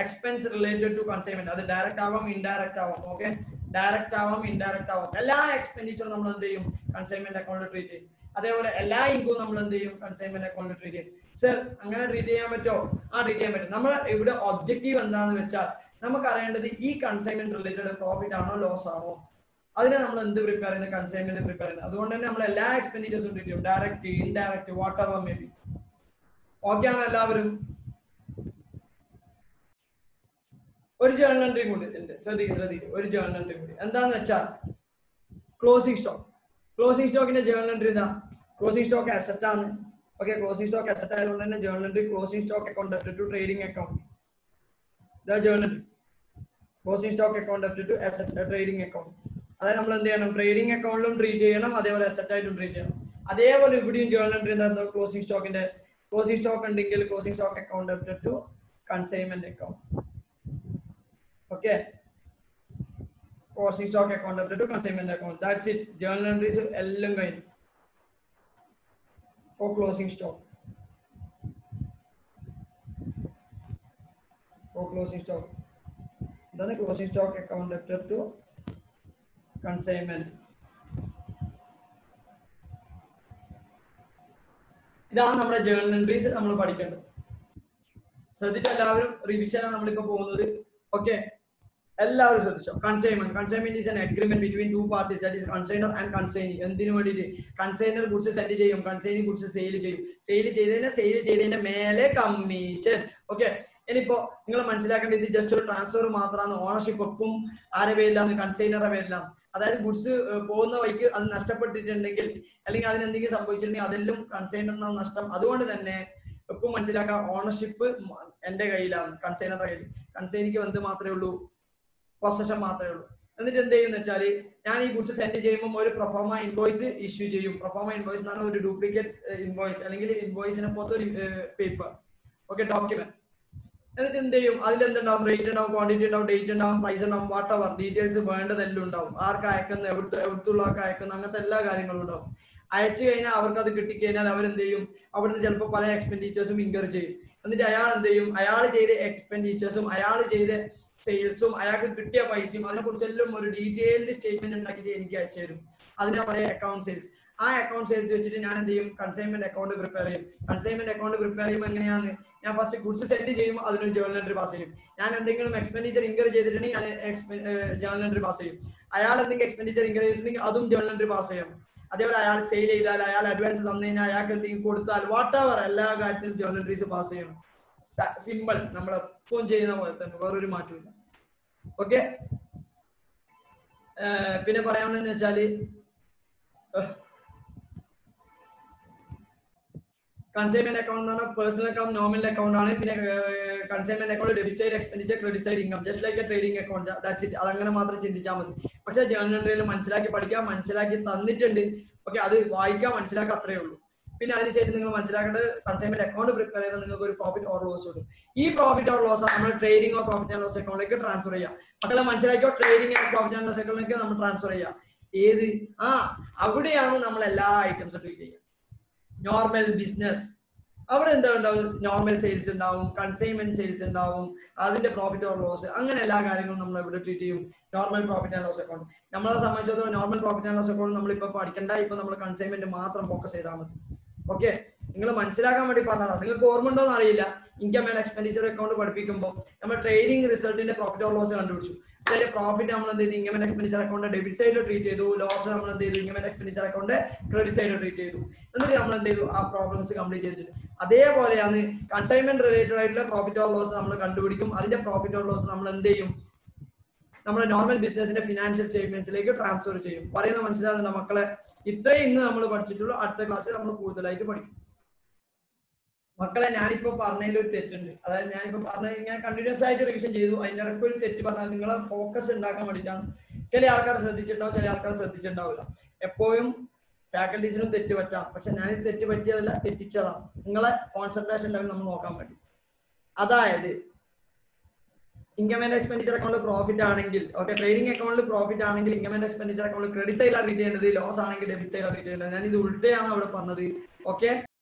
എക്സ്പെൻസ് റിലേറ്റഡ് ടു കൺസൈൻമെന്റ്, അത് ഡയറക്റ്റ് ആവാം, ഇൻഡയറക്റ്റ് ആവാം. ഓക്കെ, ഡയറക്റ്റ് ആവാം, ഇൻഡയറക്റ്റ് ആവാം. എല്ലാ എക്സ്പെൻഡിച്ചറും നമ്മൾ എന്ത് ചെയ്യും? കൺസൈൻമെന്റ് അക്കൗണ്ടിൽ ട്രീറ്റ് ചെയ്യും. അതേപോലെ എല്ലാ ഇൻകവും നമ്മൾ എന്ത് ചെയ്യും? കൺസൈൻമെന്റ് അക്കൗണ്ടിൽ ട്രീറ്റ് ചെയ്യും. സർ, അങ്ങനെ ട്രീറ്റ് ചെയ്യാൻ പറ്റുമോ? ട്രീറ്റ് ചെയ്യാൻ പറ്റും. നമ്മൾ ഇവിടെ ഒബ്ജക്റ്റീവ് എന്താണെന്ന് വെച്ചാൽ നമുക്ക് അറിയേണ്ടത് ഈ കൺസൈൻമെന്റ് റിലേറ്റഡ് പ്രോഫിറ്റ് ആണോ ലോസ് ആണോ, അതിനെ നമ്മൾ എന്ത് പ്രിപ്പയർ ചെയ്യുന്നത്? കൺസൈൻമെന്റ് പ്രിപ്പയർ ചെയ്യുന്നത്. അതുകൊണ്ട് തന്നെ നമ്മൾ എല്ലാ എക്സ്പെൻഡിച്ചേഴ്സും ട്രീറ്റ് ചെയ്യും, direct, indirect, what ever may B. Okay ആണ് എല്ലാവരും? ഒരു ജേർണൽ എൻട്രി കൂടി ഉണ്ട്, ശ്രദ്ധിക്കും. ഒരു ജേർണൽ എൻട്രി കൂടി എന്താന്ന് വെച്ചാൽ ക്ലോസിംഗ് സ്റ്റോക്ക്. ക്ലോസിംഗ് സ്റ്റോക്കിന്റെ ജേർണൽ എൻട്രി ഇതാ. ക്ലോസിംഗ് സ്റ്റോക്ക് അസറ്റ് ആണ്. ഓക്കെ, ക്ലോസിംഗ് സ്റ്റോക്ക് അസറ്റ് ആയതുകൊണ്ട് തന്നെ journal entry closing stock account ഡെപ്റ്റ് to trading account. ഇതാ journal entry, closing stock account ഡെപ്റ്റ് to asset trading account. അതായത് നമ്മൾ എന്ത് ചെയ്യണം? ട്രേഡിംഗ് അക്കൗണ്ടിലും ട്രീറ്റ് ചെയ്യണം, അതേപോലെ അസറ്റ് ആയിട്ടും ട്രീറ്റ് ചെയ്യണം. അതേപോലെ ഇവിടെയും ജേർണൽ എൻട്രി എന്താ? ക്ലോസിംഗ് സ്റ്റോക്കിന്റെ ക്ലോസിംഗ് സ്റ്റോക്ക് ഉണ്ടെങ്കിൽ closing stock account ഡെപ്റ്റ് to consignment account. Okay, closing stock account up to consignment account. That's it. Journal entries എല്ലാം കഴിഞ്ഞു for closing stock. Then closing stock account up to consignment. ഇതാണ് നമ്മുടെ journal entries നമ്മൾ പഠിക്കേണ്ടത്. ശ്രദ്ധിച്ച എല്ലാവരും, റിവിഷനാണ് നമ്മളിപ്പോ പോകുന്നത്. ഓക്കെ, എല്ലാവരും ശ്രദ്ധിച്ചോ. Consignment is an agreement between two parties, that is consignor and consignee. എന്തിനു വേണ്ടിയിട്ട്? കൺസൈനർ ഗുഡ്സ് സെൻഡ് ചെയ്യും, കൺസൈനി ഗുഡ്സ് സെയിൽ ചെയ്യും. സെയിൽ ചെയ്തതിന്റെ മേലെ കമ്മീഷൻ. ഓക്കെ, ഇനിയിപ്പോ നിങ്ങൾ മനസ്സിലാക്കേണ്ടത് ഇത് ജസ്റ്റ് ഒരു ട്രാൻസ്ഫർ മാത്രമാണ്. ഓണർഷിപ്പ് ഒപ്പം ആരെ പേരിലാണ്? കൺസൈനറുടെ പേരിലാണ്. അതായത് ഗുഡ്സ് പോകുന്ന വഴിക്ക് അത് നഷ്ടപ്പെട്ടിട്ടുണ്ടെങ്കിൽ അല്ലെങ്കിൽ അതിന് എന്തെങ്കിലും സംഭവിച്ചിട്ടുണ്ടെങ്കിൽ അതെല്ലാം കൺസൈനറിനാണ് നഷ്ടം. അതുകൊണ്ട് തന്നെ എപ്പോൾ മനസ്സിലാക്കാം, ഓണർഷിപ്പ് എന്റെ കയ്യിലാണ്, കൺസൈനറുടെ കയ്യിൽ. കൺസൈനിക്ക് എന്ത് മാത്രമേ ഉള്ളൂ? പൊസഷൻ മാത്രമേ ഉള്ളൂ. എന്നിട്ട് എന്ത് ചെയ്യുന്ന വെച്ചാൽ ഞാൻ ഈ ഗുഡ്സ് സെൻഡ് ചെയ്യുമ്പോൾ ഒരു പ്രൊഫോമ ഇൻവോയ്സ് ഇഷ്യൂ ചെയ്യും. പ്രൊഫോമ ഇൻവോയ്സ് എന്ന് പറഞ്ഞാൽ ഒരു ഡ്യൂപ്ലിക്കേറ്റ് ഇൻവോയ്സ് അല്ലെങ്കിൽ ഇൻവോയ്സിനെ പോലത്തെ ഒരു പേപ്പർ. Okay, document. എന്നിട്ട് എന്ത് ചെയ്യും? അതിലെന്തുണ്ടാവും? റേറ്റ് ഉണ്ടാവും, ക്വാണ്ടിറ്റി ഉണ്ടാവും, ഡേറ്റ് ഉണ്ടാവും, പ്രൈസ് ഉണ്ടാവും, വാട്ട് എവർ ഡീറ്റെയിൽസ് വേണ്ടതെല്ലാം ഉണ്ടാവും. ആർക്ക് അയക്കുന്ന, എവിടുത്തുള്ള ആർക്ക് അയക്കുന്ന, അങ്ങനത്തെ എല്ലാ കാര്യങ്ങളും ഉണ്ടാവും. അയച്ചു കഴിഞ്ഞാൽ അവർക്ക് അത് കിട്ടിക്കഴിഞ്ഞാൽ അവരെന്ത് ചെയ്യും? അവിടുന്ന് ചിലപ്പോൾ പല എക്സ്പെൻഡിച്ചേഴ്സും ഇൻകർ ചെയ്യും. എന്നിട്ട് അയാൾ എന്ത് ചെയ്യും? അയാൾ ചെയ്ത എക്സ്പെൻഡിച്ചേഴ്സും അയാൾ ചെയ്ത സെയിൽസും അയാൾക്ക് കിട്ടിയ പൈസയും അതിനെ കുറിച്ചെല്ലാം ഒരു ഡീറ്റെയിൽഡ് സ്റ്റേറ്റ്മെന്റ് ഉണ്ടാക്കിയിട്ട് എനിക്ക് അയച്ചു തരും. അതിനെ പറയാം അക്കൗണ്ട് സെയിൽസ്. ആ അക്കൗണ്ട് സെയിൽസ് വെച്ചിട്ട് ഞാൻ എന്ത് ചെയ്യും, കൺസൈൻമെന്റ് അക്കൗണ്ട് പ്രിപ്പയർ ചെയ്യും. കൺസൈൻമെന്റ് അക്കൗണ്ട് പ്രിപ്പയർ ചെയ്യുമ്പോൾ എങ്ങനെയാണ്, ഞാൻ ഫസ്റ്റ് ഗുഡ്സ് സെൻഡ് ചെയ്യും, അതിനൊരു ജേർണൽ എൻട്രി പാസ് ചെയ്യും. ഞാൻ എന്തെങ്കിലും എക്സ്പെൻഡിച്ചർ ഇൻകർ ചെയ്തിട്ടുണ്ടെങ്കിൽ ഞാൻ ജേർണൽ എൻട്രി പാസ് ചെയ്യും. അയാൾ എന്തെങ്കിലും എക്സ്പെൻഡിച്ചർ ഇൻകർ ചെയ്തിട്ടുണ്ടെങ്കിൽ അതും ജേർണൽ എൻട്രി പാസ് ചെയ്യണം. അതേപോലെ അയാൾ സെയിൽ ചെയ്താൽ, അയാൾ അഡ്വാൻസ് തന്നു കഴിഞ്ഞാൽ, അയാൾക്ക് എന്തെങ്കിലും കൊടുത്താൽ, വാട്ട് എവർ എല്ലാ കാര്യത്തിലും ജേർണൽ എൻട്രീസ് പാസ് ചെയ്യണം. സിമ്പിൾ, നമ്മൾ എപ്പോഴും ചെയ്യുന്ന പോലെ തന്നെ, വേറൊരു മാറ്റമില്ല. ഓക്കെ, പിന്നെ പറയാമെന്ന് വെച്ചാല് കൺസൈൻമെന്റ് അക്കൗണ്ട് എന്ന് പറഞ്ഞാൽ പേഴ്സണൽ അക്കൗണ്ട്, നോമിനൽ അക്കൗണ്ട് ആണ്. പിന്നെ consignment account debit side expenditure, credit side income, just like A trading account. That's it. അതങ്ങനെ മാത്രം ചിന്തിച്ചാൽ മതി. പക്ഷേ ജേർണൽ എൻട്രിയിൽ മനസ്സിലാക്കി പഠിക്കാം, മനസ്സിലാക്കി തന്നിട്ടുണ്ട്. ഓക്കെ, അത് വായിക്കാം, മനസ്സിലാക്കുക, അത്രേ ഉള്ളൂ. പിന്നെ അതിനുശേഷം നിങ്ങൾ മനസ്സിലാക്കേണ്ടത് കൺസൈൻമെന്റ് അക്കൗണ്ട് പ്രിപ്പയർ ചെയ്താൽ നിങ്ങൾക്ക് ഒരു പ്രോഫിറ്റ് ഓർ ലോസ് കിട്ടും. ഈ പ്രോഫിറ്റ് ഓർ ലോസ് നമ്മൾ trading or profit and loss അക്കൗണ്ടിലേക്ക് ട്രാൻസ്ഫർ ചെയ്യാം. മക്കളെ മനസ്സിലാക്കിയോ, trading and profit and loss അക്കൗണ്ടിലേക്ക് നമ്മൾ ട്രാൻസ്ഫർ ചെയ്യാം. ഏത് അവിടെയാണ് നമ്മൾ എല്ലാ ഐറ്റംസും ട്രീറ്റ് ചെയ്യുക. നോർമൽ ബിസിനസ് അവിടെ എന്താ ഉണ്ടാവും, നോർമൽ സെയിൽസ് ഉണ്ടാവും, കൺസൈൻമെന്റ് സെയിൽസ് ഉണ്ടാവും, അതിന്റെ പ്രോഫിറ്റ് ഓർ ലോസ്, അങ്ങനെ എല്ലാ കാര്യങ്ങളും നമ്മൾ ഇവിടെ ട്രീറ്റ് ചെയ്യും. Normal profit and loss account നമ്മളെ സംബന്ധിച്ചിടത്തോളം normal profit and loss account നമ്മളിപ്പോൾ പഠിക്കണ്ട. ഇപ്പൊ നമ്മൾ കൺസൈൻമെന്റ് മാത്രം ഫോക്കസ് ചെയ്താൽ മതി. ഓക്കെ, നിങ്ങൾ മനസ്സിലാക്കാൻ വേണ്ടി പറഞ്ഞതാണ്. നിങ്ങൾക്ക് ഓർമ്മ ഉണ്ടോന്ന് അറിയില്ല, ഇൻകം ആൻഡ് എക്സ്പെൻഡിച്ചർ അക്കൗണ്ട് പഠിപ്പിക്കുമ്പോൾ നമ്മൾ ട്രേഡിംഗ് റിസൾട്ടിന്റെ പ്രോഫിറ്റ് ഓർ ലോസ് കണ്ടുപിടിച്ചു. അതിന്റെ പ്രോഫിറ്റ് നമ്മൾ എന്ത് ചെയ്തു, income and expenditure account debit സൈഡിൽ ട്രീറ്റ് ചെയ്തു. ലോസ് നമ്മൾ എന്ത് ചെയ്തു, income and expenditure account credit സൈഡിൽ ട്രീറ്റ് ചെയ്തു. എന്നിട്ട് നമ്മൾ എന്ത് ചെയ്തു, ആ പ്രോബ്ലംസ് കംപ്ലീറ്റ് ചെയ്തിട്ടുണ്ട്. അതേപോലെയാണ് കൺസൈൻമെന്റ് റിലേറ്റഡ് ആയിട്ടുള്ള പ്രോഫിറ്റ് ഓർ ലോസ് നമ്മൾ കണ്ടുപിടിക്കും. അതിന്റെ പ്രോഫിറ്റ് ഓർ ലോസ് നമ്മൾ എന്ത് ചെയ്യും, നമ്മുടെ നോർമൽ ബിസിനസിന്റെ ഫിനാൻഷ്യൽ സ്റ്റേറ്റ്മെന്റ്സിലേക്ക് ട്രാൻസ്ഫർ ചെയ്യും. പറയുന്നത് മനസ്സിലാകുന്നുണ്ട് മക്കളെ? ഇത്രയും ഇന്ന് നമ്മൾ പഠിച്ചിട്ടുള്ളൂ. അടുത്ത ക്ലാസ്സിൽ നമ്മൾ കൂടുതലായിട്ട് പഠിക്കും. മക്കളെ, ഞാനിപ്പോ പറഞ്ഞതിൽ ഒരു തെറ്റുണ്ട്. അതായത് ഞാനിപ്പോ പറഞ്ഞ ഇങ്ങനെ കണ്ടിന്യൂസ് ആയിട്ട് റിവിഷൻ ചെയ്തു. അതിൻ്റെ ഇടയ്ക്ക് ഒരു തെറ്റ് പറഞ്ഞാൽ നിങ്ങളെ ഫോക്കസ് ഉണ്ടാക്കാൻ വേണ്ടിയിട്ടാണ്. ചില ആൾക്കാർ ശ്രദ്ധിച്ചിട്ടുണ്ടാവും, ചില ആൾക്കാർ ശ്രദ്ധിച്ചിട്ടുണ്ടാവില്ല. എപ്പോഴും ഫാക്കൽറ്റീസിനും തെറ്റ് പറ്റാം. പക്ഷെ ഞാനിത് തെറ്റ് പറ്റിയതല്ല, തെറ്റിച്ചതാണ്. നിങ്ങളെ കോൺസെൻട്രേഷൻ ലെവൽ നമ്മൾ നോക്കാൻ വേണ്ടി. അതായത് income and expenditure account profit ആണെങ്കിൽ, ഓക്കെ, ട്രേഡിംഗ് അക്കൗണ്ടിൽ പ്രോഫിറ്റ് ആണെങ്കിൽ income and expenditure account credit സൈഡിലാണ് ട്രീറ്റ് ചെയ്യേണ്ടത്, ലോസ് ആണെങ്കിൽ ഡെബിറ്റ് സൈഡിലാണ് ട്രീറ്റ് ചെയ്യേണ്ടത്. ഞാൻ ഇത് ഉൾട്ടയാണ് അവിടെ പറഞ്ഞത്. ഓക്കെ.